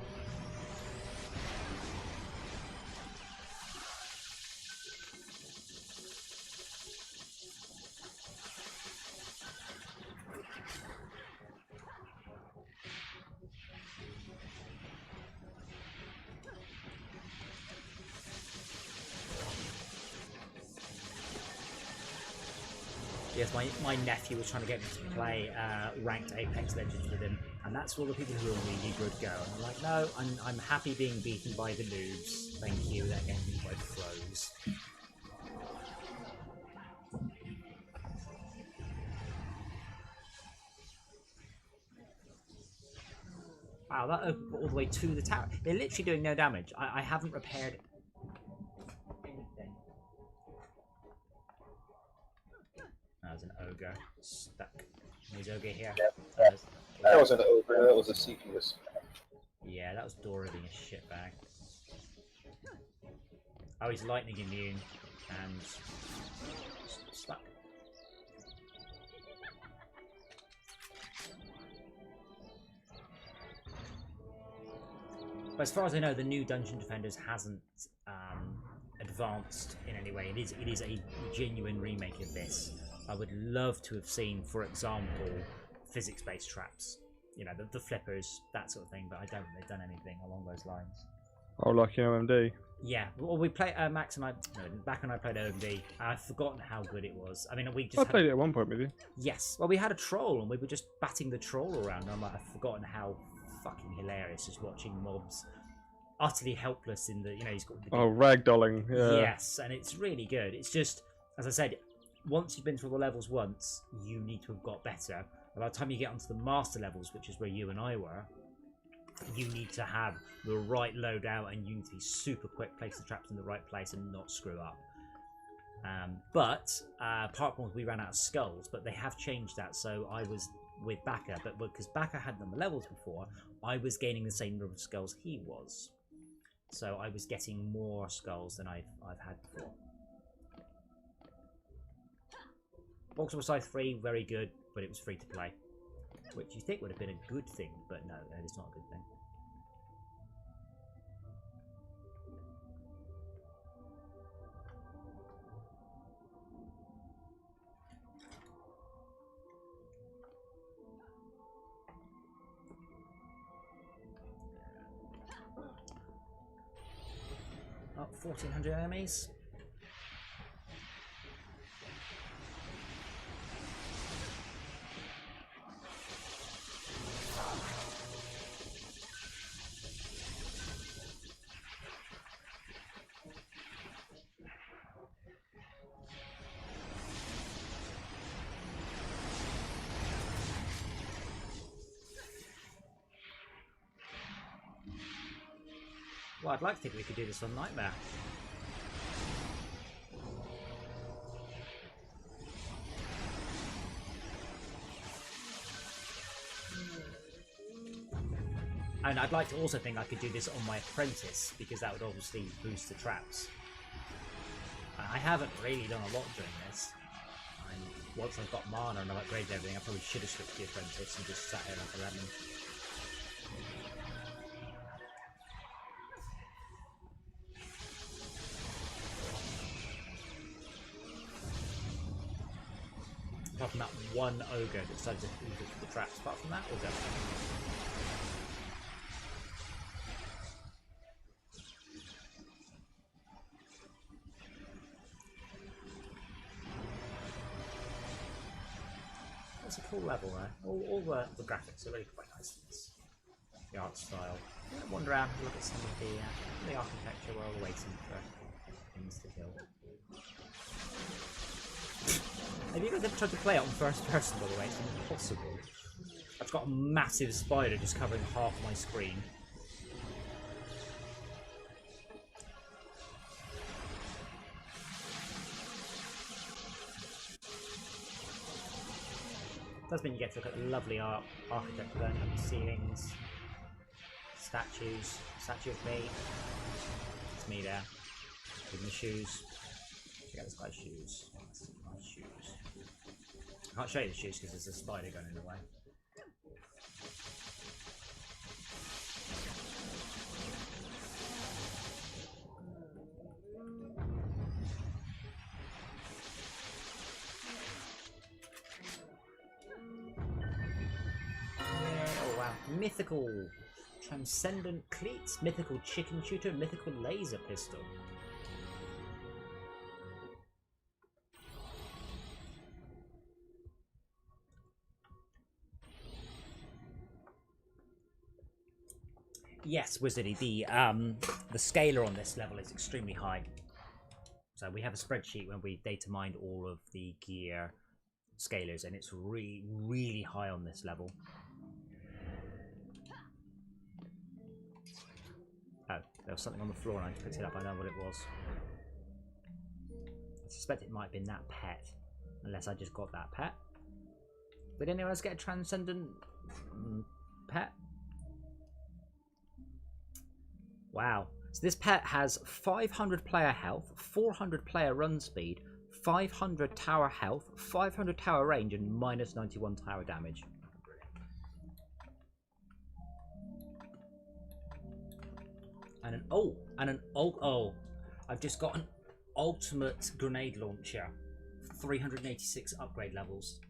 Yes, my nephew was trying to get me to play ranked Apex Legends with him, and that's all the people who are really good go. And I'm like, no, I'm happy being beaten by the noobs. Thank you, they're getting beaten by the pros. Wow, that opened all the way to the tower. They're literally doing no damage. I haven't repaired anything. There's an ogre stuck. There's ogre here. That wasn't an ogre, that was a Cepheus. Yeah, that was Dora being a shitbag. Oh, he's lightning immune and stuck. But as far as I know, the new Dungeon Defenders hasn't advanced in any way. It is a genuine remake of this. I would love to have seen, for example, physics-based traps. You know, the flippers, that sort of thing. But I don't think they've done anything along those lines. Oh, like in OMD. Yeah, well, we played Max and I. No, back when I played OMD, I've forgotten how good it was. I mean, we just. I played it at one point with you. Yes, well, we had a troll and we were just batting the troll around. I'm like, I've forgotten how fucking hilarious just watching mobs utterly helpless in the. You know, he's got. The ragdolling. Yeah. Yes, and it's really good. It's just, as I said, once you've been through the levels once, you need to have got better. And by the time you get onto the master levels, which is where you and I were, you need to have the right loadout and you need to be super quick, place the traps in the right place and not screw up. Apart from we ran out of skulls, but they have changed that. So I was with Baka, but because Baka had done the levels before, I was gaining the same number of skulls he was. So I was getting more skulls than I've had before. Box of Scythe 3, very good, but it was free to play. Which you think would have been a good thing, but no, that is not a good thing. Oh, 1,400 enemies. Well, I'd like to think we could do this on Nightmare. And I'd like to also think I could do this on my Apprentice, because that would obviously boost the traps. I haven't really done a lot during this. And once I've got mana and I've upgraded everything, I probably should have switched to the Apprentice and just sat here like a lemon. Apart from that one ogre that decided to use the traps. Apart from that, or go. That's a cool level there. All the graphics are really quite nice. The art style. Wander around, look at some of the architecture while we're waiting for things to kill. Have you guys ever tried to play it on first person, by the way? It's impossible. I've got a massive spider just covering half my screen. Does mean you get to look at lovely architecture there, ceilings, statues, statue of me. It's me there, with my shoes. Check out this guy's shoes. Nice shoes. I can't show you the shoes because there's a spider going in the way. Oh wow, mythical transcendent cleats, mythical chicken shooter, mythical laser pistol. Yes, Wizardy, the scaler on this level is extremely high. So we have a spreadsheet when we data mined all of the gear scalers, and it's really, really high on this level. Oh, there was something on the floor and I just picked it up. I know what it was. I suspect it might have been that pet, unless I just got that pet. Did anyone else get a transcendent pet? Wow. So this pet has 500 player health, 400 player run speed, 500 tower health, 500 tower range, and minus 91 tower damage. And I've just got an ultimate grenade launcher, 386 upgrade levels.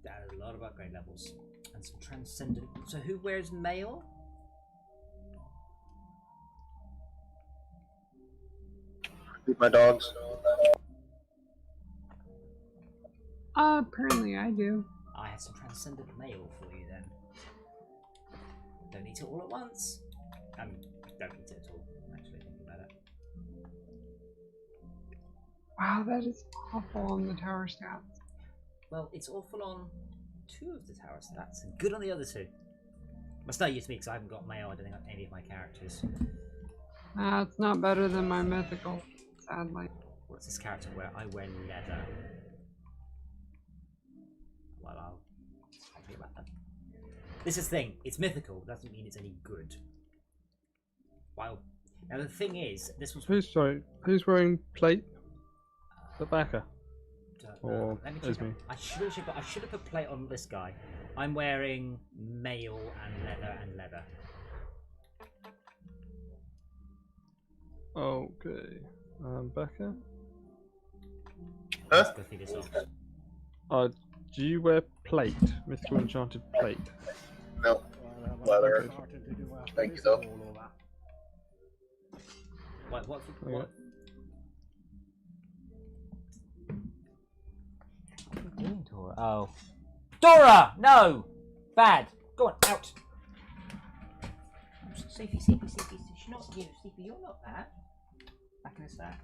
That is a lot of upgrade levels. And some transcendent. So who wears mail? Feed my dogs. Apparently I do. I have some transcendent mail for you then. Don't eat it all at once. Don't eat it at all. Actually, think about it. Wow, that is awful on the tower stats. Well, it's awful on 2 of the tower stats and good on the other 2. Must not use me because I haven't got mail. I don't think on any of my characters. It's not better than my mythical, sadly. What's this character wear? I wear leather. Well, I'll think about that. This is the thing. It's mythical. Doesn't mean it's any good. Wow. Now the thing is, this was. Who's wearing plate? The backer. Or Let me check. Esme? I should have put plate on this guy. I'm wearing mail and leather. Okay. Becca? Huh? Let's go figure this off. Do you wear plate? Mythical enchanted plate? No. Well, Leather. Thank you, though. What? Okay. Dora? Oh. Dora! No! Bad. Go on, out. Sleepy. She's not you. Sleepy, you're not bad. Back in the stack.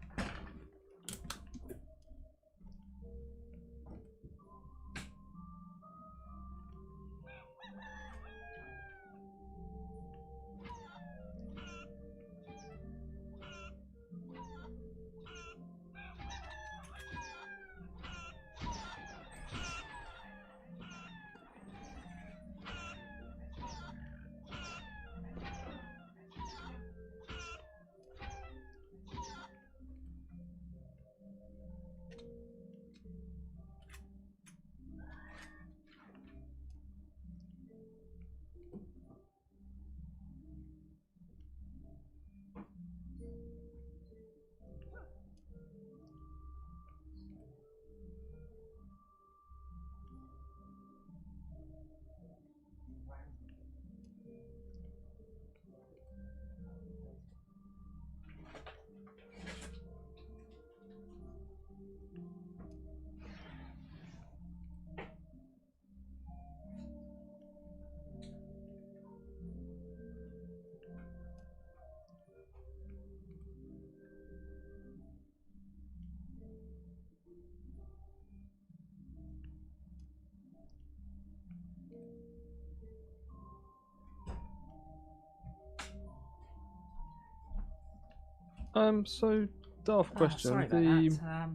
So daft question. Sorry about that.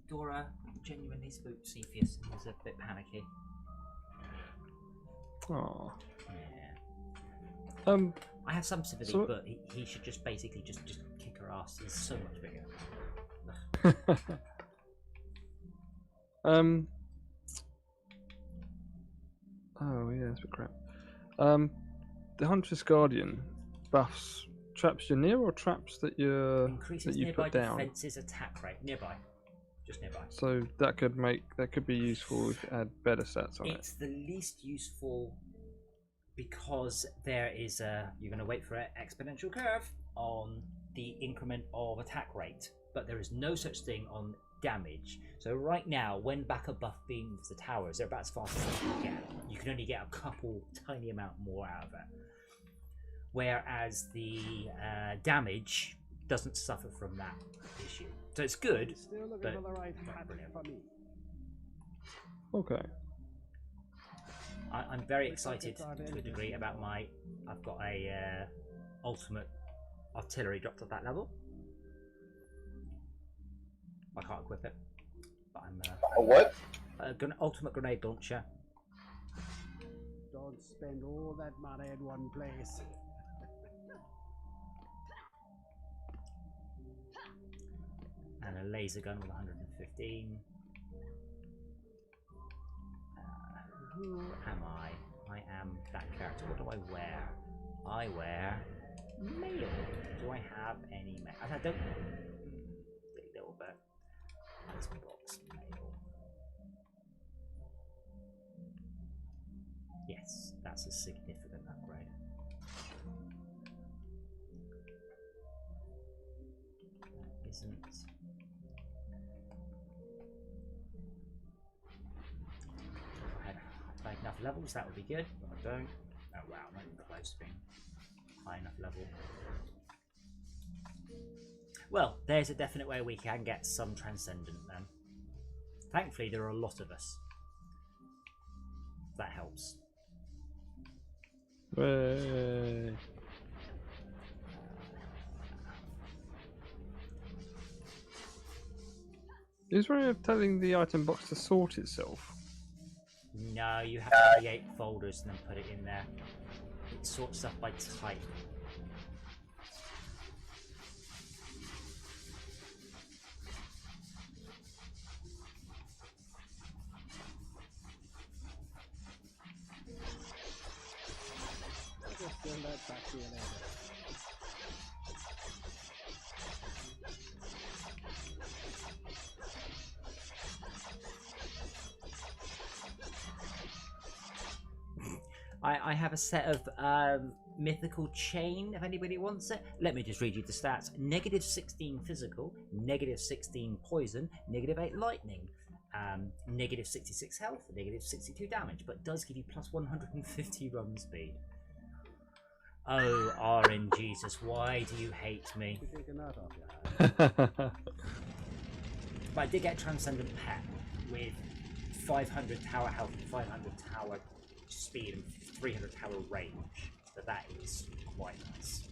Dora genuinely spooked Cepheus and was a bit panicky. Oh. Yeah. I have some sympathy, so- but he should just basically just kick her ass. He's so much bigger. Oh yeah, that's a bit crap. The Huntress Guardian buffs traps you're near or traps that Increases you nearby put down. defenses attack rate. Nearby. Just nearby. So that could be useful if you add better stats on it. It's the least useful because there is you're going to wait for an exponential curve on the increment of attack rate, but there is no such thing on damage. So right now, when Bacca buff beams the towers, they're about as fast as you can get. You can only get a couple tiny amount more out of it. Whereas the damage doesn't suffer from that issue. So it's good, Still looking but for the right not hat brilliant. for me. Okay. I'm very excited to a degree about my. I've got a ultimate artillery dropped at that level. I can't equip it, but I'm A what? ultimate grenade launcher. Don't spend all that money in one place. And a laser gun with 115. Who am I? I am that character. What do I wear? I wear mail. Do I have any mail? I don't. A little bit. Icebox mail. Yes, that's a significant upgrade. That isn't. If I had enough levels, that would be good, but I don't. Oh wow, I'm not even close to being high enough level. Well, there's a definite way we can get some Transcendent then. Thankfully, there are a lot of us. That helps. Way. Is there any way of telling the item box to sort itself? No, you have to create folders and then put it in there. It sorts stuff by type. back to you later. I have a set of mythical chain, if anybody wants it. Let me just read you the stats. Negative 16 physical, negative 16 poison, negative 8 lightning, negative 66 health, negative 62 damage, but does give you plus 150 run speed. Oh, RNGesus, why do you hate me? You taking that off your hands? But I did get Transcendent Pet with 500 tower health, 500 tower speed, and 300 tower range. So that is quite nice.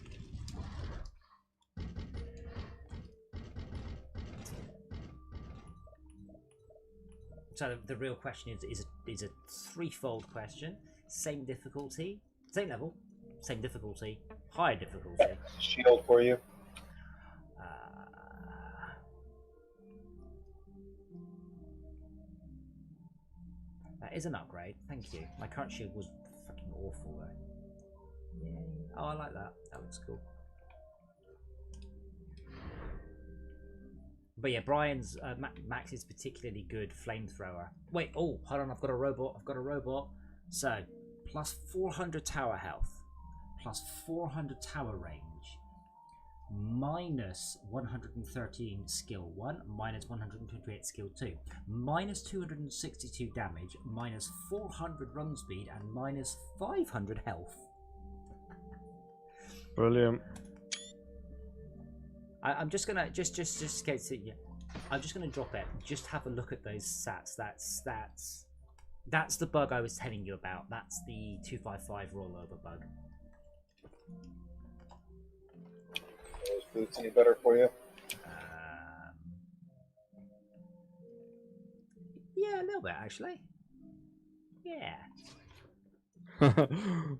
So the real question is a threefold question. Same difficulty, same level, same difficulty, higher difficulty. Shield for you. That is an upgrade, thank you. My current shield was fucking awful though. Yeah. Oh, I like that. That looks cool. But yeah, Brian's Max is particularly good flamethrower. Wait, oh, hold on, I've got a robot. So, plus 400 tower health, plus 400 tower range, minus 113 skill 1, minus 128 skill 2, minus 262 damage, minus 400 run speed, and minus 500 health. Brilliant. I'm just gonna just in case it, yeah, I'm just gonna drop it. Just have a look at those stats. That's the bug I was telling you about. That's the 255 rollover bug. Those boots any better for you? Yeah, a little bit actually. Yeah.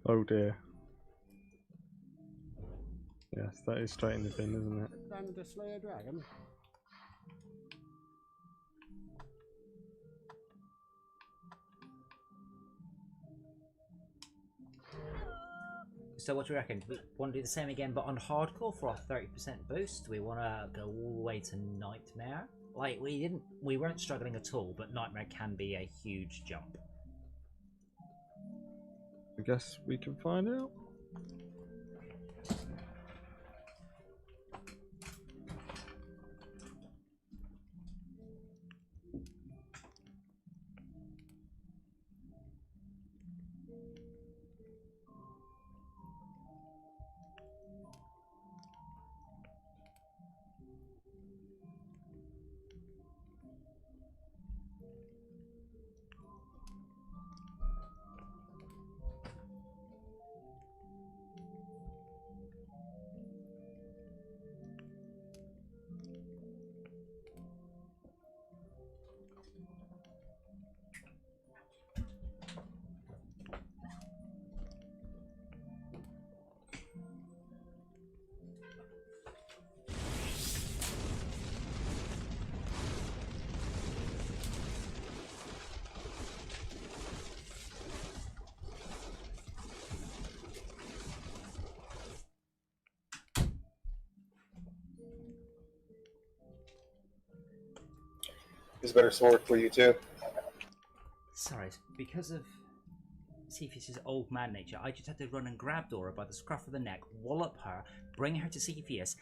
Oh dear. Yes, that is straight in the bin, isn't it? Time to slay a dragon. So what do we reckon? We want to do the same again, but on hardcore for our 30% boost? Do we want to go all the way to Nightmare? Like we weren't struggling at all, but Nightmare can be a huge jump. I guess we can find out. Is a better sword for you too. Sorry, because of Cepheus's old man nature, I just had to run and grab Dora by the scruff of the neck, wallop her, bring her to Cepheus,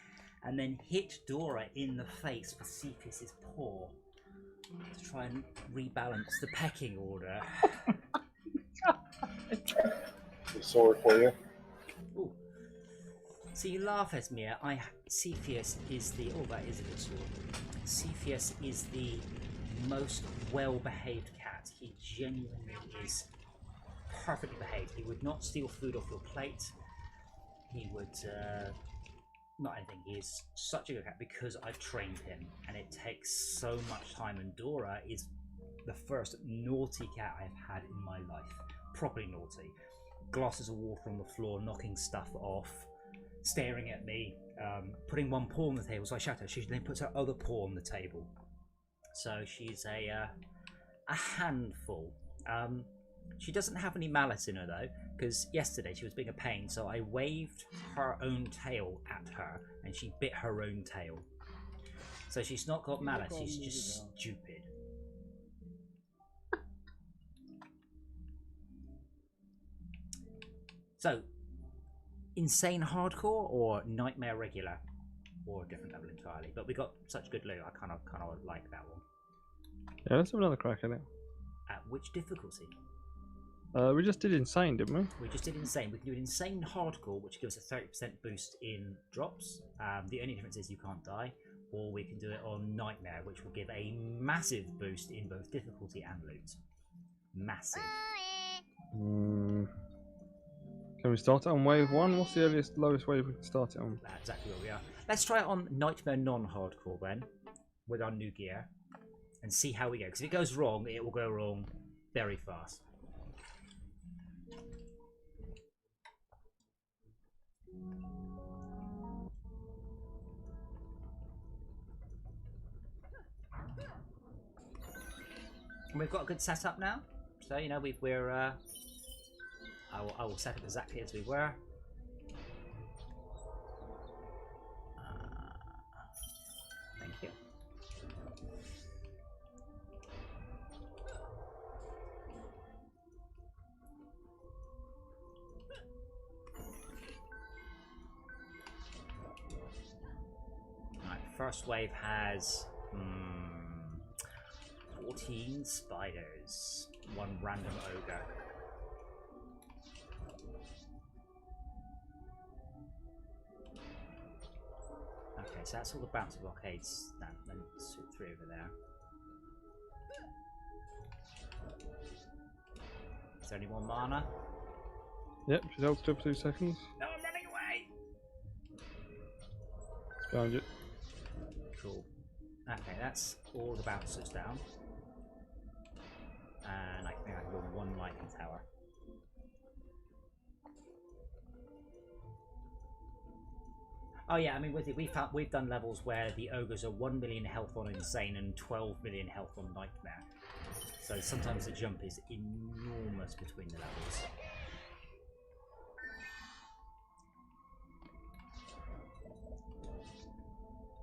and then hit Dora in the face with Cepheus's paw to try and rebalance the pecking order. The sword for you. Ooh. So you laugh, Esmir. Cepheus is the... Oh, that is a good sword. Cepheus is the most well-behaved cat. He genuinely is perfectly behaved. He would not steal food off your plate. He would not anything. He is such a good cat because I've trained him, and it takes so much time. And Dora is the first naughty cat I've had in my life. Properly naughty. Glasses of water on the floor, knocking stuff off, staring at me, putting one paw on the table. So I shout at her. She then puts her other paw on the table. So she's a handful. She doesn't have any malice in her though, because yesterday she was being a pain, so I waved her own tail at her, and she bit her own tail. So she's not got malice, she's just stupid. So, insane hardcore or nightmare regular, or a different level entirely. But we got such good loot, I kind of like that one. Yeah, let's have another crack at it. At which difficulty? We just did insane, didn't we? We just did insane. We can do an insane hardcore, which gives a 30% boost in drops. The only difference is you can't die. Or we can do it on nightmare, which will give a massive boost in both difficulty and loot. Massive. Can we start it on wave 1? What's the earliest, lowest wave we can start it on? That's exactly where we are. Let's try it on nightmare non-hardcore then, with our new gear, and see how we go. Because if it goes wrong, it will go wrong very fast. And we've got a good setup now, so you know we're. I will set it exactly as we were. Thank you. Right, first wave has 14 spiders, one random ogre. Okay, so that's all the bouncy blockades. Then 3 over there. Is there any more mana? Yep, she's held still for 2 seconds. No, I'm running away! It's behind you. Cool. Okay, that's all the bouncers down. And I think I can go 1 lightning tower. Oh yeah, I mean with it, we've done levels where the ogres are 1 million health on insane and 12 million health on nightmare. So sometimes the jump is enormous between the levels.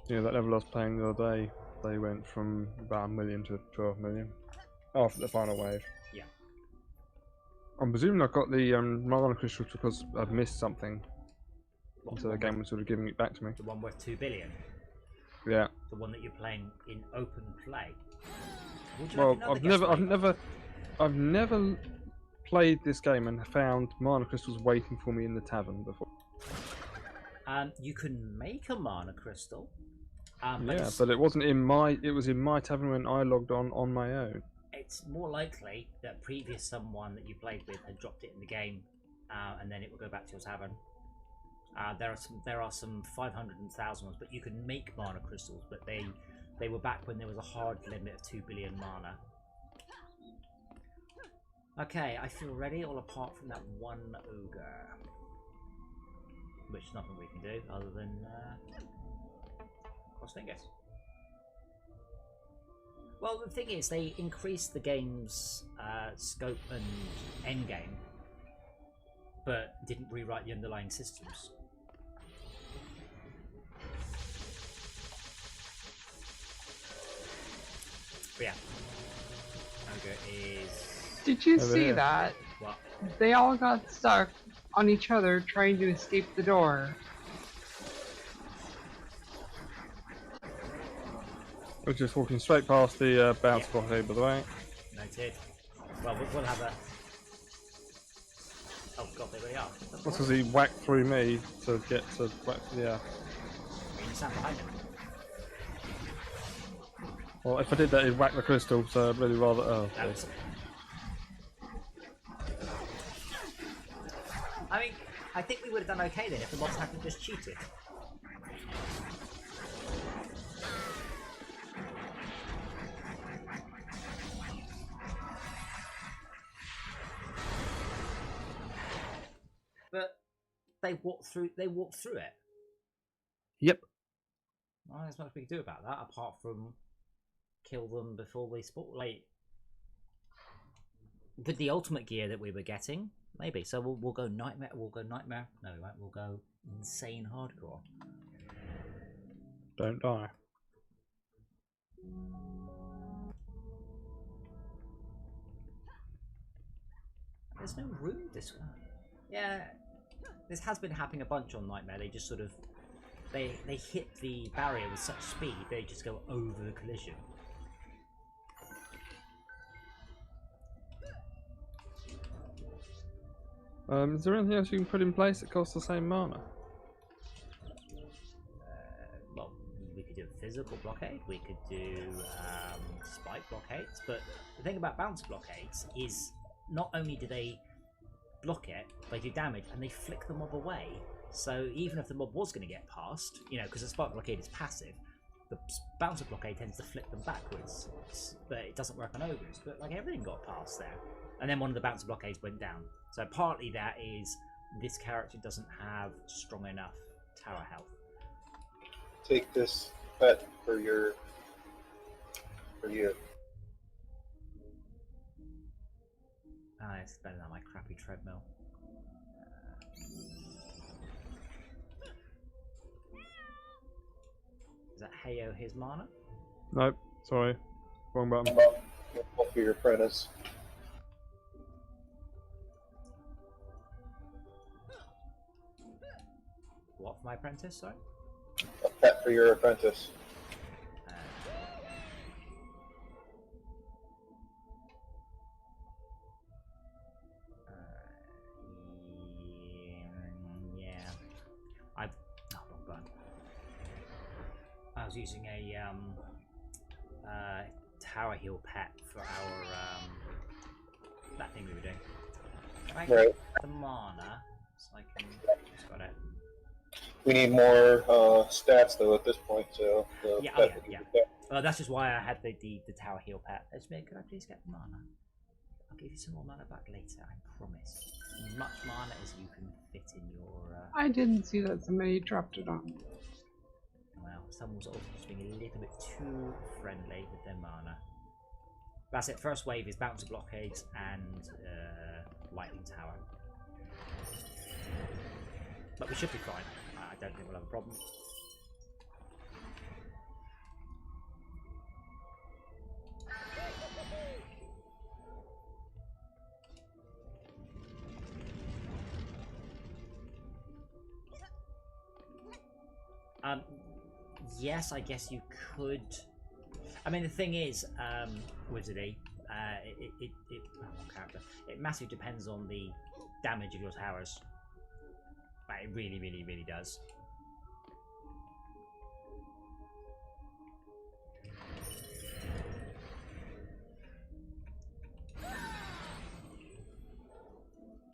Yeah, that level I was playing the other day, they went from about 1 million to 12 million after the final wave. Yeah. I'm presuming I got the mana crystals because I've missed something. What, So the game was sort of giving it back to me. the one worth 2 billion? Yeah. The one that you're playing in open play? Would you Well, like another I've never played this game and found mana crystals waiting for me in the tavern before. You can make a mana crystal. Yeah, but it wasn't in my. It was in my tavern when I logged on my own. It's more likely that previous someone that you played with had dropped it in the game, and then it will go back to your tavern. There are some 500 and 1,000 ones, but you can make mana crystals, but they were back when there was a hard limit of 2 billion mana. Okay, I feel ready, all apart from that one ogre, which nothing we can do other than cross fingers. Well, the thing is, they increased the game's scope and endgame, but didn't rewrite the underlying systems. But yeah, ogre is. Did you Over see here. that? What? They all got stuck on each other trying to escape the door. We're just walking straight past the bounce blockade, by the way. Noted. Well, we'll have a. Oh god, there we are. That's because he whacked through me to get to whack. Yeah. You can stand behind him. Well, if I did that, he'd whack the crystal. So I'd really rather. Oh. That was- I mean, I think we would have done okay then if the mods hadn't just cheated. But they walked through it. Yep. Well, there's much we can do about that apart from kill them before they spawn. Like, with the ultimate gear that we were getting, maybe. So we'll go nightmare. We'll go nightmare. No, we won't. We'll go insane hardcore. Don't die. There's no room this one. Yeah, this has been happening a bunch on Nightmare. They just sort of they hit the barrier with such speed they just go over the collision. Is there anything else you can put in place that costs the same mana? Well, we could do a physical blockade. We could do spike blockades. But the thing about bounce blockades is not only do they block it, they do damage and they flick the mob away. So even if the mob was going to get past, you know, because the spike blockade is passive, the bouncer blockade tends to flick them backwards. But it doesn't work on ogres. But like everything got past there, and then one of the bouncer blockades went down. So partly that is this character doesn't have strong enough tower health. Take this pet for you. Ah, it's better than my crappy treadmill. Is that Heyo his mana? Nope, sorry. Wrong button. For your apprentice. What for my apprentice, sorry? A pet for your apprentice. Yeah. Wrong button. I was using a tower heal pet for our that thing we were doing. Can I get the mana so I can just got it. We need more stats though at this point, so the Yeah, pet yeah. will be the That's just why I had the tower heal pet. Could I please get the mana? I'll give you some more mana back later, I promise. As much mana as you can fit in your I didn't see that somebody dropped it on. well, someone was also just being a little bit too friendly with their mana. That's it. First wave is bouncer blockades and lightning tower. But we should be fine. I don't think we'll have a problem. Yes, I guess you could. I mean, the thing is, Wizardy, it massively depends on the damage of your towers. It really, really, really does.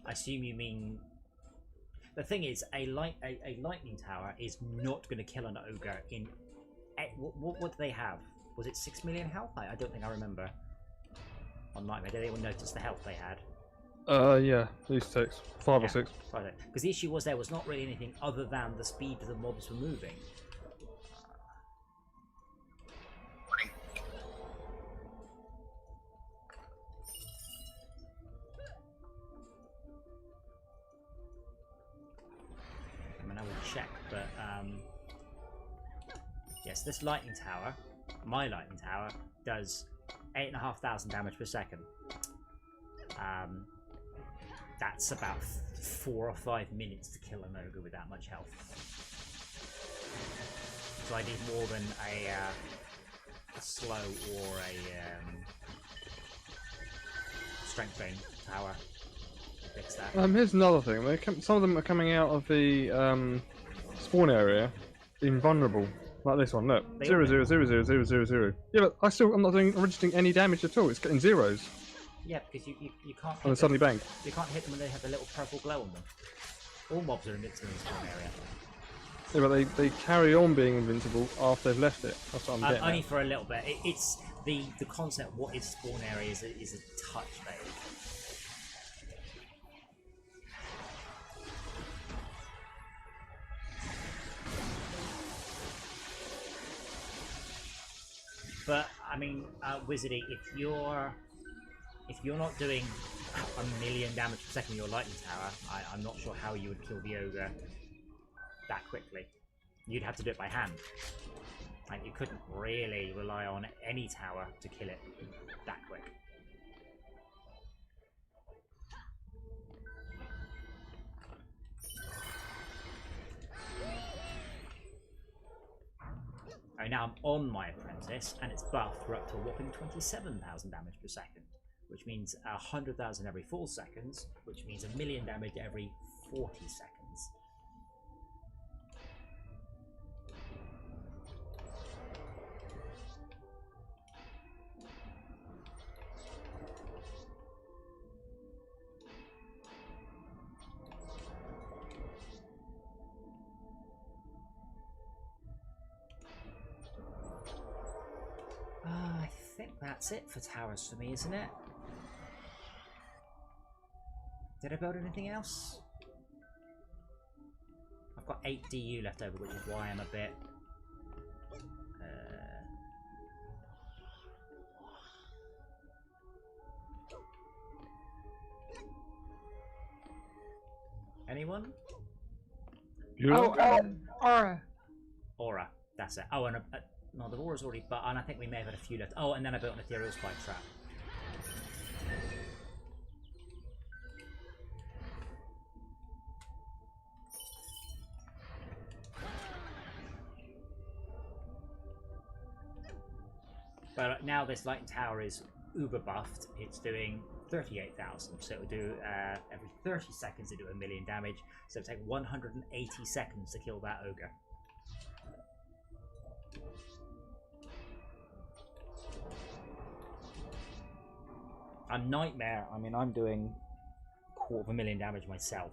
I assume you mean. The thing is, a lightning tower is not going to kill an ogre in. What do they have? Was it 6 million health? I don't think I remember. On Nightmare, did anyone notice the health they had? Yeah, at least 6. 5 or 6. Because the issue was there was not really anything other than the speed the mobs were moving. I mean, I will check, but yes, this lightning tower, my lightning tower, does 8,500 damage per second. That's about 4 or 5 minutes to kill an ogre with that much health. So I need more than a slow or a strength drain tower to fix that. Here's another thing. Some of them are coming out of the spawn area invulnerable, like this one. Look, They 0 all 0 0 0 0 0 0. Yeah, but I'm not registering any damage at all. It's getting zeros. Yeah, because you can't. And then suddenly bang. You can't hit them when they have the little purple glow on them. All mobs are invincible in the spawn area. Yeah, but they carry on being invincible after they've left it. That's what I'm getting Only at. for a little bit. It's the concept. What is spawn area is a touch vague. But I mean, Wizardy, if you're if you're not doing 1,000,000 damage per second with your lightning tower, I'm not sure how you would kill the ogre that quickly. You'd have to do it by hand. Like, you couldn't really rely on any tower to kill it that quick. I mean, now I'm on my apprentice, and it's buffed. We're up to a whopping 27,000 damage per second, which means 100,000 every 4 seconds, which means 1,000,000 damage every 40 seconds. I think that's it for towers for me, isn't it? Did I build anything else? I've got 8 DU left over, which is why I'm a bit... Anyone? Oh, Aura. Aura, that's it. Oh, and no, the Aura's already... But and I think we may have had a few left. Oh, and then I built an Ethereal Spike Trap. But now this Lightning Tower is uber buffed. It's doing 38,000, so it will do every 30 seconds it do 1,000,000 damage. So it will take 180 seconds to kill that ogre. I'm Nightmare. I mean, I'm doing 250,000 damage myself,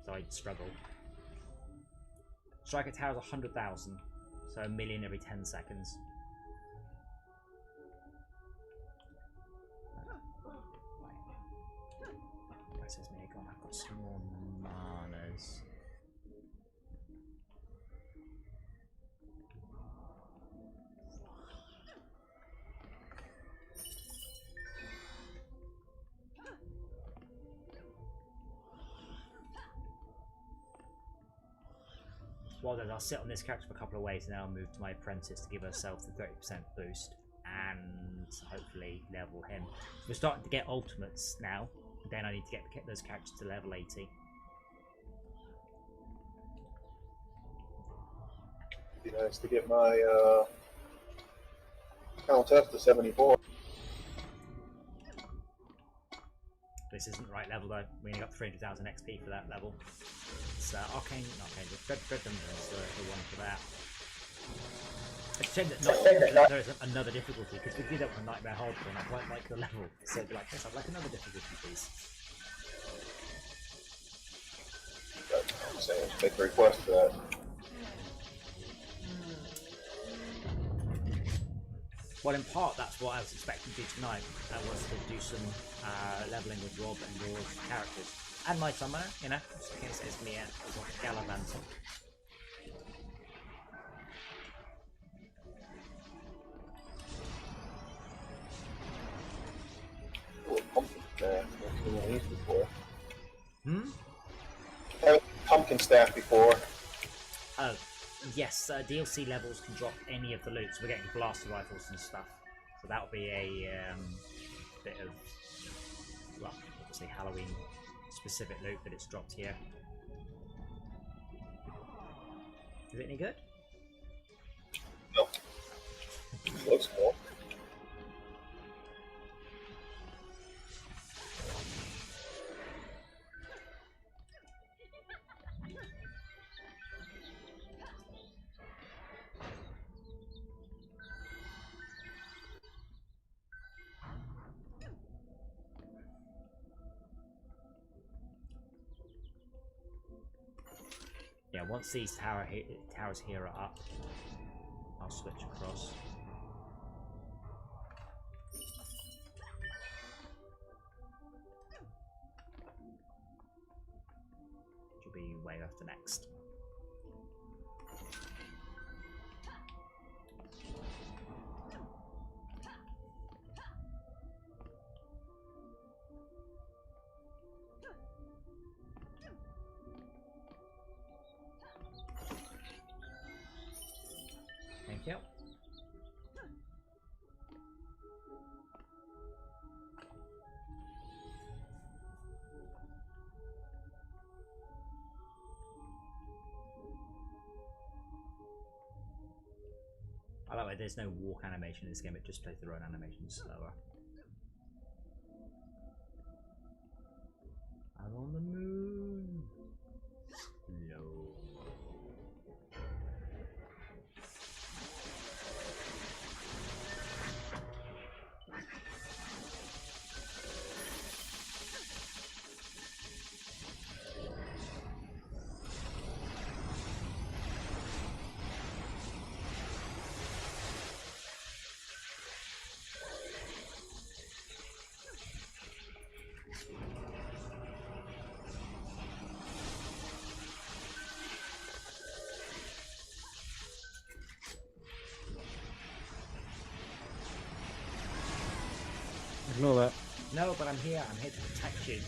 so I'd struggle. Striker Tower's 100,000, so 1,000,000 every 10 seconds. That says me again. I've got some more manas. Well, then I'll sit on this character for a couple of ways, and then I'll move to my apprentice to give herself the 30% boost and hopefully level him. We're starting to get ultimates now. Then I need to get those characters to level 80. It'd be nice to get my Countess to 74. This isn't the right level though. We only got 300,000 XP for that level. It's Arcane, not Arcane, but Dreadham is the one for that. It's a shame that there isn't another difficulty, because we did that with Nightmare Hardcore and I quite like the level. So it'd be like, yes, I'd like another difficulty, please. I'm saying, make a request for that. Well, in part, that's what I was expecting to do tonight. Was to do some leveling with Rob and your characters. And my summoner, you know, just in case it's me as a Gallivant. Ooh, pumpkin staff. I've seen one of these before. Hmm? I haven't pumpkin staff before. Oh, yes, DLC levels can drop any of the loot, so we're getting blaster rifles and stuff. So that'll be a bit of, well, obviously Halloween specific loot, but it's dropped here. Is it any good? No. Looks cool. Yeah, once these towers here are up, I'll switch across. Which will be way after next. Yep. I like the way there's no walk animation in this game, it just plays the road animation slower. I'm on the moon. Slow. Ignore that. No, but I'm here. I'm here to protect you.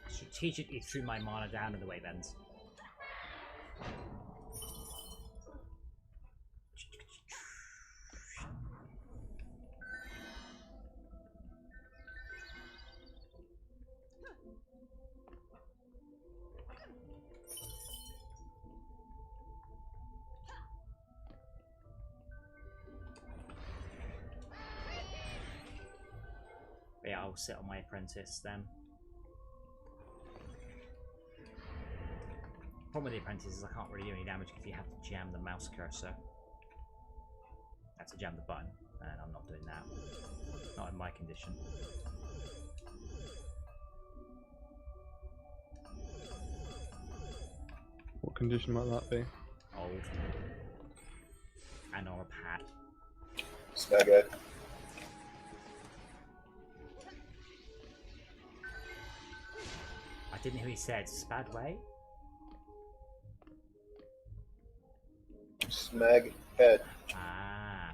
Strategically threw my mana down in the way bends. Yeah, I'll sit on my apprentice then. Problem with the apprentice is I can't really do any damage because you have to jam the mouse cursor. That's to jam the button, and I'm not doing that. Not in my condition. What condition might that be? Old. And or a pad. Spaghetti. I didn't hear who he said. Spadway? Smeg head. Ah.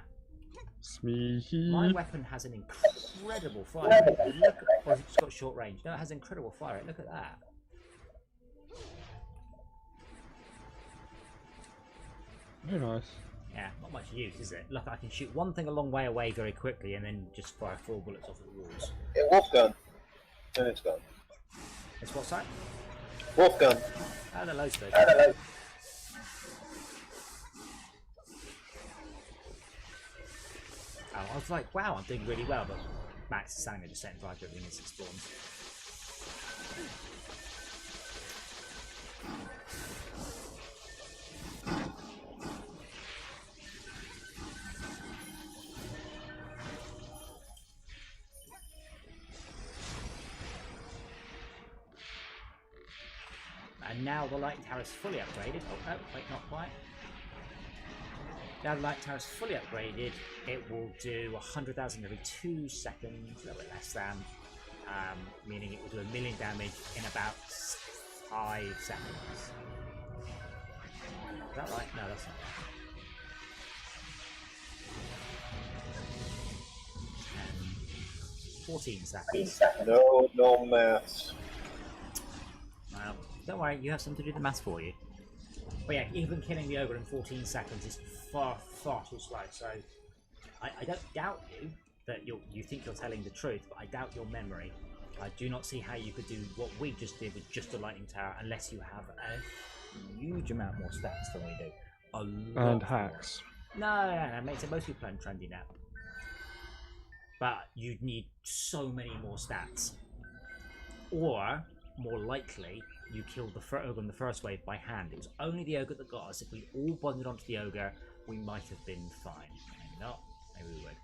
Smeeky. My weapon has an incredible fire rate. Look, or has it just got short range? No, it has incredible fire rate. Look at that. Very nice. Yeah, not much use, is it? Look, I can shoot one thing a long way away very quickly and then just fire 4 bullets off the walls. Yeah, wolf gun. And it's gone. It's what side? Wolf gun. Oh, they're loads of those. Oh, I was like, wow, I'm doing really well, but Max is standing there just setting fire to everything as it spawns. And now the light tower is fully upgraded. Oh, no, wait, not quite. Now the light tower is fully upgraded. It will do 100,000 every 2 seconds, a little bit less than, meaning it will do 1 million damage in about 5 seconds. Is that right? No, that's not right. 14 seconds. No maths. Well, don't worry, you have something to do the maths for you. But yeah, even killing the ogre in 14 seconds is far, far too slow. So I don't doubt you that you think you're telling the truth, but I doubt your memory. I do not see how you could do what we just did with just a lightning tower unless you have a huge amount more stats than we do. A lot And more. hacks. No, makes it most people are trendy now. But you'd need so many more stats. Or, more likely, you killed the ogre in the first wave by hand. It was only the ogre that got us. If we all bonded onto the ogre, we might have been fine. Maybe not. Maybe we would.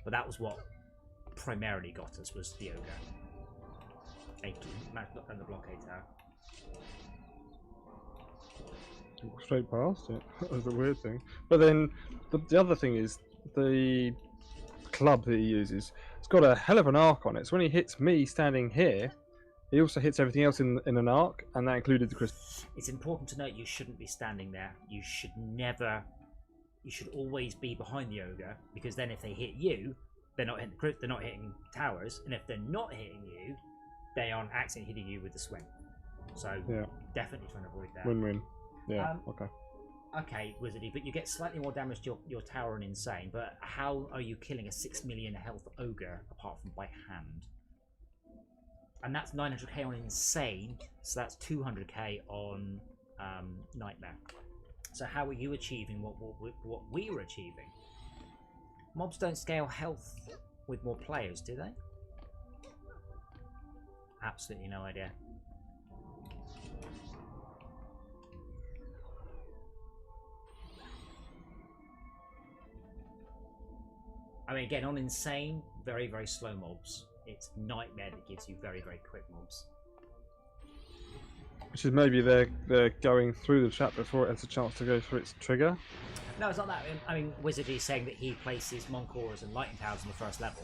But that was what primarily got us, was the ogre. And the blockade tower. Walk straight past it. That was the weird thing. But then the other thing is the club that he uses. It's got a hell of an arc on it. So when he hits me standing here, He also hits everything else in an arc, and that included the crystal. It's important to note you shouldn't be standing there. You should never. You should always be behind the ogre, because then if they hit you, they're not hitting they're not hitting towers, and if they're not hitting you, they aren't accidentally hitting you with the swing. So Yeah. definitely trying to avoid that. Win-win. Yeah. Okay. Okay, Wizardy, but you get slightly more damage to your tower and insane. But how are you killing a 6 million health ogre apart from by hand? And that's 900k on insane, so that's 200k on nightmare. So how are you achieving what we were achieving? Mobs don't scale health with more players, do they? Absolutely no idea. I mean, again, on insane, very, very slow mobs. It's nightmare that gives you very, very quick mobs. Which is maybe they're going through the trap before it has a chance to go through its trigger. No, it's not that. I mean, Wizardy is saying that he places Moncores and Lightning Towers on the first level,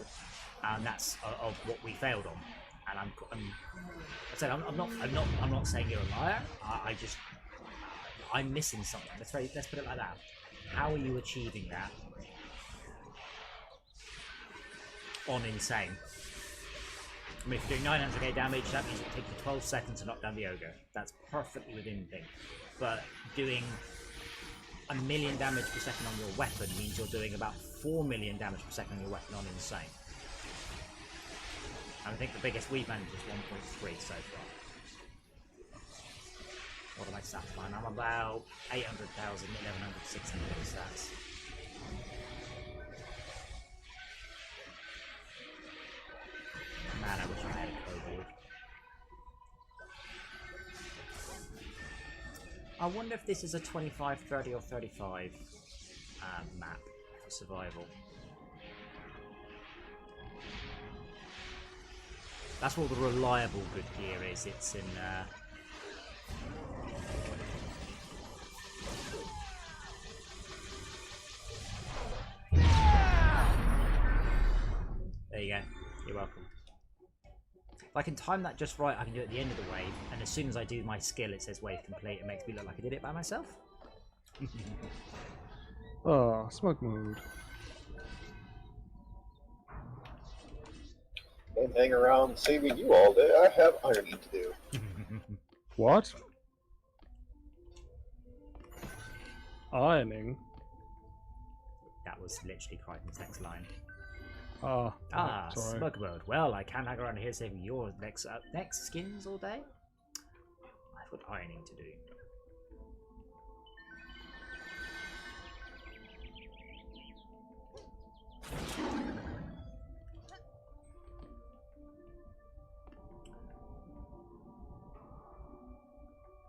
and that's of what we failed on. And I said I'm not saying you're a liar. I'm missing something. Let's put it like that. How are you achieving that on insane? I mean, if you're doing 900k damage, that means it takes you 12 seconds to knock down the ogre. That's perfectly within thing. But doing 1 million damage per second on your weapon means you're doing about 4 million damage per second on your weapon on insane. And I think the biggest we've managed is 1.3 so far. What am I stats line? I'm about 800,000, 1100, 600 stats. Man, I wish I had a kobold. I wonder if this is a 25, 30 or 35 map for survival. That's what the reliable good gear is. It's in there you go. You're welcome. If I can time that just right, I can do it at the end of the wave, and as soon as I do my skill, it says wave complete. It makes me look like I did it by myself. Ah, smoke mode. Don't hang around saving you all day. I have ironing to do. What? Ironing? That was literally Crichton's next line. Ah, sorry. Smoke mode. Well, I can't hang around here saving your next skins all day. I've got ironing to do.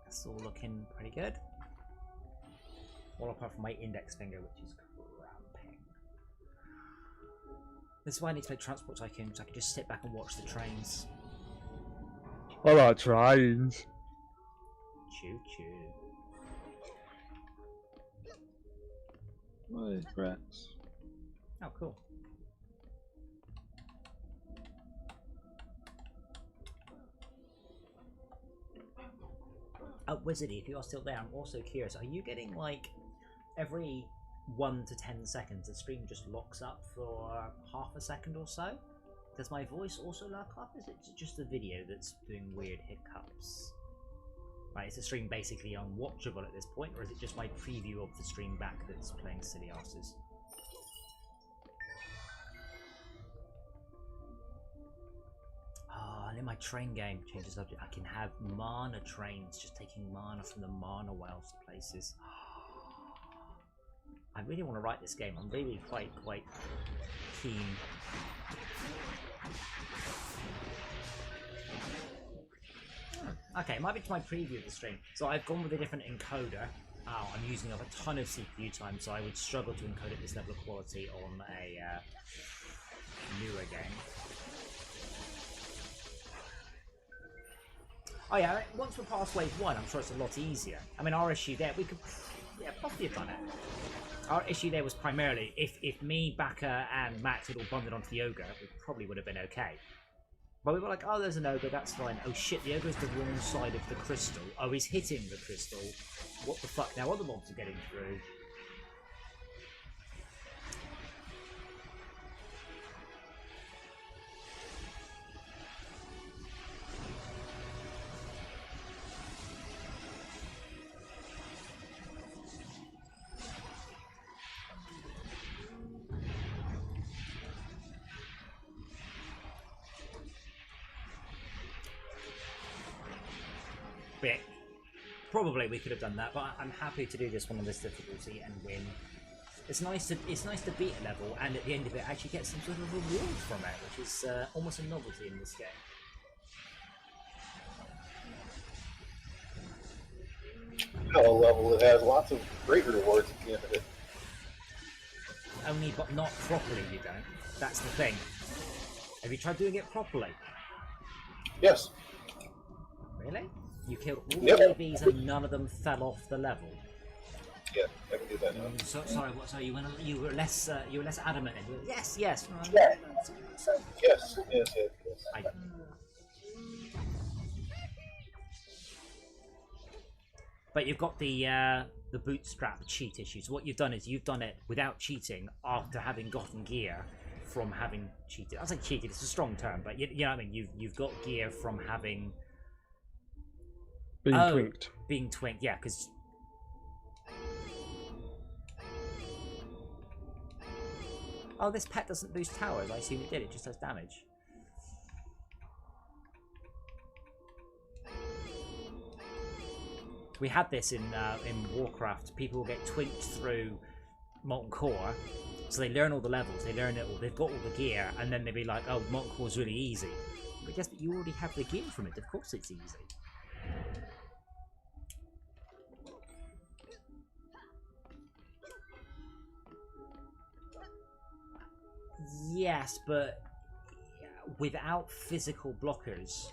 That's all looking pretty good. All apart from my index finger, which is cramping. This is why I need to play Transport Tycoon, so I can just sit back and watch the trains. I like trains. Choo choo. Where's rats? Oh, cool. Oh, Wizardy, if you are still there, I'm also curious. Are you getting, like, every 1 to 10 seconds, the stream just locks up for half a second or so? Does my voice also lock up? Is it just the video that's doing weird hiccups? Right, is the stream basically unwatchable at this point, or is it just my preview of the stream back that's playing silly asses? Oh, and in my train game, change the subject, I can have mana trains, just taking mana from the mana wells to places. I really want to write this game. I'm really quite keen. Okay, it might be to my preview of the stream. So I've gone with a different encoder. Oh, I'm using up a ton of CPU time, so I would struggle to encode at this level of quality on a newer game. Oh yeah, once we're past wave 1, I'm sure it's a lot easier. I mean, our issue there, we could possibly have done it. Our issue there was primarily, if me, Baka, and Max had all bonded onto the Ogre, we probably would have been okay. But we were like, oh, there's an ogre, that's fine. Oh shit, the ogre's the wrong side of the crystal. Oh, he's hitting the crystal. What the fuck? Now other mobs are getting through. But yeah, probably we could have done that, but I'm happy to do this one on this difficulty and win. It's nice to beat a level and at the end of it actually get some sort of reward from it, which is almost a novelty in this game. A level that has lots of great rewards at the end of it. Only, but not properly, you don't. That's the thing. Have you tried doing it properly? Yes. Really? You killed all Yep. the newbies and none of them fell off the level. Yeah, I can do that now. Sorry, what? Sorry, you were less adamant. And you were, yes, yes. No, Yeah. so, Yes, yes, yes, yes. But you've got the bootstrap cheat issue. So what you've done is you've done it without cheating after having gotten gear from having cheated. I say cheated; it's a strong term, but you know what I mean. You've got gear from having Being twinked. Being twinked, yeah, because. Oh, this pet doesn't boost towers. I assume it did. It just does damage. We had this in Warcraft. People will get twinked through Molten Core, so they learn all the levels. They learn it all. They've got all the gear, and then they'll be like, "Oh, Molten Core's really easy." But yes, but you already have the gear from it. Of course, it's easy. Yes, but without physical blockers.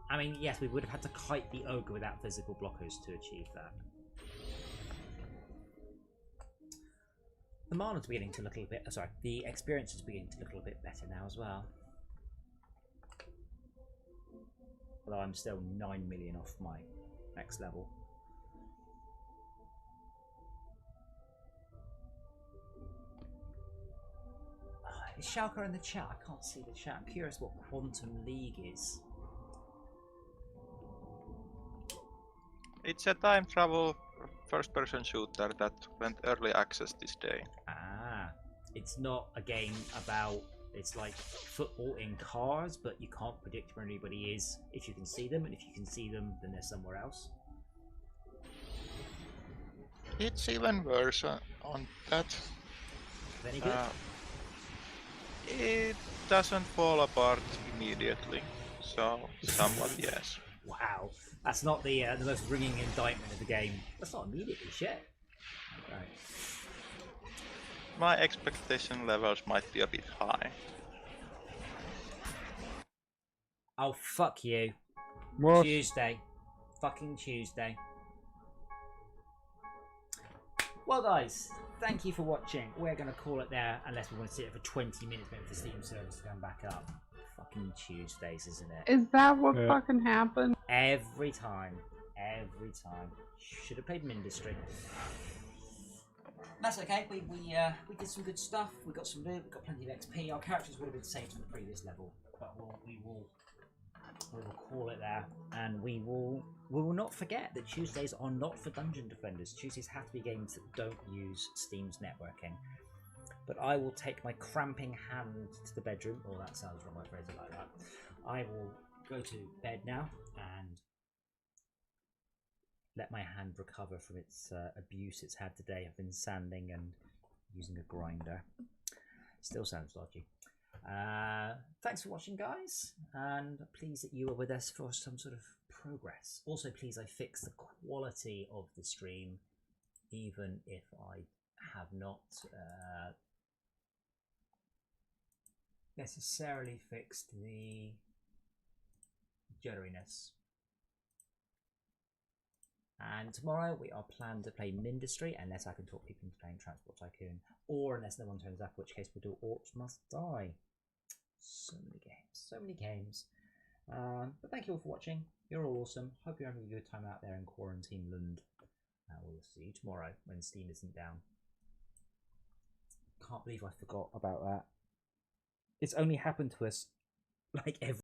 I mean, yes, we would have had to kite the ogre without physical blockers to achieve that. The mana's beginning to look a little bit. Sorry, the experience is beginning to look a little bit better now as well. Although I'm still 9 million off my next level. Is Shalka in the chat? I can't see the chat. I'm curious what Quantum League is. It's a time travel first-person shooter that went early access this day. Ah, it's not a game about. It's like football in cars, but you can't predict where anybody is if you can see them, and if you can see them, then they're somewhere else. It's even worse on that. Very good. It doesn't fall apart immediately, so somewhat yes. Wow, that's not the most ringing indictment of the game. That's not immediately shit. Right. My expectation levels might be a bit high. Oh fuck you! What? Tuesday, fucking Tuesday. Well, guys, thank you for watching. We're going to call it there, unless we want to sit here for 20 minutes waiting for Steam service to come back up. Fucking Tuesdays, isn't it? Is that what Yeah. fucking happened? Every time. Every time. Should have played Mindustry. That's okay. We did some good stuff. We got some loot. We got plenty of XP. Our characters would have been saved from the previous level, but we will call it there, and we will not forget that Tuesdays are not for Dungeon Defenders. Tuesdays have to be games that don't use Steam's networking. But I will take my cramping hand to the bedroom. Oh, that sounds wrong. I phrase it like that. I will go to bed now and let my hand recover from its abuse it's had today. I've been sanding and using a grinder. Still sounds dodgy. Thanks for watching, guys, and pleased that you were with us for some sort of progress. Also, please, I fixed the quality of the stream, even if I have not necessarily fixed the jitteriness. And tomorrow we are planned to play Mindustry, unless I can talk people into playing Transport Tycoon, or unless no one turns up, in which case we'll do Orcs Must Die. So many games, so many games. But thank you all for watching. You're all awesome. Hope you're having a good time out there in quarantine land. We'll see you tomorrow when Steam isn't down. Can't believe I forgot about that. It's only happened to us like every